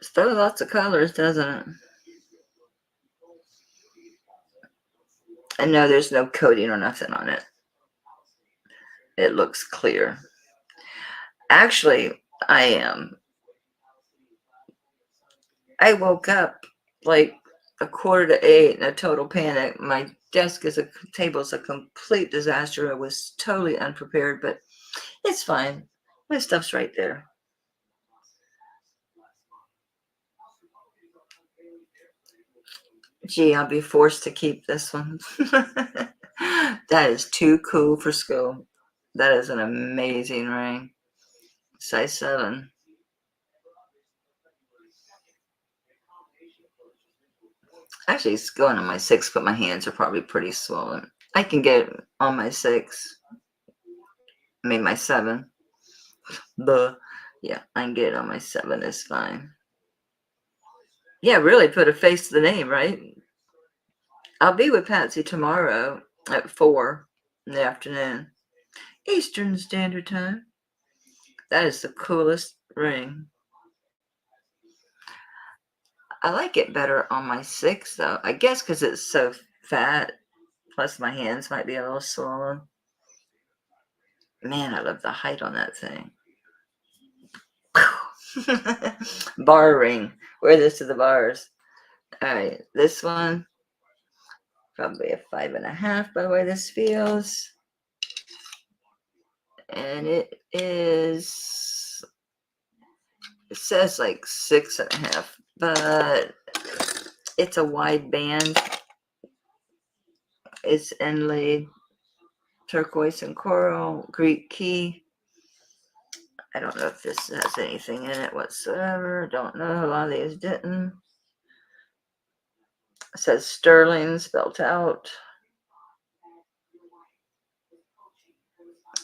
S1: Still lots of colors, doesn't it? And no, there's no coating or nothing on it. It looks clear. Actually, I woke up like a 7:45 in a total panic. My table is a complete disaster. I was totally unprepared, but it's fine. My stuff's right there. Gee, I'll be forced to keep this one. That is too cool for school. That is an amazing ring. Size 7. Actually, it's going on my 6, but my hands are probably pretty swollen. I can get it on my 6. I mean, my 7. Yeah, I can get it on my 7. It's fine. Yeah, really put a face to the name, right? I'll be with Patsy tomorrow at 4 in the afternoon. Eastern Standard Time. That is the coolest ring. I like it better on my 6, though. I guess because it's so fat. Plus, my hands might be a little swollen. Man, I love the height on that thing. Bar ring. Wear this to the bars. All right, this one, probably a 5.5 by the way this feels. And it says like 6.5, but it's a wide band. It's inlaid turquoise and coral, Greek key. I don't know if this has anything in it whatsoever. Don't know. A lot of these didn't. It says sterling spelled out.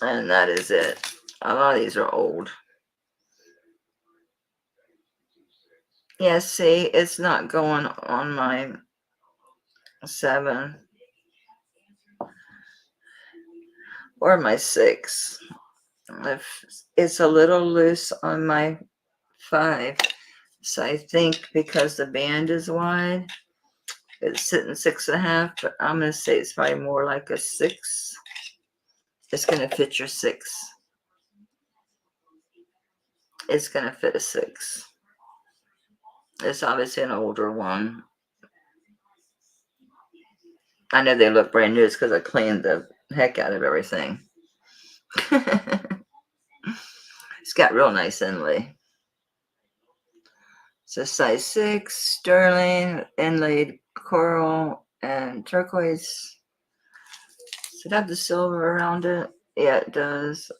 S1: And that is it. A lot of these are old. Yeah, see, it's not going on my 7 or my 6. It's a little loose on my 5. So I think because the band is wide, it's sitting 6.5, but I'm going to say it's probably more like a 6. It's going to fit your 6. It's going to fit a 6. It's obviously an older one. I know they look brand new. It's because I cleaned the heck out of everything. It's got real nice inlay. It's a size 6, sterling, inlaid coral, and turquoise. Does it have the silver around it? Yeah, it does.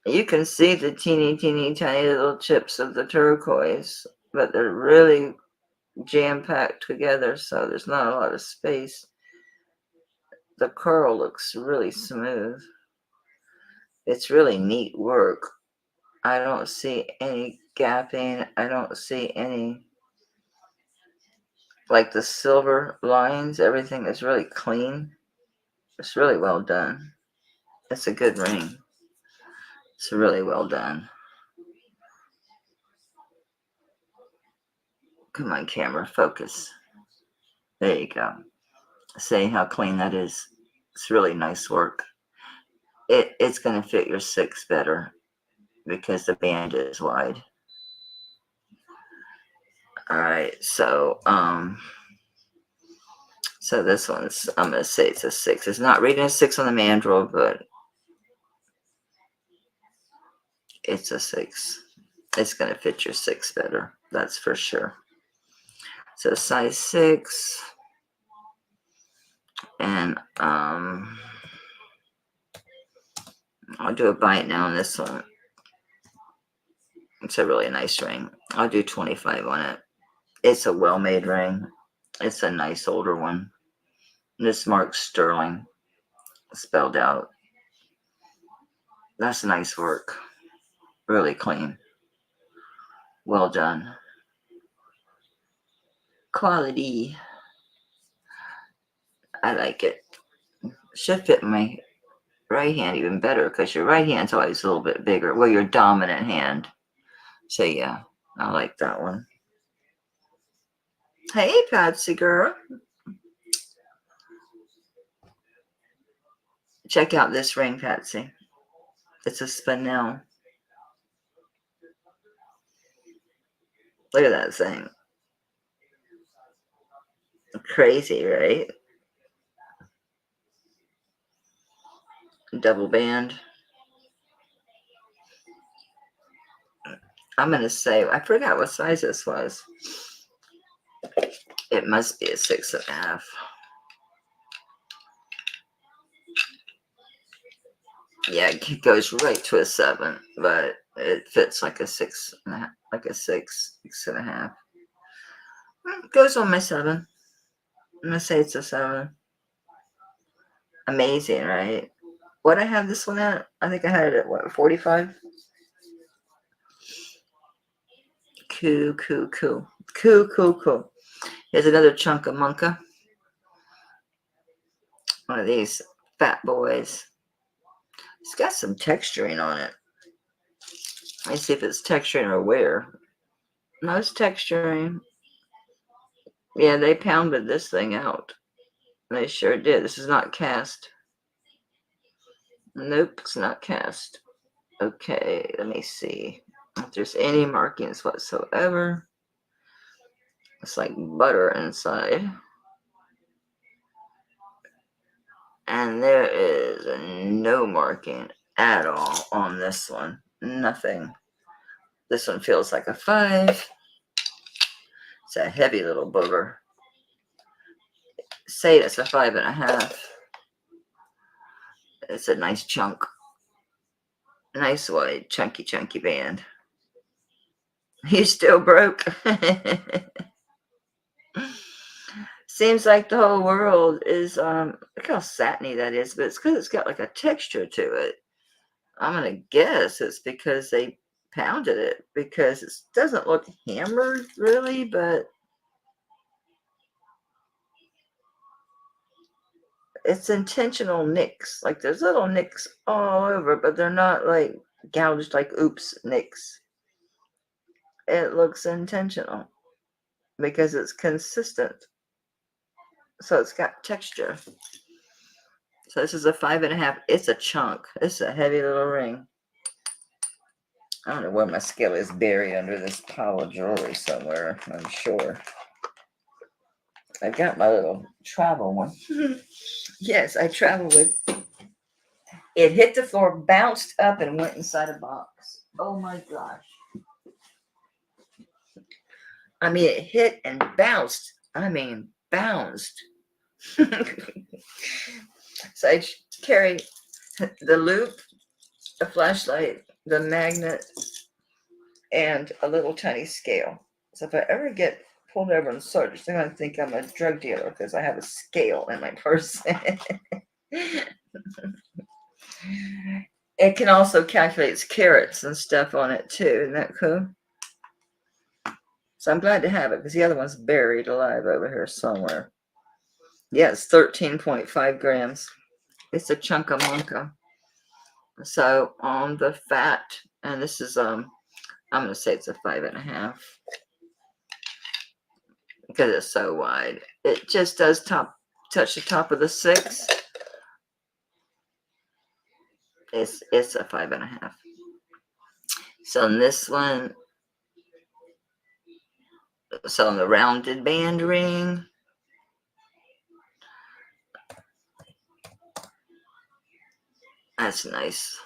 S1: You can see the teeny tiny little chips of the turquoise, but they're really jam-packed together, so there's not a lot of space. The coral looks really smooth. It's really neat work. I don't see any gapping. I don't see any, like the silver lines. Everything is really clean. It's really well done. It's a good ring. It's really well done. Come on, camera, focus. There you go. See how clean that is. It's really nice work. It's going to fit your 6 better because the band is wide. All right, so this one's, I'm going to say it's a 6. It's not reading a 6 on the mandrel, but it's a 6. It's going to fit your 6 better. That's for sure. So size 6. And I'll do a bite now on this one. It's a really nice ring. I'll do 25 on it. It's a well-made ring. It's a nice older one. This marks sterling spelled out. That's nice work. Really clean. Well done. Quality. I like it. Should fit my right hand even better because your right hand's always a little bit bigger. Well, your dominant hand. So yeah, I like that one. Hey, Patsy girl. Check out this ring, Patsy. It's a spinel. Look at that thing. Crazy, right? Double band. I'm going to say, I forgot what size this was. It must be a 6.5. Yeah, it goes right to a 7, but it fits like a 6.5, like a 6.5. It goes on my 7. I'm going to say it's a 7. Amazing, right? What I have this one at? I think I had it at what, 45? Cool. Here's another chunk of Monka. One of these fat boys. It's got some texturing on it. Let me see if it's texturing or where. No, it's texturing. Yeah, they pounded this thing out. They sure did. This is not cast. Nope, it's not cast. Okay, let me see if there's any markings whatsoever. It's like butter inside. And there is no marking at all on this one. Nothing. This one feels like a 5. It's a heavy little booger. Say it's a 5.5. It's a nice chunk. Nice wide, chunky band. He's still broke. Seems like the whole world is, look how satiny that is, but it's because it's got like a texture to it. I'm going to guess it's because they pounded it, because it doesn't look hammered really, but it's intentional nicks. Like there's little nicks all over, but they're not like gouged like oops nicks. It looks intentional because it's consistent. So it's got texture. So this is a 5.5. It's a chunk. It's a heavy little ring. I don't know where my scale is, buried under this pile of jewelry somewhere, I'm sure. I've got my little travel one. Yes, I travel with. It hit the floor, bounced up, and went inside a box. Oh my gosh. I mean, it hit and bounced. I mean, bounced. So I carry the loop, a flashlight, the magnet, and a little tiny scale. So if I ever get pulled over and searched, they're going to think I'm a drug dealer because I have a scale in my purse. It can also calculate carats and stuff on it too. Isn't that cool? So I'm glad to have it because the other one's buried alive over here somewhere. Yeah, it's 13.5 grams. It's a chunk of Monka. So on the fat, and this is I'm gonna say it's a 5.5 because it's so wide. It just does touch the top of the 6. It's a 5.5. So on this one, so on the rounded band ring, that's nice.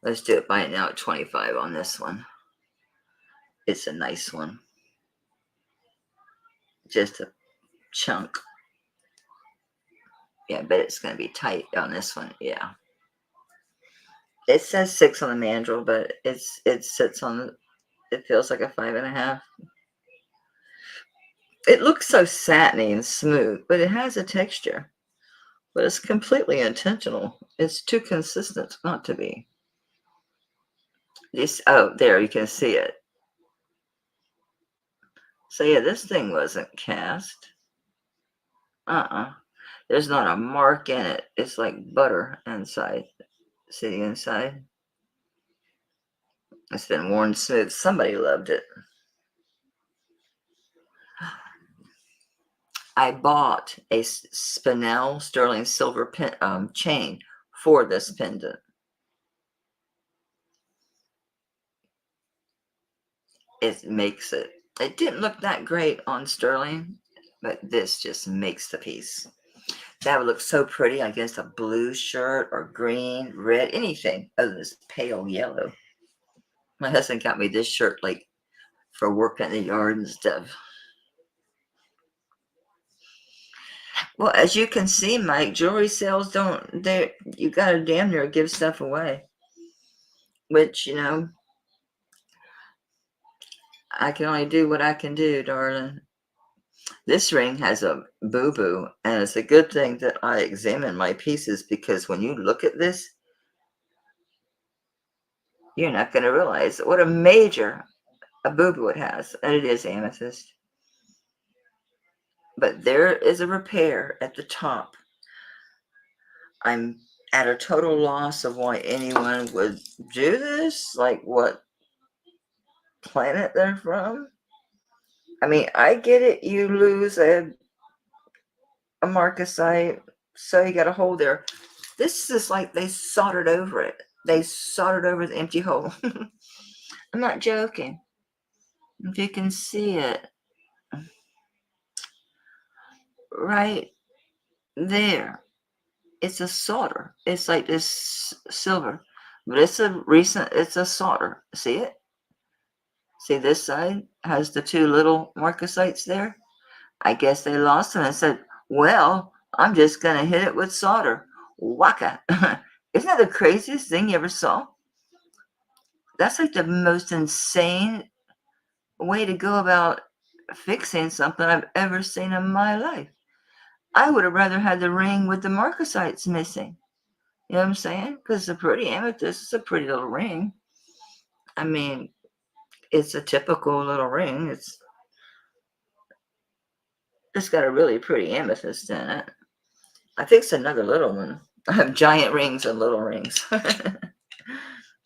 S1: Let's do it by now at 25 on this one. It's a nice one. Just a chunk. Yeah, I bet it's going to be tight on this one. Yeah. It says 6 on the mandrel, but it sits on the, it feels like a 5.5. It looks so satiny and smooth, but it has a texture. But it's completely intentional. It's too consistent not to be. This, oh, there, you can see it. So yeah, this thing wasn't cast. There's not a mark in it. It's like butter inside. See the inside? It's been worn smooth. Somebody loved it. I bought a spinel sterling silver chain for this pendant. It makes it. It didn't look that great on sterling, but this just makes the piece. That would look so pretty against a blue shirt or green, red, anything other than this pale yellow. My husband got me this shirt like for working in the yard and stuff. Well, as you can see, Mike, jewelry sales you gotta damn near give stuff away. Which, I can only do what I can do, darling. This ring has a boo-boo, and it's a good thing that I examine my pieces, because when you look at this, you're not going to realize what a boo-boo it has, and it is amethyst. But there is a repair at the top. I'm at a total loss of why anyone would do this, like what planet they're from. I mean, I get it, you lose a marcasite, so you got a hole there. This is like they soldered over it. They soldered over the empty hole. I'm not joking. If you can see it, right there, it's a solder. It's like this silver, but it's a solder. See it? See, this side has the two little marcasites there. I guess they lost them and said, well, I'm just going to hit it with solder. Waka. Isn't that the craziest thing you ever saw? That's like the most insane way to go about fixing something I've ever seen in my life. I would have rather had the ring with the marcasites missing. You know what I'm saying? Because it's a pretty amethyst. It's a pretty little ring. I mean, it's a typical little ring. It's got a really pretty amethyst in it. I think it's another little one. I have giant rings and little rings.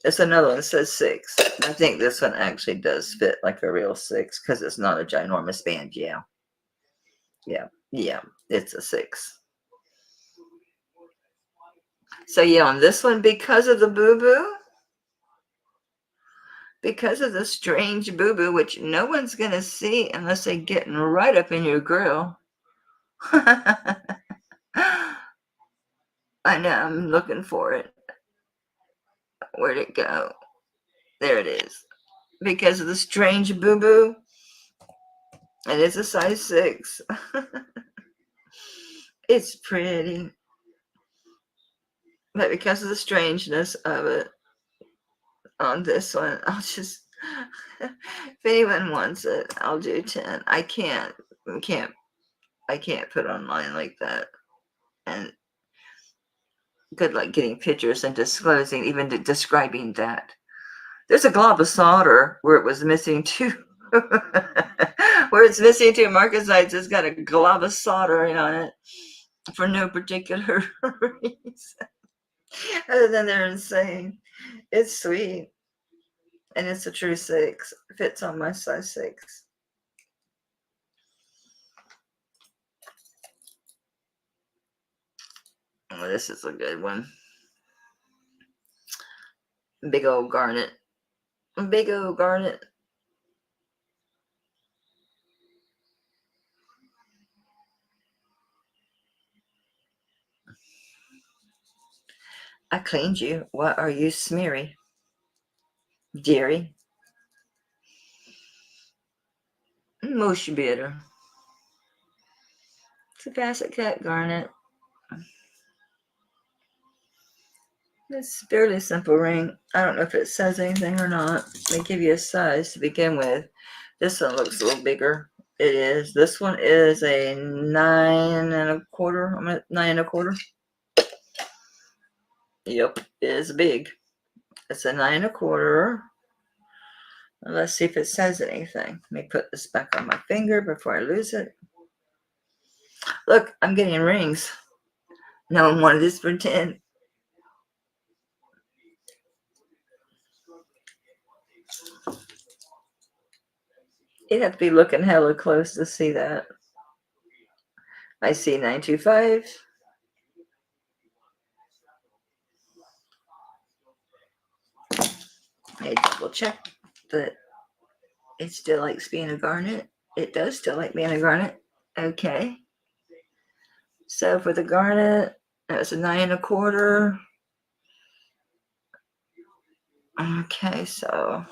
S1: It's another one that says 6. I think this one actually does fit like a real 6 because it's not a ginormous band. Yeah, it's a 6. So yeah, on this one, because of the boo-boo, because of the strange boo-boo, which no one's going to see unless they get right up in your grill. I know, I'm looking for it. Where'd it go? There it is. Because of the strange boo-boo, and it's a size 6. It's pretty. But because of the strangeness of it, on this one, I'll just, if anyone wants it, I'll do 10. I can't put online like that. And good luck getting pictures and disclosing, even describing that. There's a glob of solder where it was missing 2. Where it's missing 2 marcasites, it's got a glob of solder on it for no particular reason. Other than they're insane. It's sweet. And it's a true 6. It fits on my size 6. Oh, this is a good one. Big old garnet. Big old garnet. I cleaned you. Why are you smeary? Dearie. Mush bitter. It's a basset cut garnet. It's a fairly simple ring. I don't know if it says anything or not. They give you a size to begin with. This one looks a little bigger. It is. This one is a 9 1/4. I'm at 9 1/4. Yep, it is big. It's a 9 1/4. Let's see if it says anything. Let me put this back on my finger before I lose it. Look, I'm getting rings. No one wanted this for 10. You'd have to be looking hella close to see that. I see 925. I double check that it still likes being a garnet. It does still like being a garnet. Okay. So for the garnet, that's a 9 1/4. Okay, so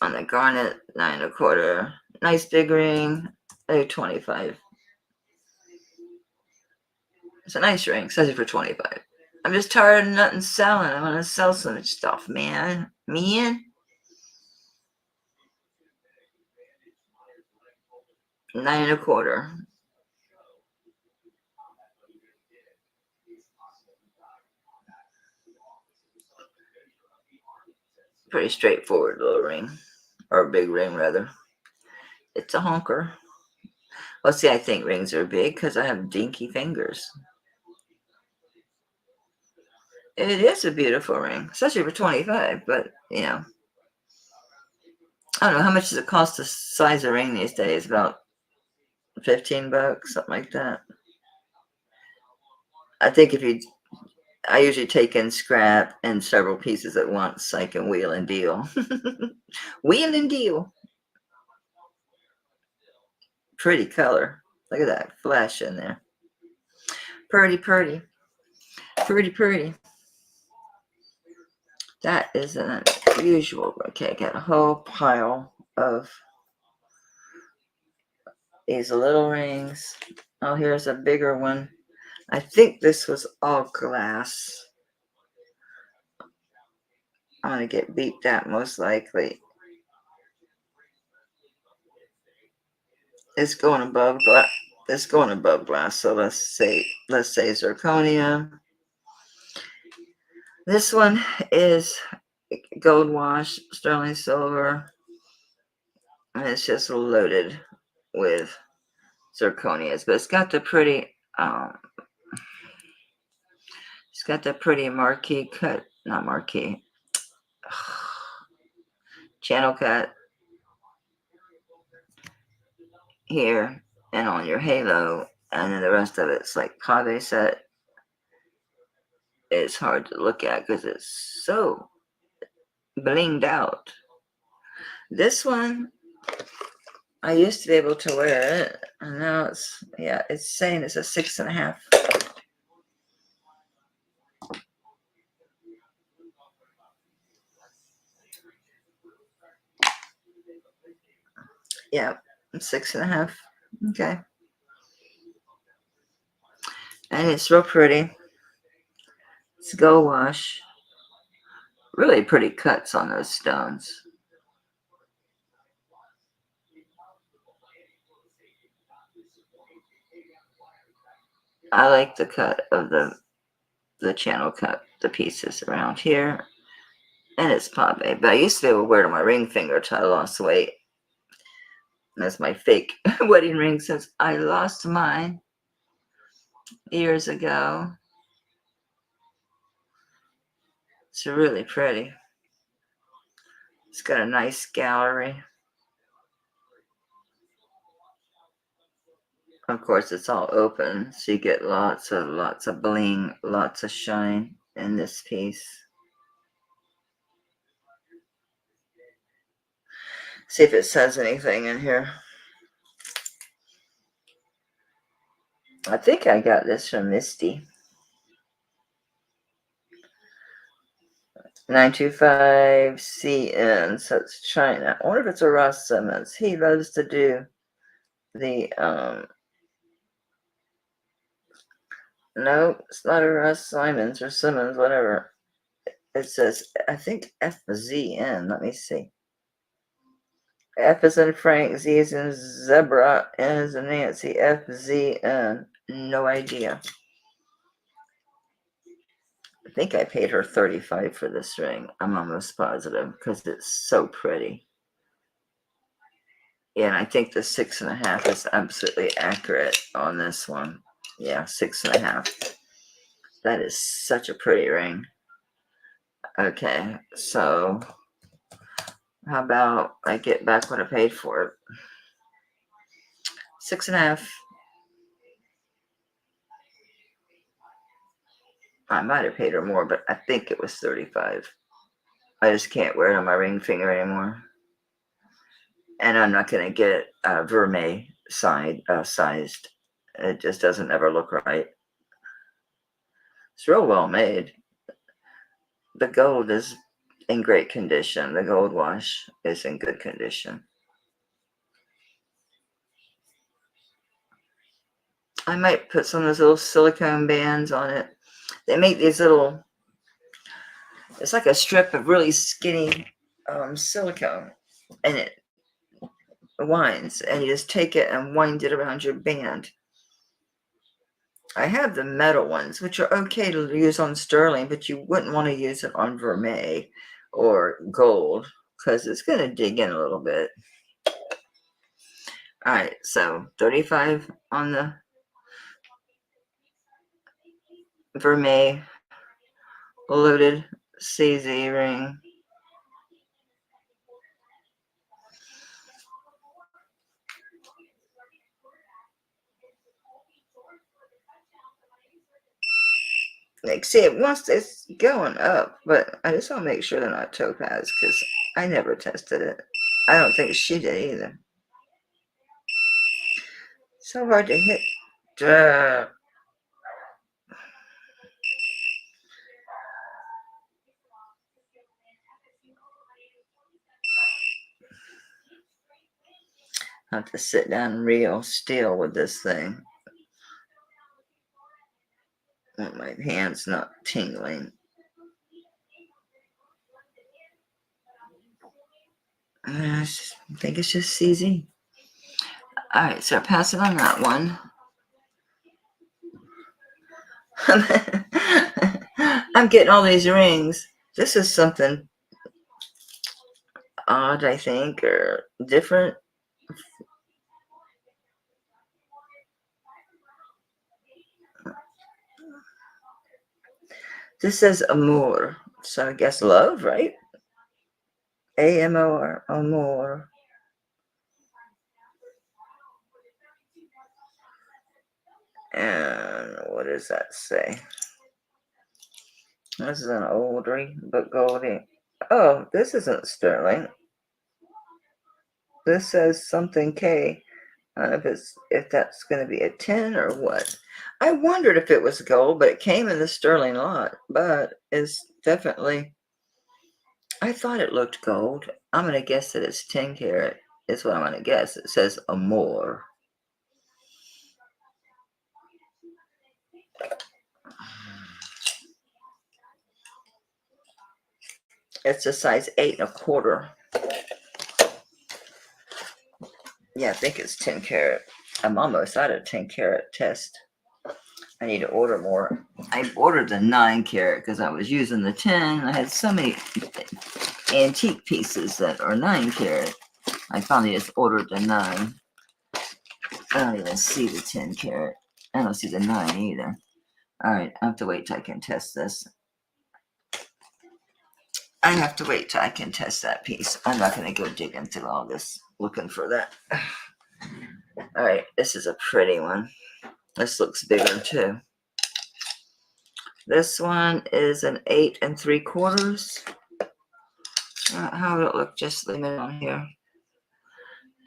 S1: on the garnet, 9 1/4. Nice big ring, 25. It's a nice ring, especially for 25. I'm just tired of nothing selling. I want to sell some stuff, man. 9 1/4. Pretty straightforward little ring, or big ring rather. It's a honker. Well, see, I think rings are big because I have dinky fingers. It is a beautiful ring, especially for 25, but, you know, I don't know, how much does it cost to size a ring these days? About $15, something like that. I think I usually take in scrap and several pieces at once so I can wheel and deal. Wheel and deal. Pretty color. Look at that flash in there. Pretty, pretty. Pretty, pretty. That is an unusual. Okay, I got a whole pile of these little rings. Oh, here's a bigger one. I think this was all glass. I'm going to get beat that most likely. It's going above glass. It's going above glass. So let's say zirconia. This one is gold wash, sterling silver, and it's just loaded with zirconias. But it's got the pretty, marquee cut, not marquee, channel cut here and on your halo, and then the rest of it's like pave set. It's hard to look at because it's so blinged out. This one, I used to be able to wear it, and now it's saying it's a 6.5. Yeah, 6.5. Okay. And it's real pretty. It's gold wash. Really pretty cuts on those stones. I like the cut of the channel cut, the pieces around here. And it's pave. But I used to be able to wear it on my ring finger until I lost weight. That's my fake wedding ring since I lost mine years ago. It's really pretty. It's got a nice gallery. Of course, it's all open, so you get lots of bling, lots of shine in this piece. See if it says anything in here. I think I got this from Misty. 925 CN, so it's China. I wonder if it's a Ross Simmons. He loves to do the, no, it's not a Ross Simons or Simmons, whatever. It says, I think FZN. Let me see. F is in Frank, Z is in Zebra, N is in Nancy, FZN. No idea. I think I paid her $35 for this ring. I'm almost positive because it's so pretty. Yeah, and I think the 6.5 is absolutely accurate on this one. Yeah, 6.5. That is such a pretty ring. Okay, so how about I get back what I paid for it? 6.5. I might have paid her more, but I think it was 35. I just can't wear it on my ring finger anymore. And I'm not going to get it vermeil sized. It just doesn't ever look right. It's real well made. The gold is in great condition. The gold wash is in good condition. I might put some of those little silicone bands on it. They make these little, it's like a strip of really skinny silicone, and it winds, and you just take it and wind it around your band. I have the metal ones, which are okay to use on sterling, but you wouldn't want to use it on vermeil or gold because it's going to dig in a little bit. All right, so 35 on the vermeil loaded CZ ring. Like, see, it's going up, but I just want to make sure they're not topaz because I never tested it. I don't think she did either. So hard to hit. Duh. I have to sit down real still with this thing. My hand's not tingling. I think it's just CZ. All right, so pass it on that one. I'm getting all these rings. This is something odd, I think, or different. This says amour, so I guess love, right? A-M-O-R, amour. And what does that say? This is an oldie, but goldie. Oh, this isn't sterling. This says something K. I don't know if that's going to be a 10 or what. I wondered if it was gold, but it came in the sterling lot. But it's definitely, I thought it looked gold. I'm going to guess that it's 10 karat is what I'm going to guess. It says amour. It's a size 8.25. Yeah, I think it's 10 karat. I'm almost out of 10 karat test. I need to order more. I ordered the 9 karat because I was using the 10. I had so many antique pieces that are 9 karat. I finally just ordered the 9. I don't even see the 10 karat. I don't see the 9 either. All right, I have to wait till I can test this. I have to wait till I can test that piece. I'm not going to go digging through all this looking for that. All right, this is a pretty one. This looks bigger too. This one is an 8 3/4. How would it look? Just leave it on here.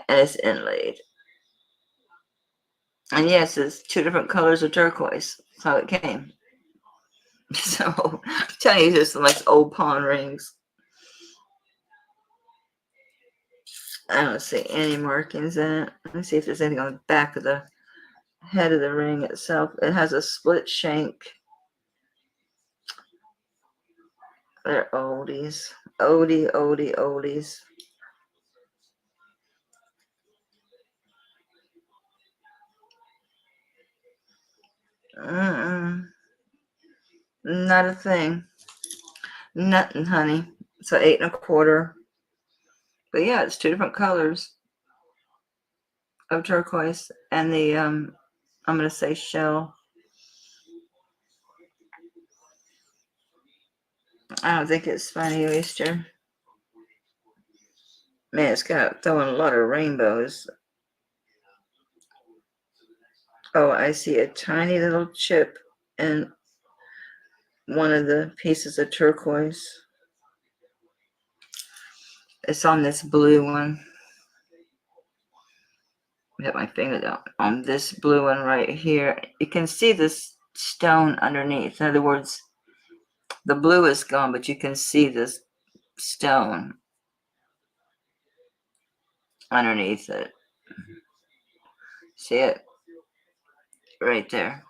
S1: And it's inlaid. And yes, it's 2 different colors of turquoise. That's how it came. So, I'm telling you, just some like old pawn rings. I don't see any markings in it. Let me see if there's anything on the back of the head of the ring itself. It has a split shank. They're oldies. Oldies. Not a thing. Nothing, honey. So 8 1/4. But yeah, it's 2 different colors of turquoise. And the, I'm going to say shell. I don't think it's funny, Oyster. Man, it's got throwing a lot of rainbows. Oh, I see a tiny little chip in one of the pieces of turquoise. It's on this blue one. Get my finger down on this blue one right here. You can see this stone underneath. In other words, the blue is gone, but you can see this stone underneath it. See it? Right there.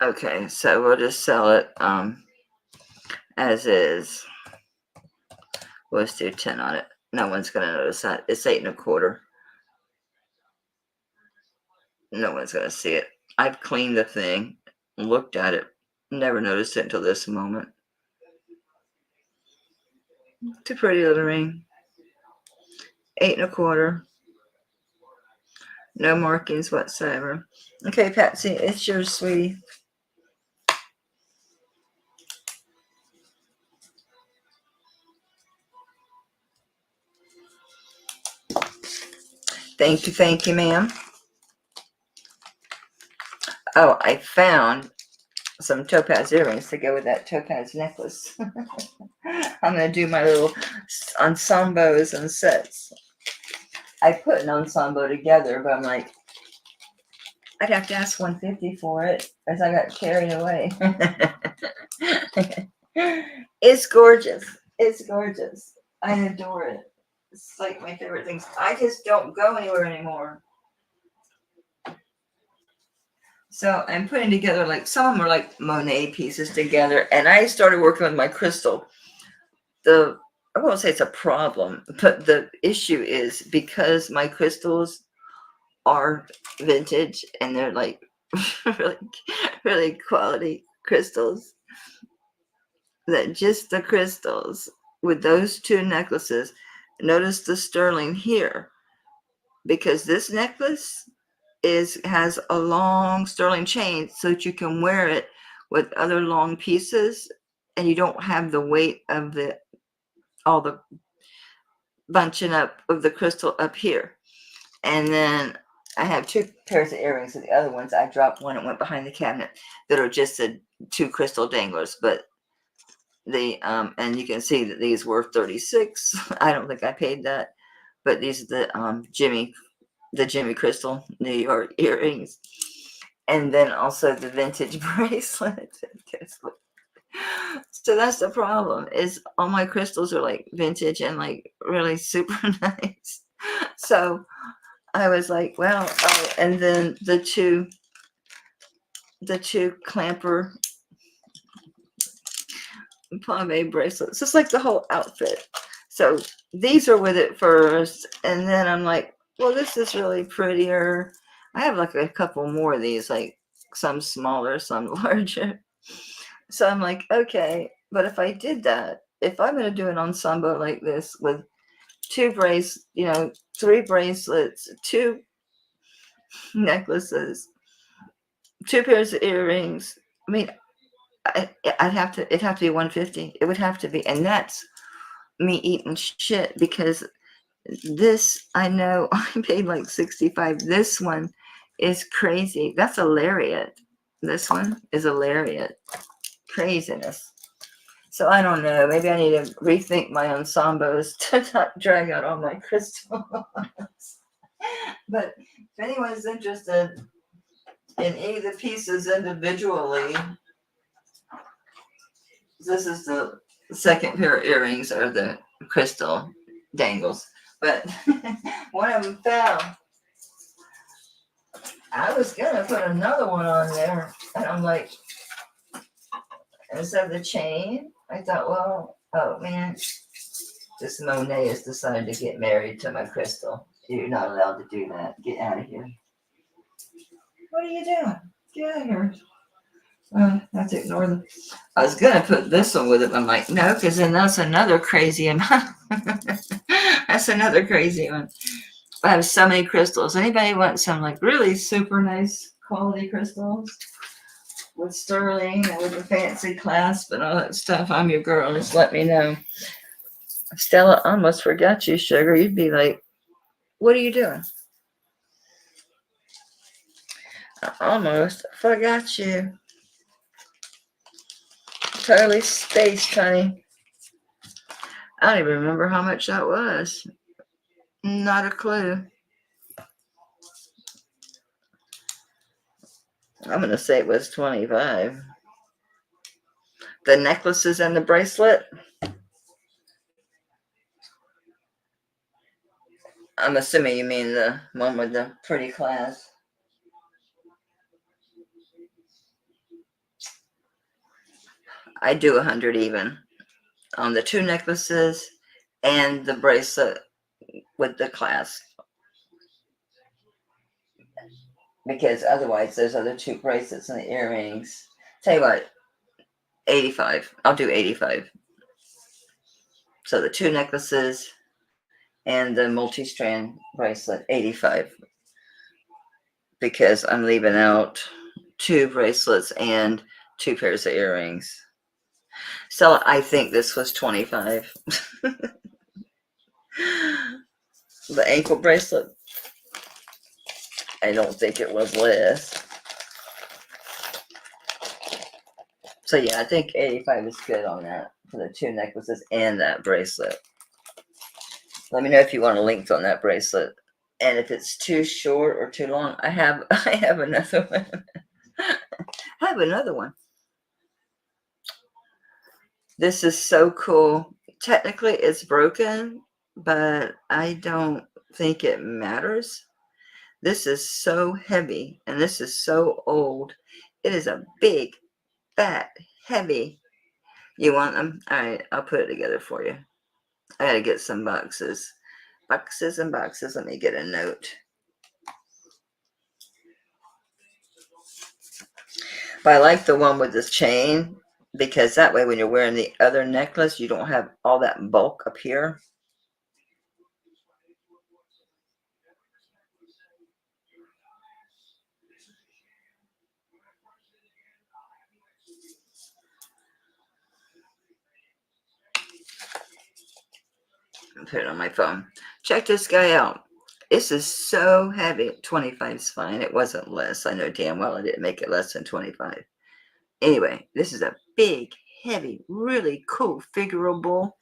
S1: Okay, so we'll just sell it as is. We'll just do 10 on it. No one's going to notice that. It's 8 1/4. No one's going to see it. I've cleaned the thing, looked at it, never noticed it until this moment. It's a pretty little ring. 8 1/4. No markings whatsoever. Okay, Patsy, it's yours, sweetie. Thank you, ma'am. Oh, I found some topaz earrings to go with that topaz necklace. I'm going to do my little ensembles and sets. I put an ensemble together, but I'm like, I'd have to ask $150 for it as I got carried away. It's gorgeous. It's gorgeous. I adore it. It's like my favorite things. I just don't go anywhere anymore. So I'm putting together, like, some of them are like Monet pieces together, and I started working with my crystal. I won't say it's a problem, but the issue is because my crystals are vintage and they're like really, really quality crystals, that just the crystals with those two necklaces, notice the sterling here, because this necklace has a long sterling chain so that you can wear it with other long pieces and you don't have the weight of all the bunching up of the crystal up here. And then I have 2 pairs of earrings, and the other ones I dropped one and went behind the cabinet that are just 2 crystal danglers. But and you can see that these were $36. I don't think I paid that, but these are the Jimmy Crystal New York earrings, and then also the vintage bracelet. So that's the problem, is all my crystals are like vintage and like really super nice. So I was like, well, and then the two clamper pomade bracelets. It's like the whole outfit. So these are with it first, and then I'm like, well, this is really prettier. I have like a couple more of these, like some smaller, some larger. So I'm like, okay, but if I did that, if I'm going to do an ensemble like this with 3 bracelets, 2 necklaces, 2 pairs of earrings, I mean, it'd have to be $150. It would have to be, and that's me eating shit, because this, I know I paid like $65. This one is crazy. That's a lariat. This one is a lariat. Craziness. So I don't know. Maybe I need to rethink my ensembles to not drag out all my crystals. But if anyone's interested in any of the pieces individually, this is the second pair of earrings, are the crystal dangles. But one of them fell. I was going to put another one on there. And I'm like, instead of the chain, I thought, well, oh man, this Monet has decided to get married to my crystal. You're not allowed to do that. Get out of here. What are you doing? Get out of here. Let's ignore them. I was going to put this one with it, but I'm like, no, because then that's another crazy amount. That's another crazy one. I have so many crystals. Anybody want some like really super nice quality crystals? with Sterling and with the fancy clasp and all that stuff, I'm your girl. Just let me know. Stella, I almost forgot you, sugar. You'd be like, what are you doing? I almost forgot you. Totally spaced, honey. I don't even remember how much that was. Not a clue. I'm going to say it was 25. The necklaces and the bracelet? I'm assuming you mean the one with the pretty clasp. I do 100 even on the 2 necklaces and the bracelet with the clasp. Because otherwise, those other 2 bracelets and the earrings. Tell you what, 85. I'll do 85. So the 2 necklaces and the multi-strand bracelet, 85. Because I'm leaving out 2 bracelets and 2 pairs of earrings. So I think this was 25. The ankle bracelet, I don't think it was less. So yeah, I think 85 is good on that for the 2 necklaces and that bracelet. Let me know if you want a length on that bracelet. And if it's too short or too long, I have another one. I have another one. This is so cool. Technically, it's broken, but I don't think it matters. This is so heavy, and this is so old. It is a big, fat, heavy. You want them? All right, I'll put it together for you. I gotta get some boxes. Boxes and boxes. Let me get a note. But I like the one with this chain because that way when you're wearing the other necklace, you don't have all that bulk up here. Put it on my phone. Check this guy out. This is so heavy. 25 is fine. It wasn't less. I know damn well I didn't make it less than 25. Anyway, this is a big, heavy, really cool figurable.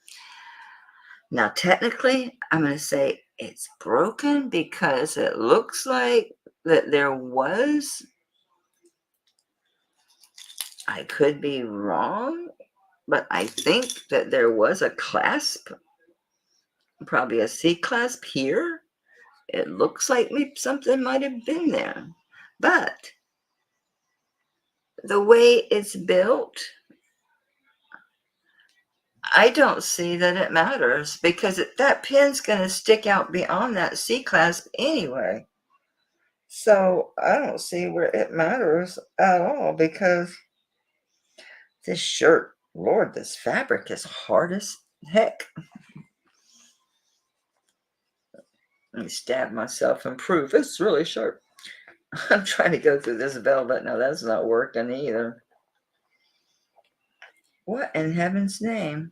S1: Now, technically, I'm going to say it's broken because it looks like that there was, I could be wrong, but I think that there was a clasp, probably a C clasp here. It looks like maybe something might have been there. But the way it's built, I don't see that it matters because that pin's going to stick out beyond that C clasp anyway. So I don't see where it matters at all because this shirt, Lord, this fabric is hard as heck. Let me stab myself and prove it's really sharp. I'm trying to go through this velvet. No, that's not working either. What in heaven's name?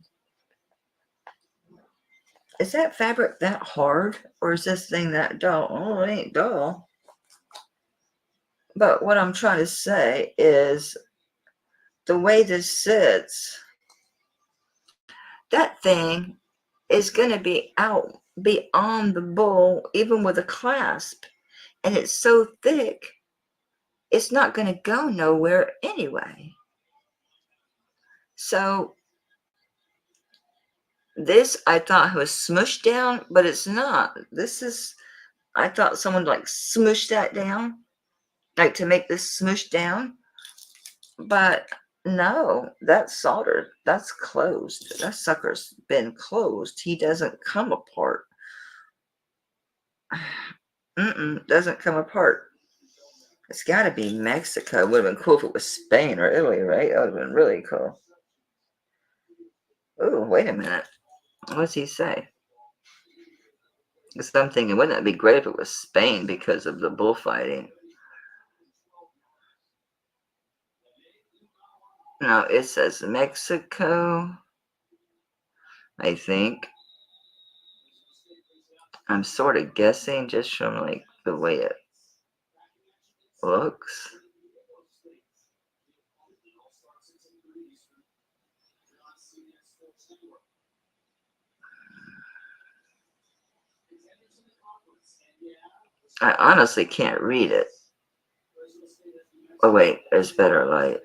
S1: Is that fabric that hard? Or is this thing that dull? Oh, it ain't dull. But what I'm trying to say is the way this sits, that thing is going to be out beyond the bowl, even with a clasp. And it's so thick, it's not going to go nowhere anyway. So this I thought was smushed down, but it's not. This is, I thought someone like smushed that down, like to make this smush down. But no, that's soldered. That's closed. That sucker's been closed. He doesn't come apart. Doesn't come apart. It's got to be Mexico. It would have been cool if it was Spain or Italy, right? That would have been really cool. Oh, wait a minute. What's he say? Because I'm thinking, wouldn't that be great if it was Spain because of the bullfighting? No, it says Mexico, I think. I'm sort of guessing just from like the way it looks. I honestly can't read it. Oh wait, there's better light.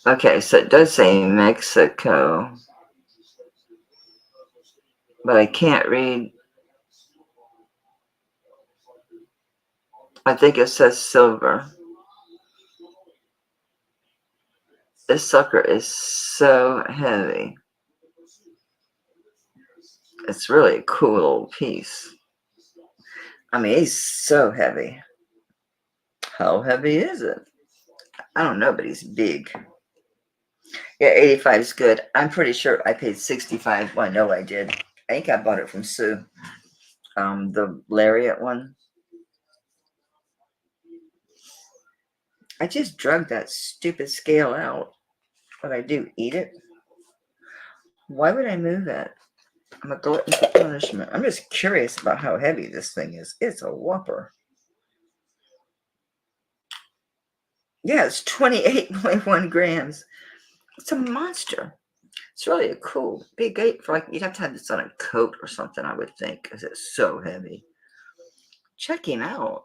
S1: Okay, so it does say Mexico, but I can't read. I think it says silver. This sucker is so heavy. It's really a cool old piece. I mean, he's so heavy. How heavy is it? I don't know, but he's big. Yeah, 85 is good. I'm pretty sure I paid 65. Well, I know I did. I think I bought it from Sue. The lariat one. I just drug that stupid scale out. But I do eat it. Why would I move it? I'm a glutton for punishment. I'm just curious about how heavy this thing is. It's a whopper. Yeah, it's 28.1 grams. It's a monster. It's really a cool big ape for like you'd have to have this on a coat or something, I would think, because it's so heavy. Check him out.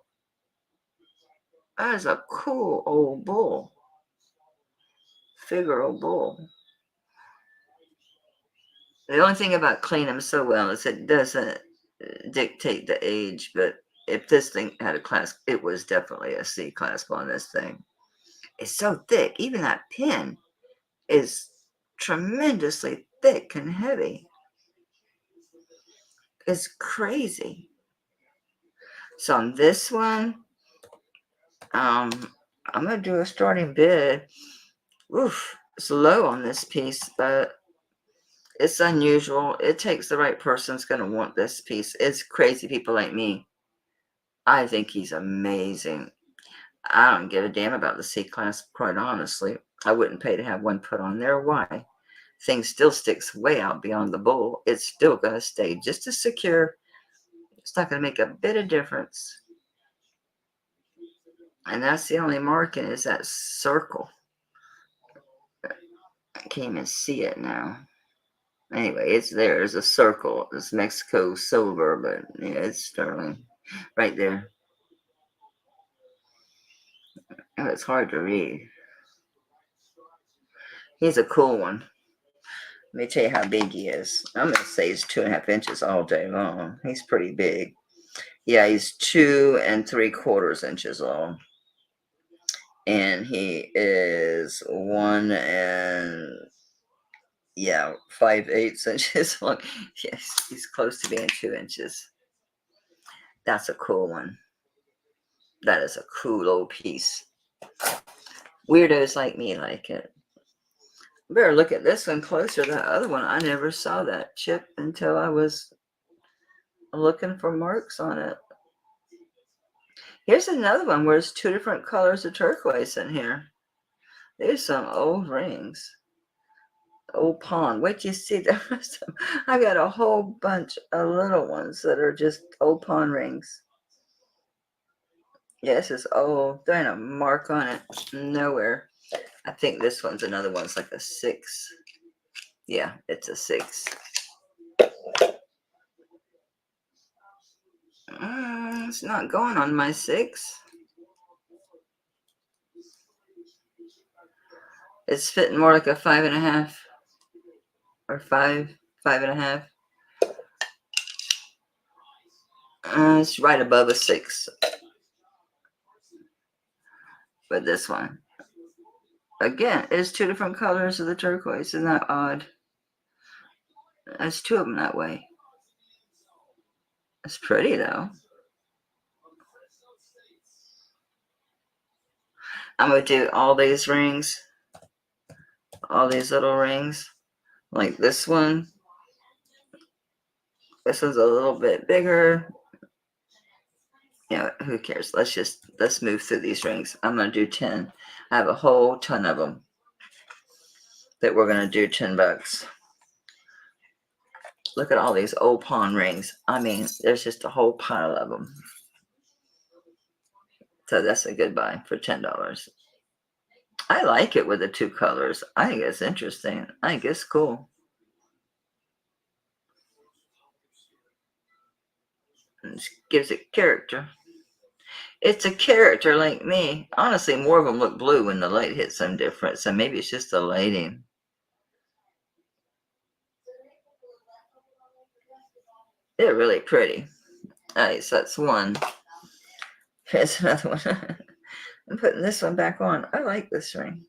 S1: That is a cool old bull. Figure old bull. The only thing about clean them so well is it doesn't dictate the age, but if this thing had a class, it was definitely a C clasp on this thing. It's so thick. Even that pin is tremendously thick and heavy. It's crazy. So on this one, I'm gonna do a starting bid. Oof, it's low on this piece, but it's unusual. It takes the right person's gonna want this piece. It's crazy people like me. I think he's amazing. I don't give a damn about the C class, quite honestly. I wouldn't pay to have one put on there. Why? Thing still sticks way out beyond the bowl. It's still gonna stay just as secure. It's not gonna make a bit of difference. And that's the only marking is that circle. I can't even see it now. Anyway, it's there. There's a circle. It's Mexico silver, but yeah, it's sterling. Right there. Oh, it's hard to read. He's a cool one. Let me tell you how big he is. I'm going to say he's 2.5 inches all day long. He's pretty big. Yeah, he's 2 3/4 inches long. And he is 5/8 inches long. Yes, he's close to being 2 inches. That's a cool one. That is a cool old piece. Weirdos like me like it. Better look at this one closer. That other one, I never saw that chip until I was looking for marks on it. Here's another one where there's 2 different colors of turquoise in here. There's some old rings. Old pawn. Wait till you see the rest of them. I got a whole bunch of little ones that are just old pawn rings. Yeah, this is old. There ain't a mark on it. Nowhere. I think this one's another one's like a 6. Yeah, it's a 6. It's not going on my 6. It's fitting more like a 5.5 or 5.5. It's right above a 6. But this one, again, it's 2 different colors of the turquoise. Isn't that odd? There's 2 of them that way. It's pretty though. I'm going to do all these rings, all these little rings, like this one. This one's a little bit bigger. You know, who cares? Let's move through these rings. I'm going to do 10. I have a whole ton of them that we're going to do $10. Look at all these old pawn rings. I mean, there's just a whole pile of them. So that's a good buy for $10. I like it with the two colors. I think it's interesting. I think it's cool. It gives it character. It's a character like me. Honestly, more of them look blue when the light hits them different. So maybe it's just the lighting. They're really pretty. All right, so that's one. Here's another one. I'm putting this one back on. I like this ring.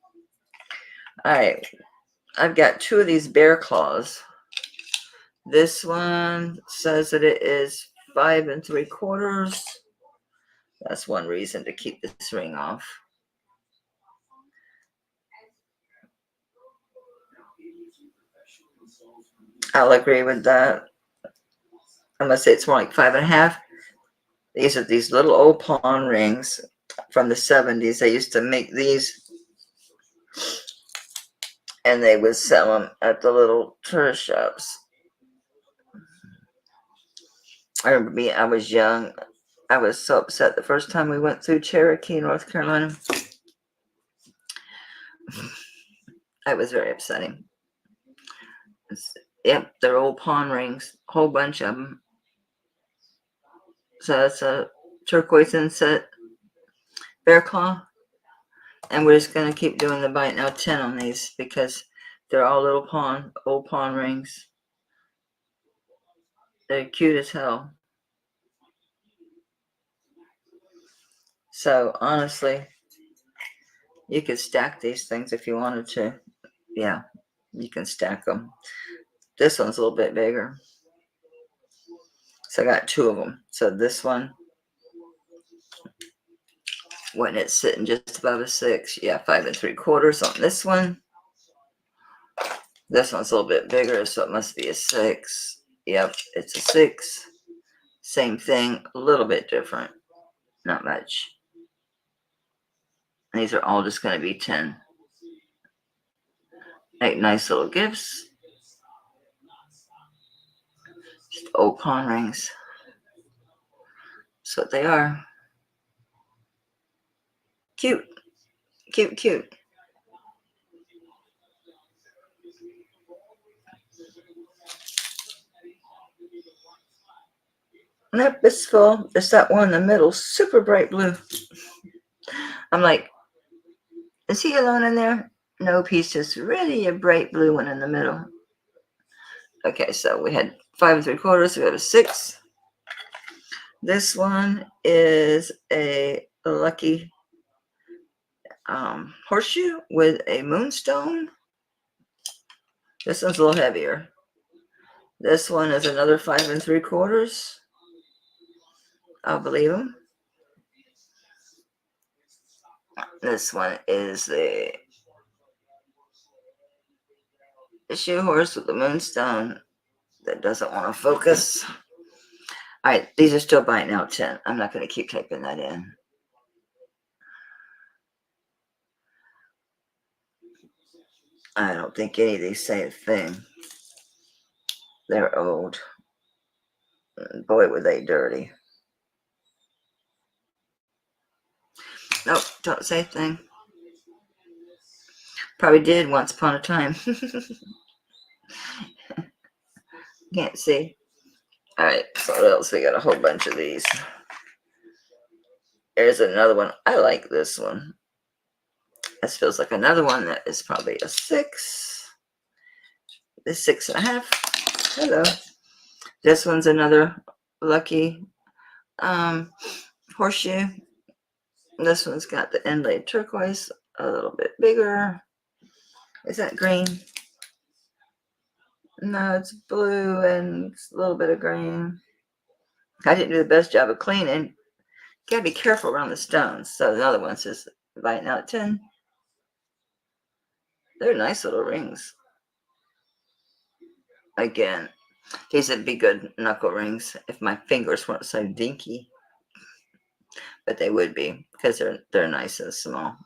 S1: All right, I've got two of these bear claws. This one says that it is 5 3/4. That's one reason to keep this ring off. I'll agree with that. I'm gonna say it's more like 5 1/2. These are these little old pawn rings from the 70s. They used to make these, and they would sell them at the little tourist shops. I remember I was young. I was so upset the first time we went through Cherokee, North Carolina. It was very upsetting. Yep, they're old pawn rings, a whole bunch of them. So that's a turquoise inset bear claw. And we're just going to keep doing the bite now 10 on these because they're all little old pawn rings. They're cute as hell. So honestly, you could stack these things if you wanted to. Yeah, you can stack them. This one's a little bit bigger. So I got two of them. So this one, when it's sitting just above a 6, yeah, 5 3/4 on this one. This one's a little bit bigger, so it must be a 6. Yep, it's a 6. Same thing, a little bit different. Not much. And these are all just going to be 10. 8 nice little gifts. Just old pawn rings. That's what they are. Cute. Cute, cute. Nope, it's full. It's that one in the middle, super bright blue. I'm like, is he alone in there? Nope, he's just really a bright blue one in the middle. Okay, so we had 5 3/4. We have a 6. This one is a lucky horseshoe with a moonstone. This one's a little heavier. This one is another 5 3/4. I'll believe them. This one is a shoe horse with a moonstone that doesn't want to focus. All right, these are still biting out 10. I'm not going to keep typing that in. I don't think any of these say a thing. They're old. Boy, were they dirty. Nope, don't say a thing. Probably did once upon a time. Can't see. All right, so what else? We got a whole bunch of these. There's another one. I like this one. This feels like another one that is probably a 6. This 6 1/2. Hello. This one's another lucky horseshoe. This one's got the inlaid turquoise, a little bit bigger. Is that green? No, it's blue and it's a little bit of green. I didn't do the best job of cleaning. Gotta be careful around the stones. So the other one's just biting out 10. They're nice little rings. Again, These would be good knuckle rings if my fingers weren't so dinky. But they would be, because they're nice and small.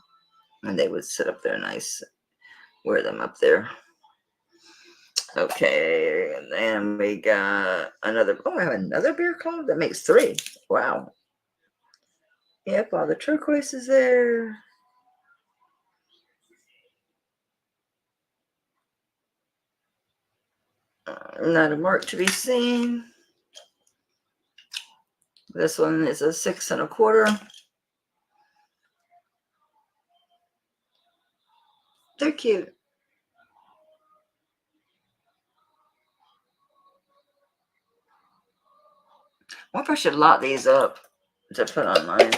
S1: And they would sit up there nice. Wear them up there. Okay, and then we got another. Oh, I have another beer club that makes 3. Wow. Yep, all the turquoise is there. Not a mark to be seen. This one is a 6 1/4. They're cute. I wonder if I should lot these up to put on mine.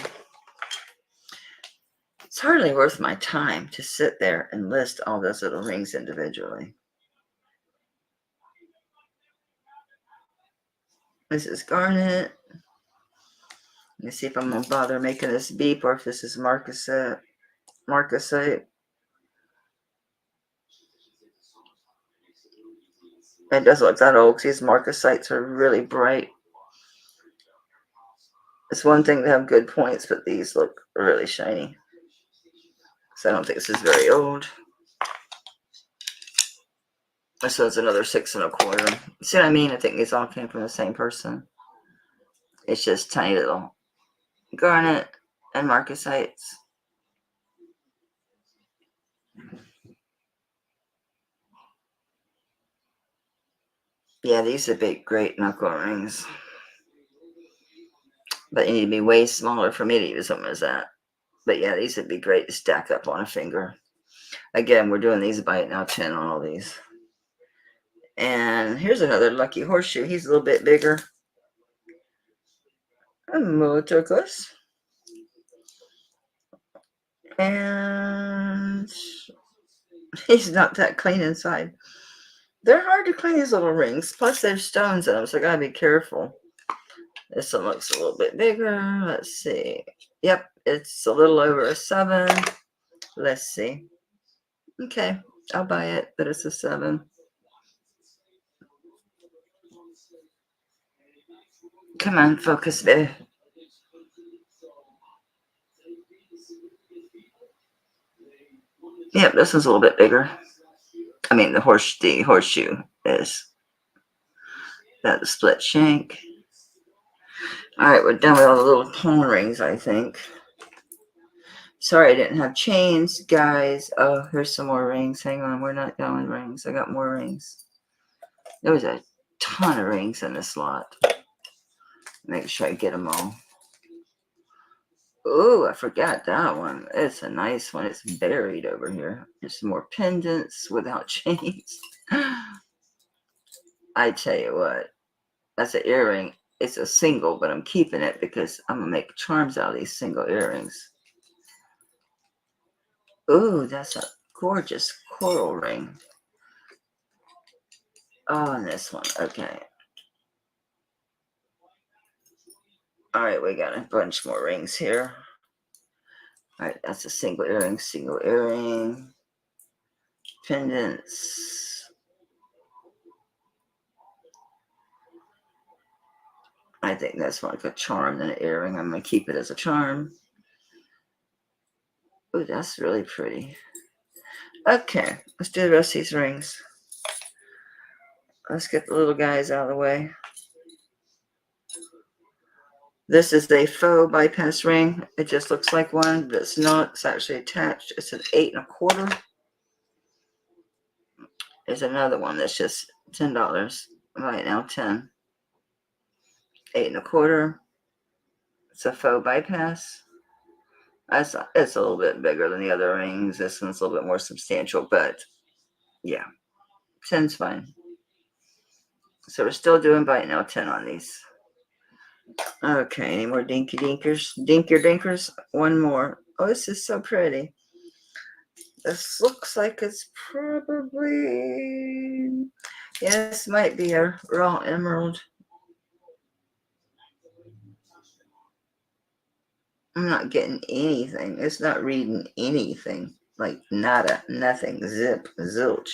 S1: It's hardly worth my time to sit there and list all those little rings individually. This is garnet. Let me see if I'm going to bother making this beep or if this is marcasite. It doesn't look that old because these marcasites are really bright. It's one thing to have good points, but these look really shiny. So I don't think this is very old. This one's another 6 1/4. See what I mean? I think these all came from the same person. It's just tiny little garnet and marcasites. Yeah, these would be great knuckle rings. But you need to be way smaller for me to use them as that. But yeah, these would be great to stack up on a finger. Again, we're doing these by now 10 on all these. And here's another lucky horseshoe. He's a little bit bigger. And more turquoise. And he's not that clean inside. They're hard to clean, these little rings. Plus, there's stones in them, so I gotta be careful. This one looks a little bit bigger. Let's see. Yep, it's a little over a 7. Let's see. Okay, I'll buy it, but it's a 7. Come on, focus there. Yep, this one's a little bit bigger. I mean, the horseshoe is that split shank. All right, we're done with all the little pawn rings, I think. Sorry I didn't have chains, guys. Oh, here's some more rings. Hang on, we're not done with rings. I got more rings. There was a ton of rings in this lot. Make sure I get them all. Oh, I forgot that one. It's a nice one. It's buried over here. There's some more pendants without chains. I tell you what, that's an earring. It's a single, but I'm keeping it because I'm going to make charms out of these single earrings. Ooh, that's a gorgeous coral ring. Oh, and this one. Okay. All right, we got a bunch more rings here. All right, that's a single earring, pendants. I think that's more like a charm than an earring. I'm going to keep it as a charm. Ooh, that's really pretty. Okay, let's do the rest of these rings. Let's get the little guys out of the way. This is a faux bypass ring. It just looks like one, but it's not. It's actually attached. It's an 8 1/4. There's another one that's just $10 right now. 10. 8 1/4. It's a faux bypass. It's a little bit bigger than the other rings. This one's a little bit more substantial, but yeah, 10's fine. So we're still doing by now 10 on these. Okay, any more dinky dinkers? One more. Oh, this is so pretty. This looks like it's probably, yes, might be a raw emerald. I'm not getting anything. It's not reading anything. Like nada, nothing, zip, zilch.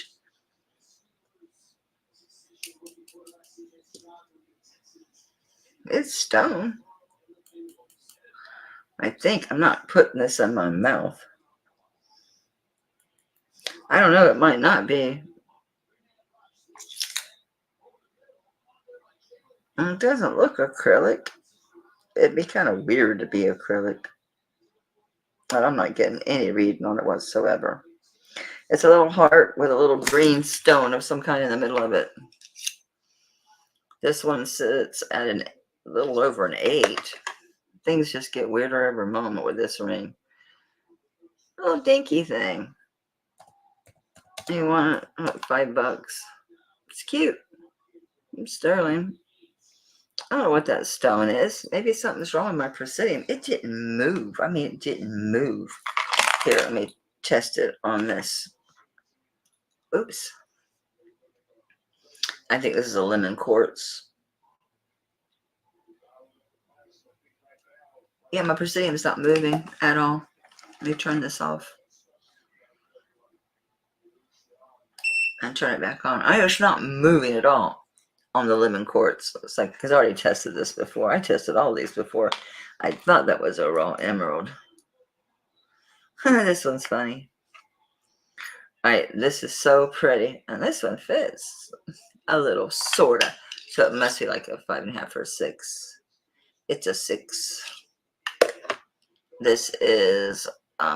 S1: It's stone. I think. I'm not putting this in my mouth. I don't know. It might not be. It doesn't look acrylic. It'd be kind of weird to be acrylic. But I'm not getting any reading on it whatsoever. It's a little heart with a little green stone of some kind in the middle of it. This one sits at a little over an 8. Things just get weirder every moment with this ring. A little dinky thing. You want it? $5. It's cute. It's sterling. I don't know what that stone is. Maybe something's wrong with my presidium. It didn't move. I mean, it didn't move. Here, let me test it on this. Oops. I think this is a lemon quartz. Yeah, my presidium's not moving at all. Let me turn this off. And turn it back on. It's not moving at all on the lemon quartz. It's like, because I already tested this before. I tested all these before. I thought that was a raw emerald. This one's funny. Alright, this is so pretty. And this one fits a little, sorta. So it must be like a 5.5 or 6. It's a 6. This is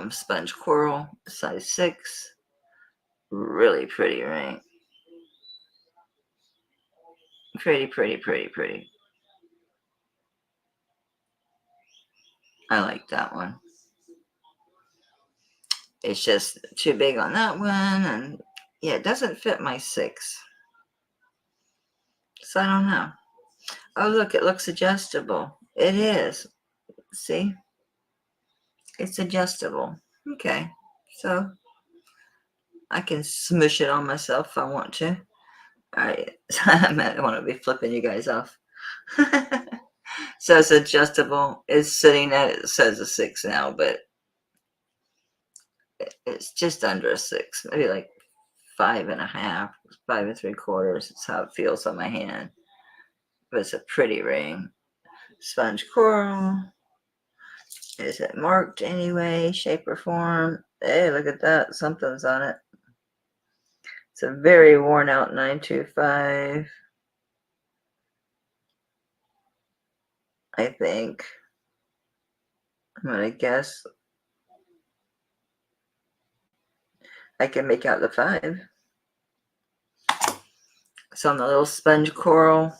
S1: sponge coral, size 6. Really pretty ring. Pretty, pretty, pretty, pretty. I like that one. It's just too big on that one, and yeah, it doesn't fit my 6. So I don't know. Oh, look, it looks adjustable. It is. See? It's adjustable. Okay. So I can smush it on myself if I want to. All right. I might want to be flipping you guys off. So it's adjustable. It's sitting at, it says a 6 now, but it's just under a 6. Maybe like 5.5, 5 3/4. It's how it feels on my hand. But it's a pretty ring. Sponge coral. Is it marked anyway? Shape or form? Hey, look at that. Something's on it. It's a very worn out 925. I think. I'm going to guess. I can make out the 5. It's on the little sponge coral.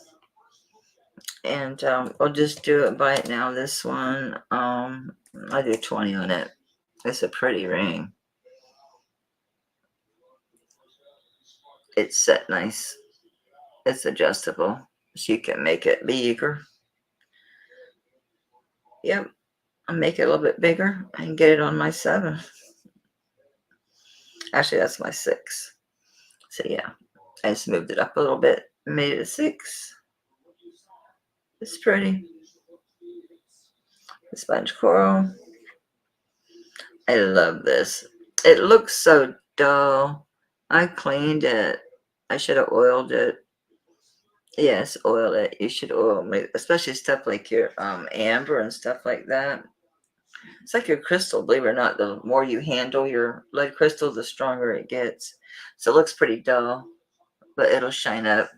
S1: And I'll just do it by it now. This one, I do 20 on it. It's a pretty ring. It's set nice. It's adjustable. So you can make it bigger. Yep. I'll make it a little bit bigger and get it on my 7. Actually, that's my 6. So yeah, I just moved it up a little bit, made it a 6. It's pretty. The sponge coral. I love this. It looks so dull. I cleaned it. I should have oiled it. Yes, oil it. You should oil it, especially stuff like your amber and stuff like that. It's like your crystal, believe it or not. The more you handle your lead crystal, the stronger it gets. So it looks pretty dull, but it'll shine up.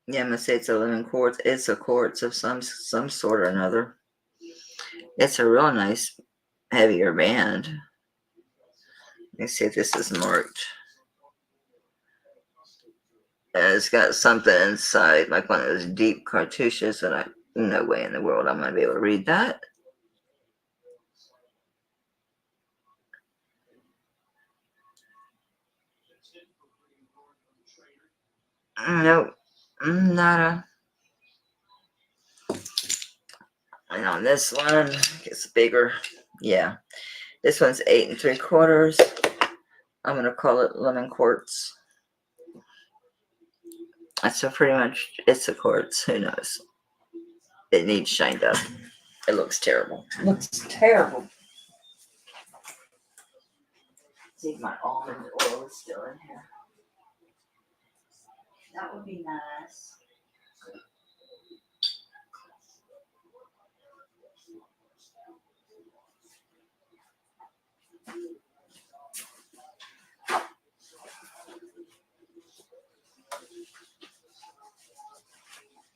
S1: Yeah, I'm gonna say it's a lemon quartz. It's a quartz of some sort or another. It's a real nice, heavier band. Let me see if this is marked. And it's got something inside, like one of those deep cartouches, and no way in the world I'm gonna be able to read that. Nope, nada. And on this one, it's bigger. Yeah, this one's 8 3/4. I'm gonna call it lemon quartz. So pretty much, it's a quartz. Who knows? It needs shined up. It looks terrible. It looks terrible. See if my almond oil is still in here. That would be nice.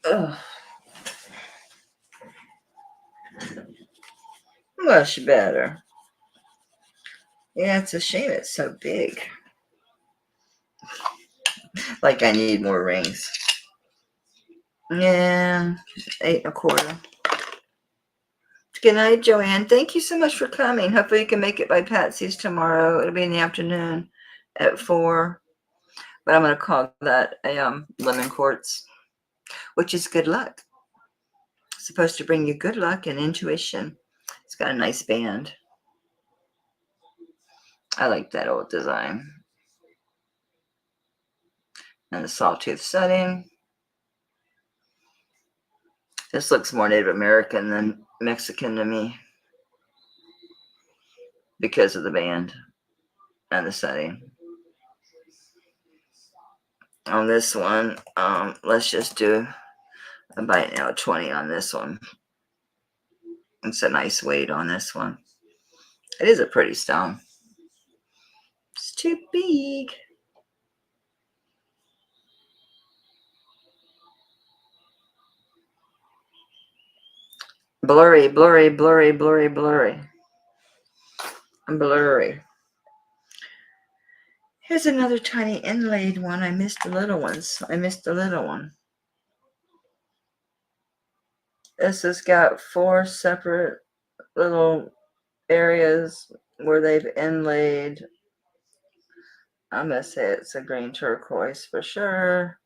S1: Ugh. Much better. Yeah, it's a shame it's so big. Like I need more rings. Yeah, 8.25. Good night, Joanne. Thank you so much for coming. Hopefully you can make it by Patsy's tomorrow. It'll be in the afternoon at 4. But I'm going to call that a lemon quartz, which is good luck. It's supposed to bring you good luck and intuition. It's got a nice band. I like that old design. And the sawtooth setting. This looks more Native American than Mexican to me because of the band and the setting. On this one, let's just do a bite now 20 on this one. It's a nice weight on this one. It is a pretty stone. It's too big. Blurry, blurry, blurry, blurry, blurry. Blurry. Here's another tiny inlaid one. I missed the little ones. I missed the little one. This has got 4 separate little areas where they've inlaid. I'm going to say it's a green turquoise for sure.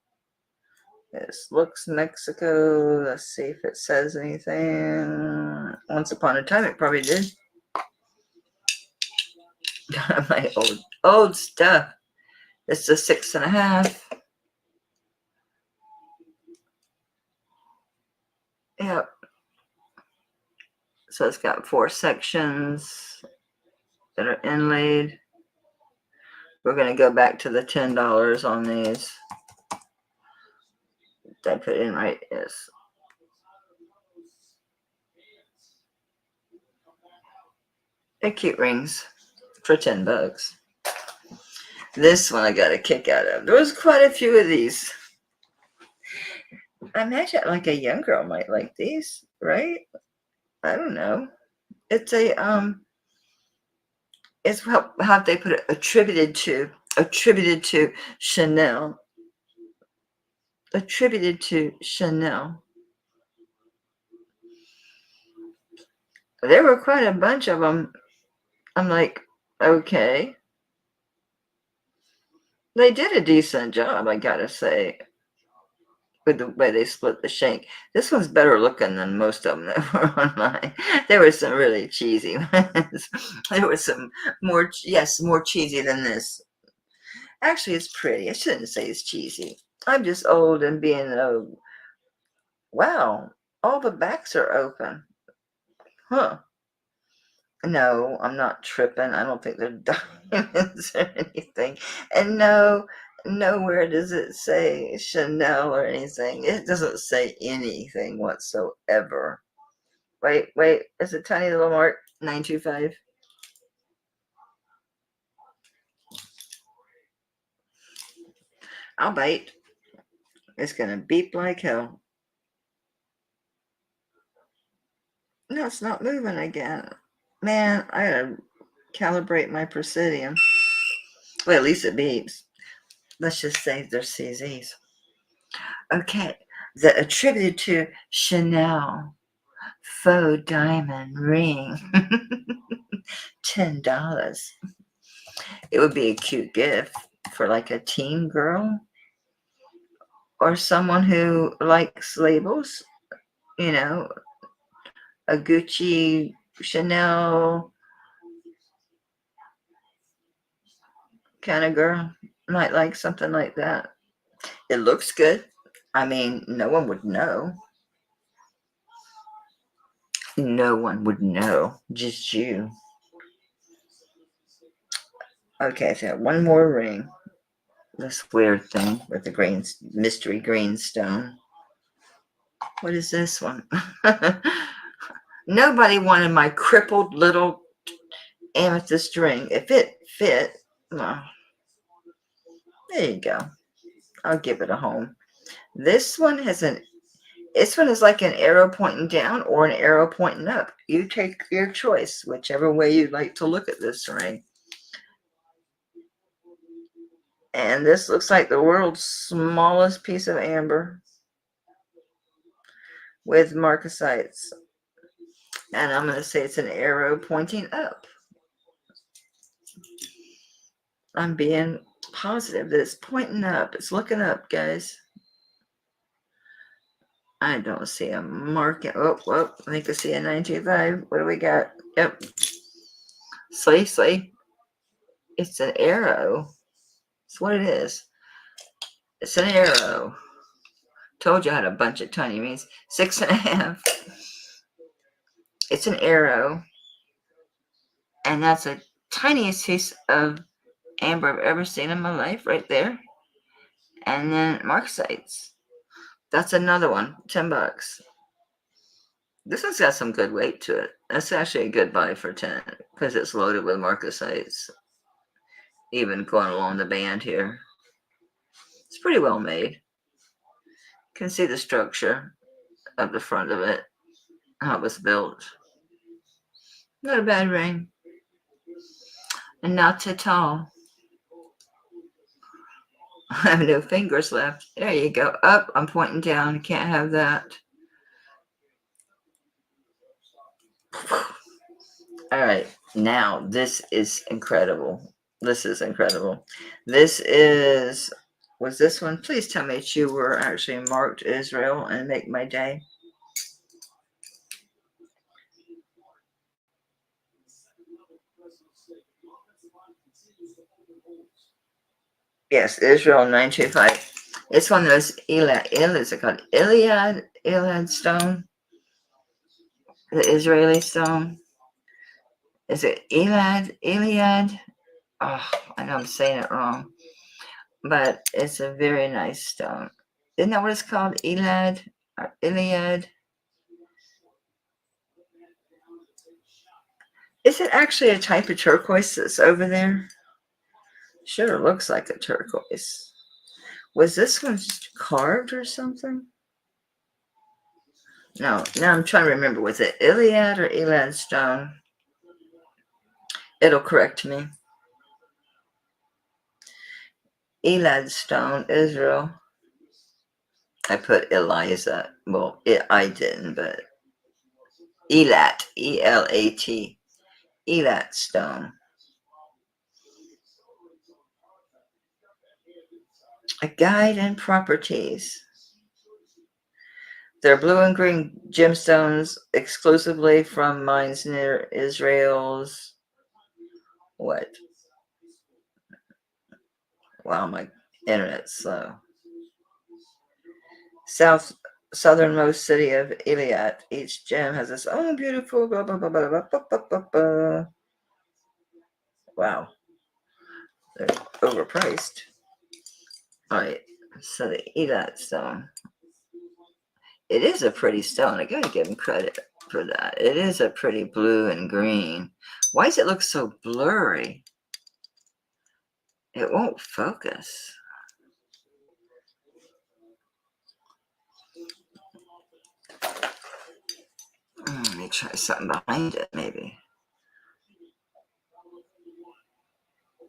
S1: This looks Mexico. Let's see if it says anything. Once upon a time, it probably did. My old stuff. It's a 6.5. Yep. So it's got 4 sections that are inlaid. We're going to go back to the $10 on these. Did I put it in right? Yes. They're cute rings for $10. This one I got a kick out of. There was quite a few of these. I imagine like a young girl might like these, right? I don't know. It's a it's how they put it, attributed to Chanel. Attributed to Chanel. There were quite a bunch of them. I'm like, okay. They did a decent job, I gotta say, with the way they split the shank. This one's better looking than most of them that were online. There were some really cheesy ones. There were some more cheesy than this. Actually, it's pretty. I shouldn't say it's cheesy. I'm just old and being wow, all the backs are open. Huh. No, I'm not tripping. I don't think they're diamonds or anything. And no, nowhere does it say Chanel or anything. It doesn't say anything whatsoever. Wait, it's a tiny little mark. 925. I'll bite. It's gonna beep like hell. No, it's not moving again. Man, I gotta calibrate my precision. Well, at least it beeps. Let's just say they're CZs. Okay, the attributed to Chanel faux diamond ring. $10. It would be a cute gift for like a teen girl or someone who likes labels, you know, a Gucci, Chanel kind of girl might like something like that. It looks good. I mean, no one would know. No one would know. Just you. Okay, so one more ring. this weird thing with the green mystery green stone. What is this one? Nobody wanted my crippled little amethyst ring. If it fit, well, there you go. I'll give it a home. This one has this one is like an arrow pointing down or an arrow pointing up. You take your choice, whichever way you'd like to look at this ring. And this looks like the world's smallest piece of amber with marcasites. And I'm going to say it's an arrow pointing up. I'm being positive that it's pointing up. It's looking up, guys. I don't see a mark. Oh, I think I see a 925. What do we got? Yep. See. It's an arrow. That's what it is. It's an arrow. Told you I had a bunch of tiny rings. 6.5. It's an arrow. And that's the tiniest piece of amber I've ever seen in my life right there. And then marcasites. That's another one. $10. This one's got some good weight to it. That's actually a good buy for 10 because it's loaded with marcasites. Even going along the band here. It's pretty well made. You can see the structure of the front of it, how it was built. Not a bad ring. And not at all. I have no fingers left. There you go. Up, I'm pointing down. Can't have that. All right. Now, this is incredible. This is incredible. This is... Was this one? Please tell me that you were actually marked Israel and make my day. Yes, Israel 925. It's one of those is it called Iliad stone? The Israeli stone. Is it Iliad? Oh, I know I'm saying it wrong. But it's a very nice stone. Isn't that what it's called? Iliad? Or Iliad? Is it actually a type of turquoise that's over there? Sure looks like a turquoise. Was this one just carved or something? No, now I'm trying to remember. Was it Iliad or Iliad stone? It'll correct me. Elad stone, Israel. I put Eliza. Well, I didn't, but Elat, E-L-A-T. Elat stone. A guide and properties. They're blue and green gemstones exclusively from mines near Israel's... What? Wow, my internet's slow. Southernmost city of Eilat. Each gem has its own beautiful... Blah, blah, blah, blah, blah, blah, blah, blah. Wow. They're overpriced. Alright, so the Eilat stone. It is a pretty stone. I gotta give him credit for that. It is a pretty blue and green. Why does it look so blurry? It won't focus. Let me try something behind it, maybe.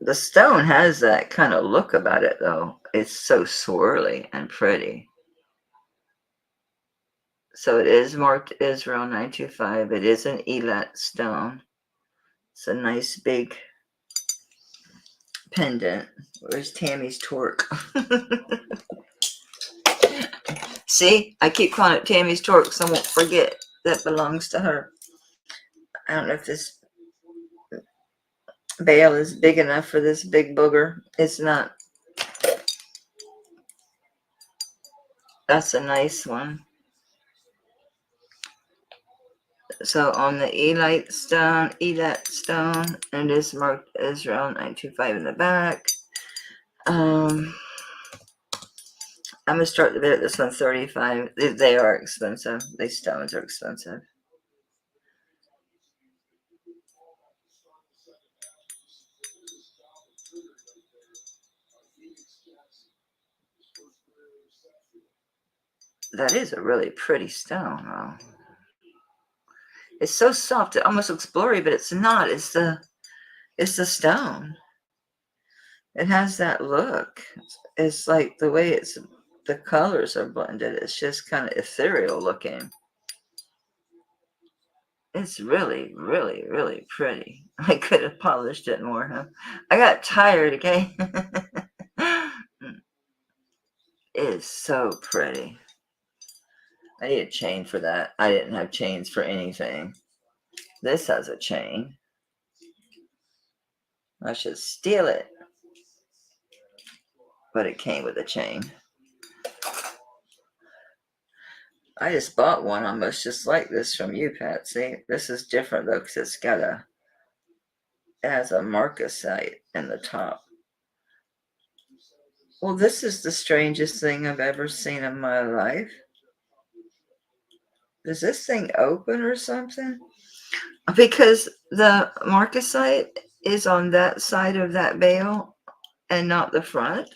S1: The stone has that kind of look about it, though. It's so swirly and pretty. So it is marked Israel 925. It is an Eilat stone. It's a nice big pendant. Where's Tammy's torque? See, I keep calling it Tammy's torque, so I won't forget that belongs to her. I don't know if this bale is big enough for this big booger. It's not. That's a nice one. So on the Eilat stone, and it is marked Israel 925 in the back. I'm going to start the bid at this one, $35. They are expensive. These stones are expensive. That is a really pretty stone, though. It's so soft, it almost looks blurry, but it's not. It's the stone. It has that look. It's like the way the colors are blended. It's just kind of ethereal looking. It's really, really, really pretty. I could have polished it more, huh? I got tired, okay? It is so pretty. I need a chain for that. I didn't have chains for anything. This has a chain. I should steal it. But it came with a chain. I just bought one almost just like this from you, Patsy. This is different though because it has a marcasite in the top. Well, this is the strangest thing I've ever seen in my life. Does this thing open or something? Because the marcasite is on that side of that bale and not the front.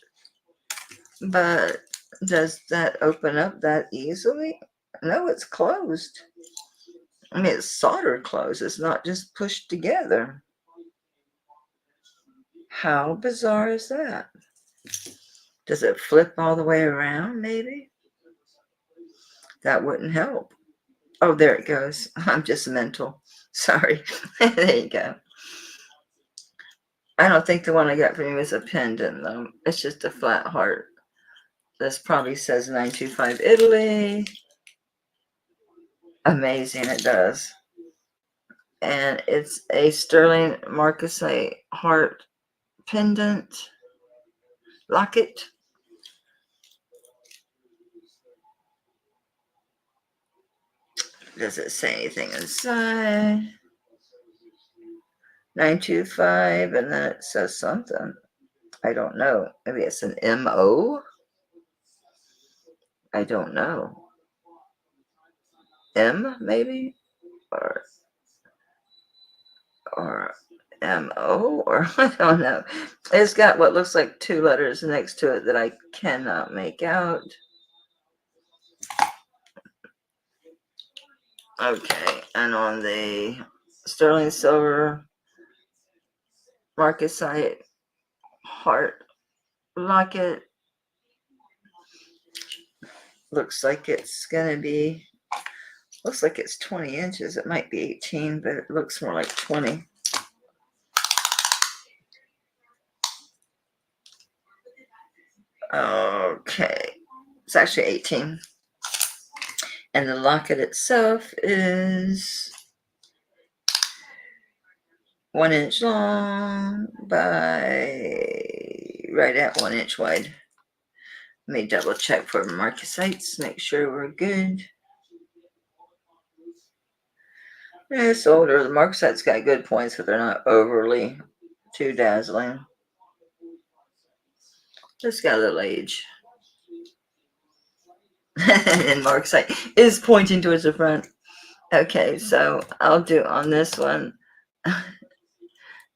S1: But does that open up that easily? No, it's closed. I mean, it's soldered closed. It's not just pushed together. How bizarre is that? Does it flip all the way around, maybe? That wouldn't help. Oh, there it goes. I'm just mental. Sorry. There you go. I don't think the one I got from you is a pendant, though. It's just a flat heart. This probably says 925 Italy. Amazing, it does. And it's a sterling marcasite heart pendant locket. Does it say anything inside? 925, and then it says something. I don't know. Maybe it's an MO? I don't know. M, maybe? Or MO? Or I don't know. It's got what looks like two letters next to it that I cannot make out. Okay, and on the sterling silver marcasite heart locket, looks like it's gonna be, looks like it's 20 inches. It might be 18, but it looks more like 20. Okay, it's actually 18. And the locket itself is 1 inch long by right at 1 inch wide. Let me double check for marcasites, make sure we're good. Yeah, it's older. The marcasite's got good points, but they're not overly too dazzling. Just got a little age. And marcasite is pointing towards the front. Okay, so I'll do on this one.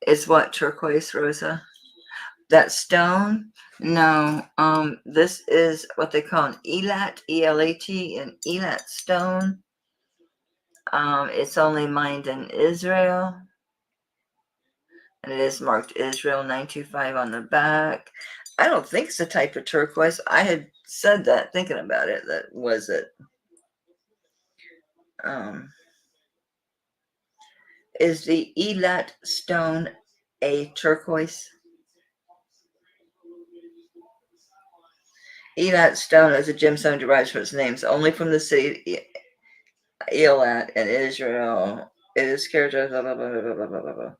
S1: Is what, turquoise, Rosa? That stone? No. This is what they call an elat, E-L-A-T, an elat stone. It's only mined in Israel. And it is marked Israel 925 on the back. I don't think it's a type of turquoise. I had said that, thinking about it, that was it. Is the elat stone a turquoise? Elat stone as a gemstone derives from its names only from the city Elat in Israel. It is characterized blah, blah, blah, blah, blah, blah, blah.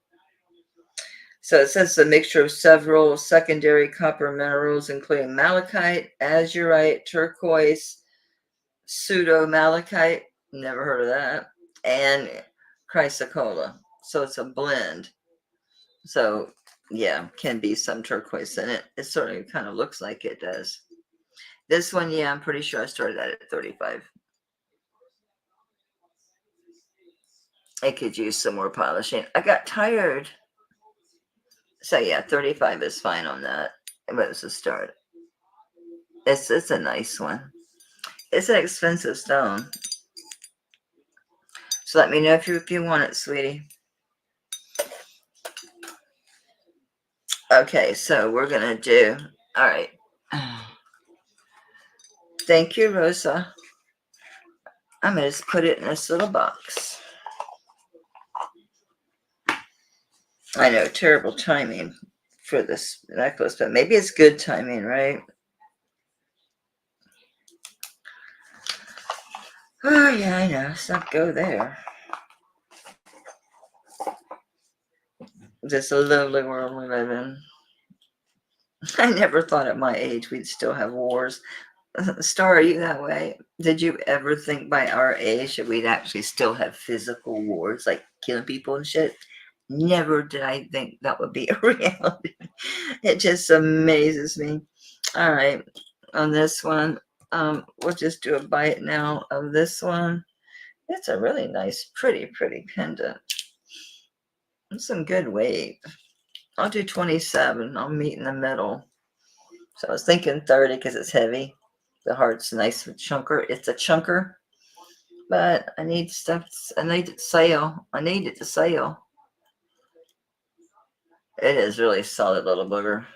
S1: So it says a mixture of several secondary copper minerals, including malachite, azurite, turquoise, pseudo-malachite, never heard of that, and chrysocolla. So it's a blend. So Yeah, can be some turquoise in it. It certainly kind of looks like it does. This one, yeah, I'm pretty sure I started that at 35. I could use some more polishing. I got tired. So yeah, 35 is fine on that. But it's a start. It's a nice one. It's an expensive stone. So let me know if you want it, sweetie. Okay, so we're gonna do, all right. Thank you, Rosa. I'm gonna just put it in this little box. I know, terrible timing for this necklace, but maybe it's good timing, right? Oh yeah, I know. Let's not go there. This lovely world we live in. I never thought at my age we'd still have wars. Star, are you that way? Did you ever think by our age that we'd actually still have physical wars, like killing people and shit? Never did I think that would be a reality. It just amazes me. All right, on this one, we'll just do a bite now of this one. It's a really nice, pretty pendant. It's some good weight. I'll do 27. I'll meet in the middle. So I was thinking 30 because it's heavy. The heart's nice with chunker. It's a chunker. But I need stuff. I need it to sail. I need it to sail. It is really solid little booger.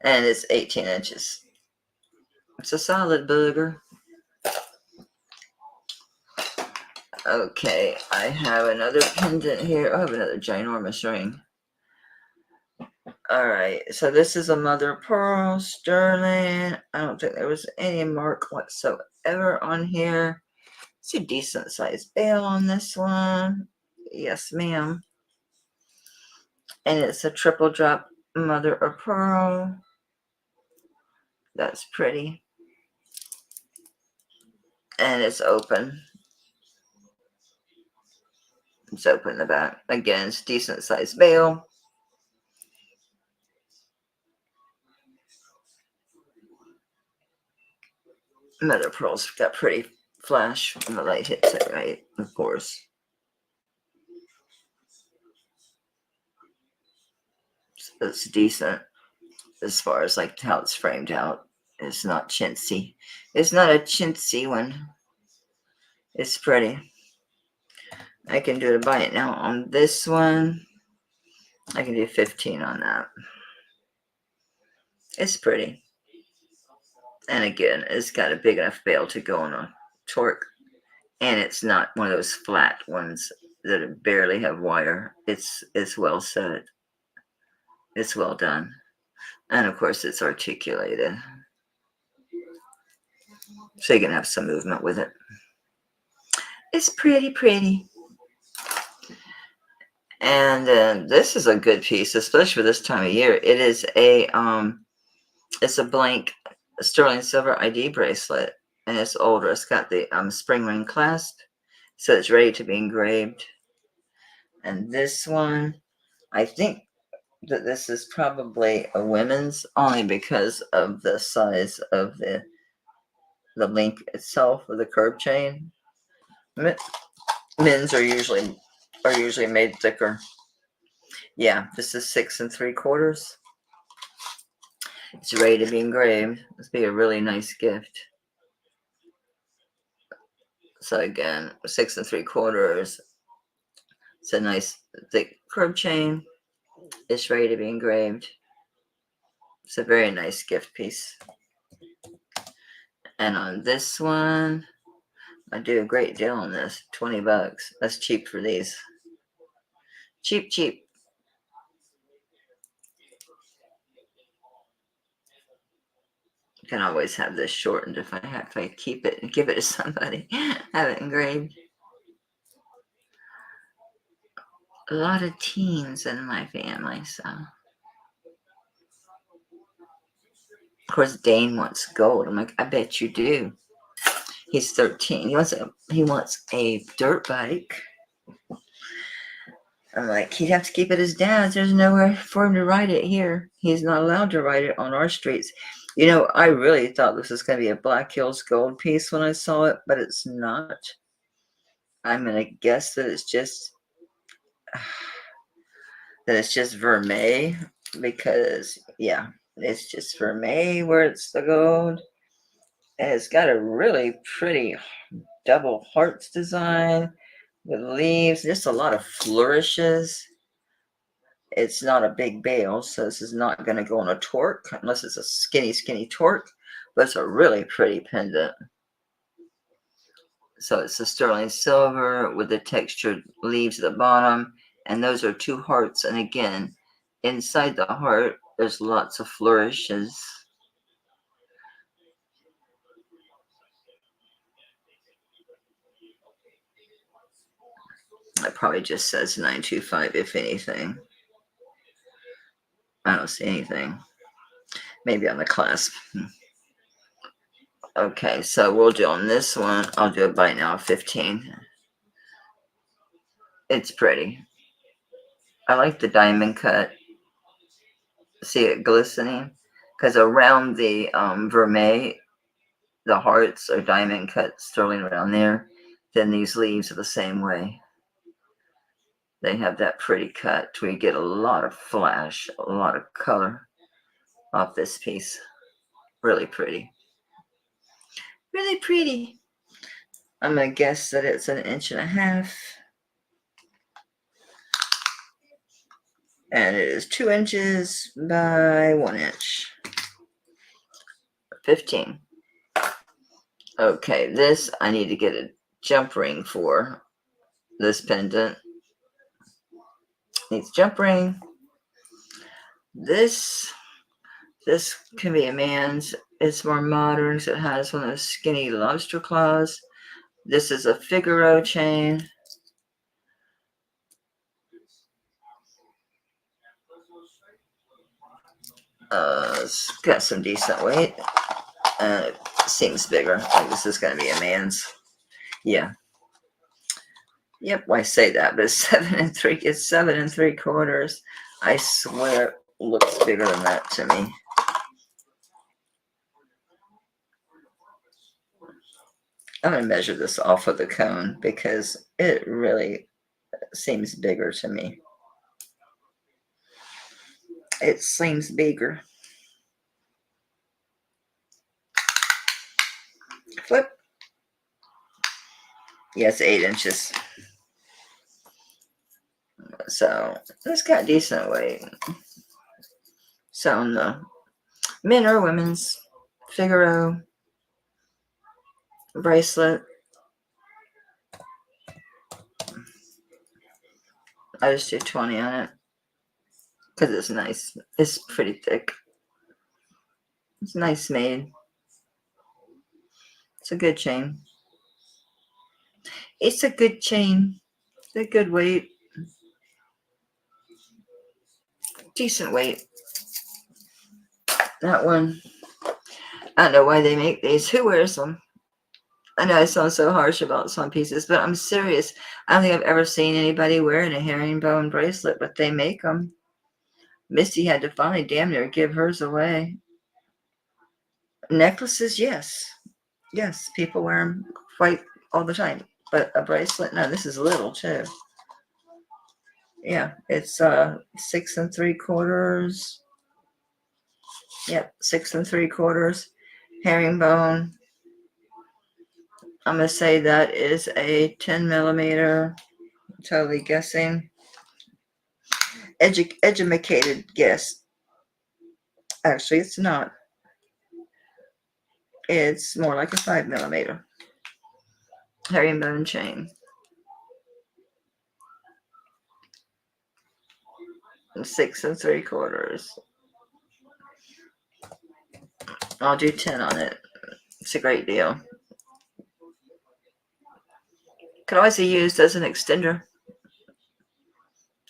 S1: And it's 18 inches. It's a solid booger. Okay, I have another pendant here. I have another ginormous ring. All right, so this is a mother of pearl, sterling. I don't think there was any mark whatsoever on here. It's a decent sized bail on this one. Yes, ma'am. And it's a triple drop mother of pearl. That's pretty. And it's open. It's open in the back. Again, it's decent sized bail. Mother of pearl's got pretty flash when the light hits it, right? Of course. It's decent as far as like how it's framed out. It's not chintzy. It's not a chintzy one. It's pretty. I can do a bite now on this one. I can do 15 on that. It's pretty. And again, it's got a big enough bail to go on a torque. And it's not one of those flat ones that barely have wire. It's well set. It's well done. And of course, it's articulated. So you can have some movement with it. It's pretty. And this is a good piece, especially for this time of year. It is it's a blank sterling silver ID bracelet, and it's older. It's got the spring ring clasp, so it's ready to be engraved. And this one, I think that this is probably a women's, only because of the size of the link itself of the curb chain. Men's are usually made thicker. Yeah, this is 6 3/4. It's ready to be engraved. This would be a really nice gift. So again, 6 3/4. It's a nice thick curb chain. It's ready to be engraved. It's a very nice gift piece. And on this one, I do a great deal on this. $20. That's cheap for these. Cheap. You can always have this shortened if I keep it and give it to somebody. Have it engraved. A lot of teens in my family, so. Of course, Dane wants gold. I'm like, I bet you do. He's 13. He wants a dirt bike. I'm like, he'd have to keep it as dad's. There's nowhere for him to ride it here. He's not allowed to ride it on our streets. You know, I really thought this was going to be a Black Hills Gold piece when I saw it, but it's not. I'm going to guess that it's just vermeil, because yeah, it's just vermeil where it's the gold. And it's got a really pretty double hearts design with leaves, just a lot of flourishes. It's not a big bail, so this is not going to go on a torque unless it's a skinny torque, but it's a really pretty pendant. So it's a sterling silver with the textured leaves at the bottom, and those are 2 hearts. And again, inside the heart, there's lots of flourishes. It probably just says 925, if anything. I don't see anything. Maybe on the clasp. Okay, so we'll do on this one, I'll do a bite now of 15. It's pretty. I like the diamond cut. See it glistening? Because around the vermeil, the hearts are diamond cut sterling around there. Then these leaves are the same way. They have that pretty cut where you get a lot of flash, a lot of color off this piece. Really pretty. Really pretty. I'm going to guess that it's 1.5 inches. And it is 2 inches by 1 inch. 15. Okay, this I need to get a jump ring for. This pendant needs jump ring. This can be a man's. It's more modern, so it has one of those skinny lobster claws. This is a Figaro chain. It's got some decent weight. It seems bigger. Like this is going to be a man's. Yeah. Yep, I say that, but it's 7 3/4. It's 7 3/4. I swear it looks bigger than that to me. I'm going to measure this off of the cone because it really seems bigger to me. It seems bigger. Flip. Yes, 8 inches. So it's got decent weight. So on the men or women's Figaro bracelet, I just do 20 on it because it's nice. It's pretty thick. It's nice made. It's a good chain. It's a good chain. It's a good weight. Decent weight. That one, I don't know why they make these. Who wears them? I know I sound so harsh about some pieces, but I'm serious. I don't think I've ever seen anybody wearing a herringbone bracelet, but they make them. Misty had to finally damn near give hers away. Necklaces, yes. Yes, people wear them quite all the time. But a bracelet, no, this is little too. Yeah, it's 6 3/4. Yep, 6 3/4. Herringbone. I'm going to say that is a 10 millimeter. Totally guessing. Educated guess. Actually, it's not. It's more like a 5 millimeter herringbone chain. 6 3/4. I'll do 10 on it. It's a great deal. Could always be used as an extender.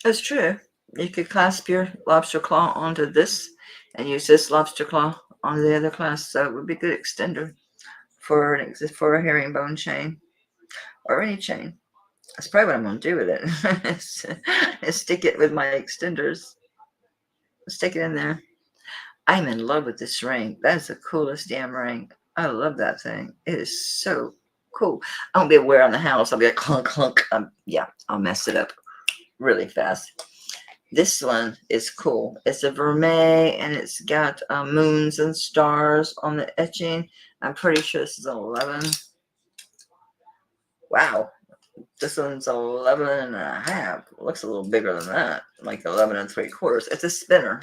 S1: That's true. You could clasp your lobster claw onto this and use this lobster claw onto the other clasp. So it would be a good extender for a herringbone chain or any chain. That's probably what I'm going to do with it. is stick it with my extenders. Stick it in there. I'm in love with this ring. That's the coolest damn ring. I love that thing. It is so cool. I won't be able to wear it on the house. I'll be like clunk, clunk. Yeah, I'll mess it up really fast. This one is cool. It's a vermeil and it's got moons and stars on the etching. I'm pretty sure this is an 11. Wow. This one's 11 and a half. It looks a little bigger than that. Like 11 and 3/4. It's a spinner.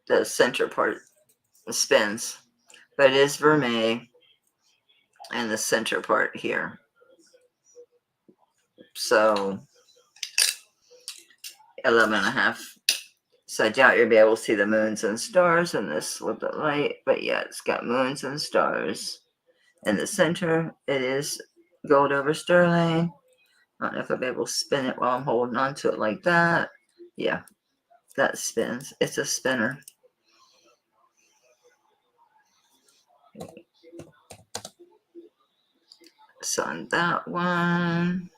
S1: The center part spins. But it is vermeil. And the center part here. So 11 and a half. So I doubt you'll be able to see the moons and stars in this with the light. But yeah, it's got moons and stars. In the center, it is gold over sterling. I don't know if I'll be able to spin it while I'm holding on to it like that. Yeah, that spins. It's a spinner. So on that one,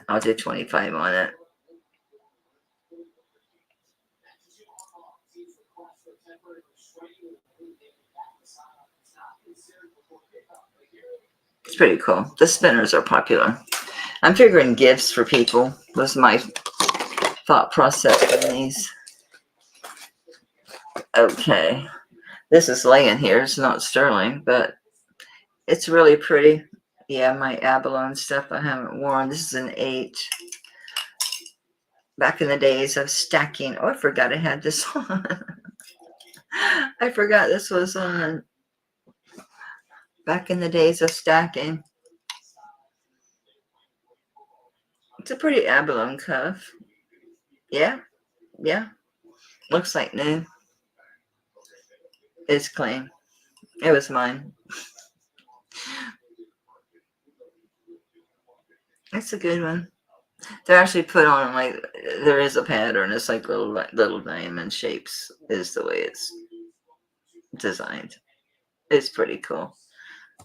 S1: I'll do 25 on it. It's pretty cool. The spinners are popular. I'm figuring gifts for people was my thought process in these. Okay. This is laying here. It's not sterling, but it's really pretty. Yeah, my abalone stuff I haven't worn. This is an 8. Back in the days of stacking. Oh, I forgot I had this on. I forgot this was on. Back in the days of stacking. It's a pretty abalone cuff. Yeah, yeah. Looks like new. It's clean. It was mine. It's a good one. They're actually put on like there is a pattern. It's like little diamond shapes is the way it's designed. It's pretty cool.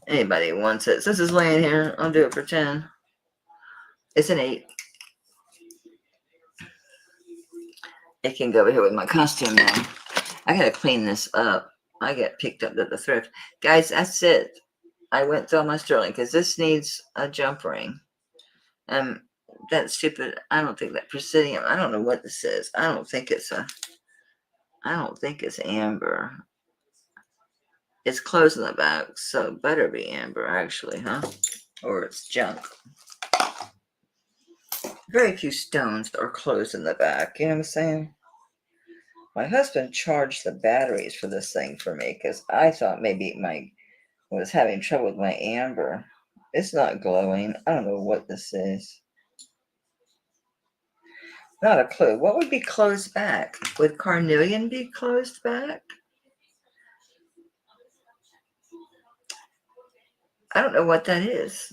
S1: Anybody wants it. Since it's laying here, I'll do it for 10. It's an 8. It can go over here with my costume now. I gotta clean this up. I get picked up at the thrift. Guys, that's it. I went through all my sterling because this needs a jump ring. That stupid, I don't think that Presidium, I don't know what this is. I don't think it's amber. It's closed in the back, so it better be amber actually, huh? Or it's junk. Very few stones are closed in the back, you know what I'm saying? My husband charged the batteries for this thing for me because I thought maybe I was having trouble with my amber. It's not glowing. I don't know what this is. Not a clue. What would be closed back? Would carnelian be closed back? I don't know what that is.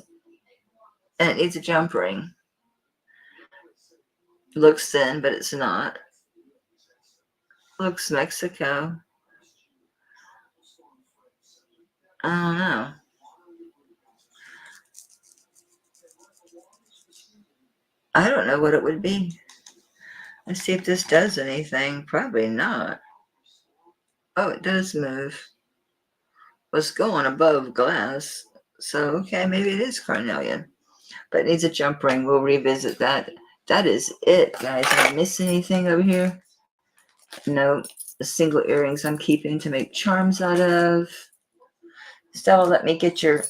S1: And it needs a jump ring. Looks thin, but it's not. Looks Mexico. I don't know. I don't know what it would be. Let's see if this does anything. Probably not. Oh, it does move. What's going above glass? So, okay, maybe it is carnelian. But it needs a jump ring. We'll revisit that. That is it, guys. Did I miss anything over here? No. The single earrings I'm keeping to make charms out of. Stella, let me get your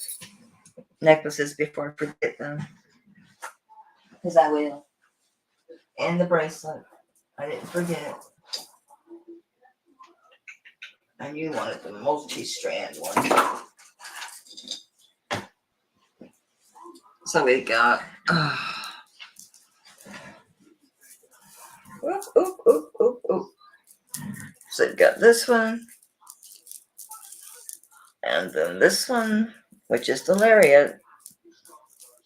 S1: necklaces before I forget them. Because I will. And the bracelet. I didn't forget. And you wanted the multi-strand one. So we got... oop, oop, oop, oop, oop. So we've got this one. And then this one, which is the lariat.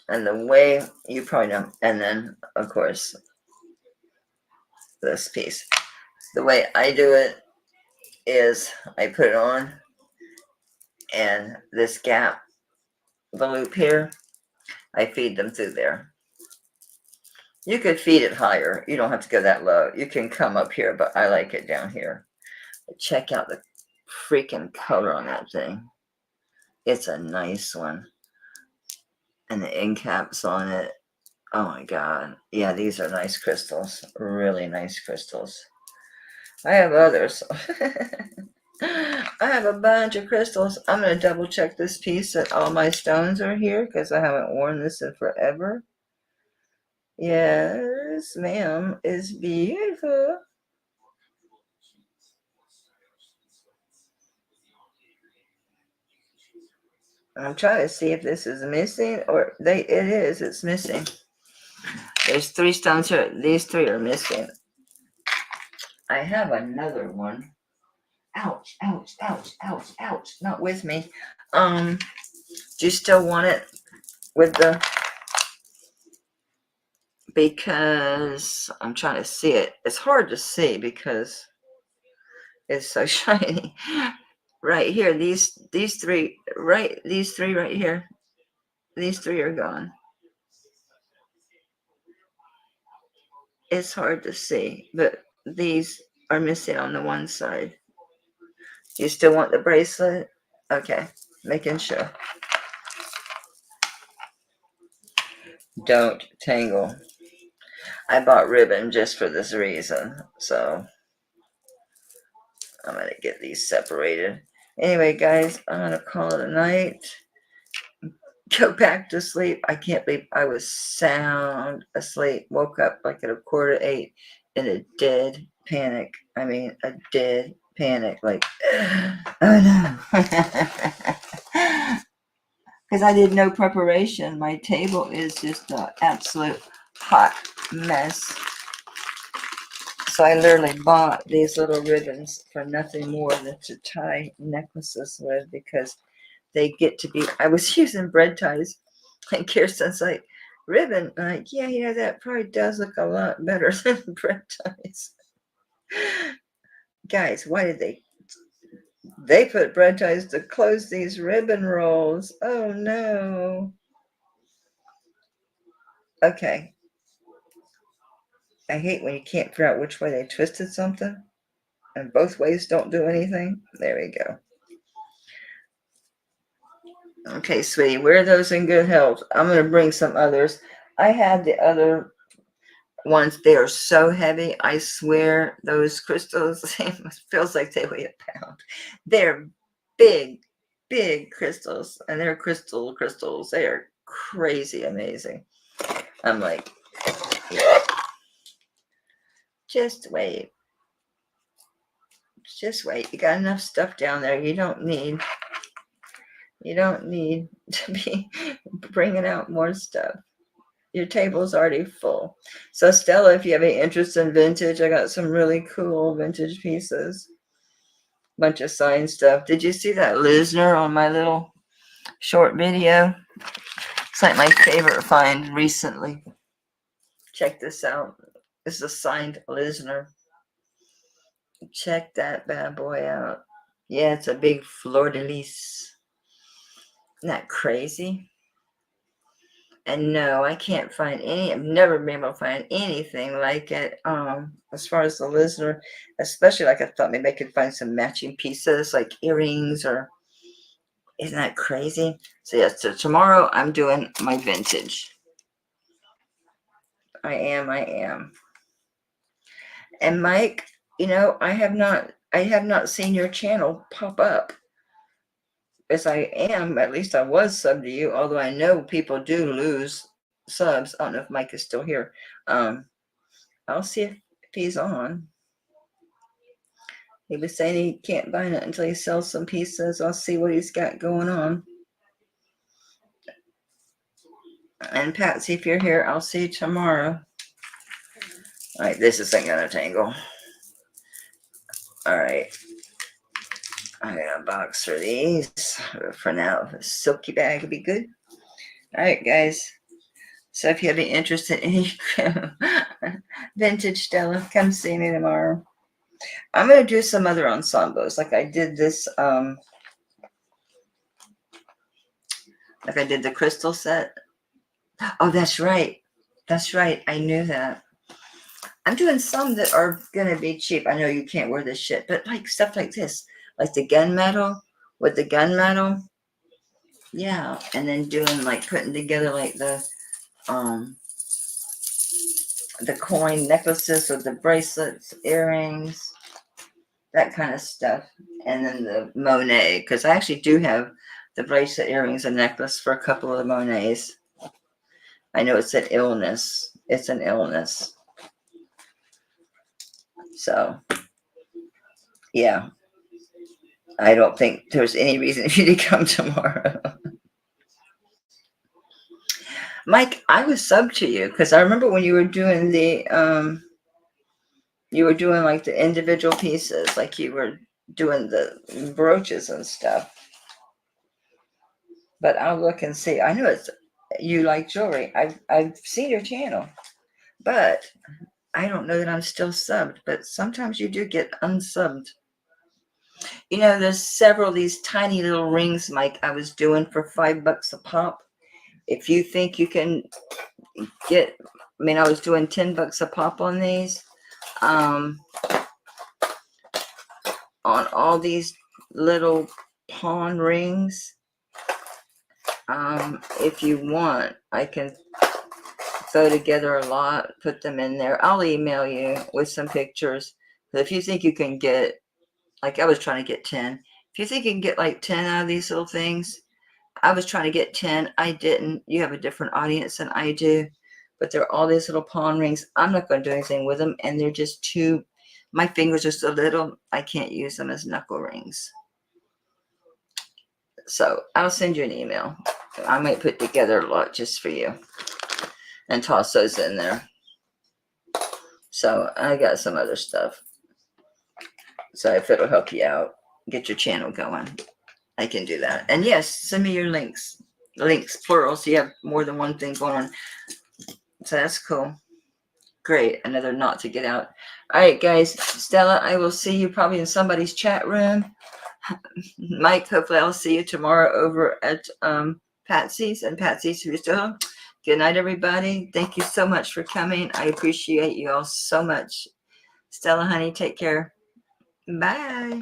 S1: And the way you probably know. And then, of course, this piece. The way I do it is I put it on And this gap, the loop here, I feed them through there. You could feed it higher. You don't have to go that low. You can come up here, but I like it down here. Check out the freaking color on that thing. It's a nice one. And the end caps on it. Oh my God. Yeah, these are nice crystals. Really nice crystals. I have others. I have a bunch of crystals. I'm going to double check this piece that all my stones are here because I haven't worn this in forever. Yes, ma'am. It's beautiful. I'm trying to see if this is missing or it is. It's missing. There's 3 stones here. These 3 are missing. I have another one. Ouch, ouch, ouch, ouch, ouch. Not with me. Do you still want it with the... Because I'm trying to see it. It's hard to see because it's so shiny. Right here, these 3, right, these 3 right here. These 3 are gone. It's hard to see, but these are missing on the one side. You still want the bracelet? Okay, making sure. Don't tangle. I bought ribbon just for this reason, so I'm going to get these separated. Anyway, guys, I'm going to call it a night. Go back to sleep. I can't believe I was sound asleep. Woke up like at 7:45 in a dead panic. I mean, a dead panic. Like, oh no. Because I did no preparation. My table is just an absolute hot mess. So I literally bought these little ribbons for nothing more than to tie necklaces with because they get to be... I was using bread ties, and Kirsten's like, ribbon? I'm like, yeah, that probably does look a lot better than bread ties. Guys, why did they put bread ties to close these ribbon rolls? Oh no. Okay. I hate when you can't figure out which way they twisted something and both ways don't do anything. There we go. Okay, sweetie, wear those in good health. I'm going to bring some others. I had the other ones. They are so heavy. I swear those crystals, it feels like they weigh a pound. They're big, big crystals, and they're crystals. They are crazy amazing. I'm like, yeah. Just wait. Just wait. You got enough stuff down there. You don't need to be bringing out more stuff. Your table's already full. So Stella, if you have any interest in vintage, I got some really cool vintage pieces. Bunch of signed stuff. Did you see that Lisner on my little short video? It's like my favorite find recently. Check this out. This is a signed Lisner. Check that bad boy out. Yeah, it's a big fleur-de-lis. Isn't that crazy? And no, I can't find any. I've never been able to find anything like it. As far as the Lisner, especially like I thought maybe I could find some matching pieces like earrings or... Isn't that crazy? So yes, so tomorrow I'm doing my vintage. I am. And Mike, I have not seen your channel pop up. As I am, at least I was subbed to you, although I know people do lose subs. I don't know if Mike is still here. I'll see if he's on. He was saying he can't buy it until he sells some pieces. I'll see what he's got going on. And Patsy, if you're here, I'll see you tomorrow. All right, this isn't gonna tangle. All right. I got a box for these. For now, a silky bag would be good. All right, guys. So if you have any interest in any vintage Stella, come see me tomorrow. I'm going to do some other ensembles. Like I did this Like I did the crystal set. Oh, that's right. That's right. I knew that. I'm doing some that are going to be cheap. I know you can't wear this shit, but like stuff like this, like the gunmetal with the gunmetal. Yeah. And then doing like putting together like the coin necklaces with the bracelets, earrings, that kind of stuff. And then the Monet, because I actually do have the bracelet, earrings, and necklace for a couple of the Monets. I know it's an illness. It's an illness. So, yeah. I don't think there's any reason for you to come tomorrow. Mike, I was sub to you because I remember when you were doing like the individual pieces, like you were doing the brooches and stuff. But I'll look and see. I know you like jewelry. I've seen your channel, but I don't know that I'm still subbed. But sometimes you do get unsubbed. You know, there's several of these tiny little rings, Mike, I was doing for $5 a pop. If you think you can get, I mean, I was doing $10 a pop on these. On all these little pawn rings. If you want, I can throw together a lot, put them in there. I'll email you with some pictures. But if you think you can get, like I was trying to get 10. If you think you can get like 10 out of these little things, I was trying to get 10. I didn't. You have a different audience than I do. But they're all these little pawn rings. I'm not going to do anything with them. And they're just too, my fingers are so little, I can't use them as knuckle rings. So I'll send you an email. I might put together a lot just for you and toss those in there. So I got some other stuff. So if it'll help you out, get your channel going, I can do that. And yes, send me your links. Links, plural, so you have more than one thing going on. So that's cool. Great. Another knot to get out. All right, guys. Stella, I will see you probably in somebody's chat room. Mike, hopefully I'll see you tomorrow over at Patsy's and Patsy's who's still home. Good night, everybody. Thank you so much for coming. I appreciate you all so much. Stella, honey, take care. Bye.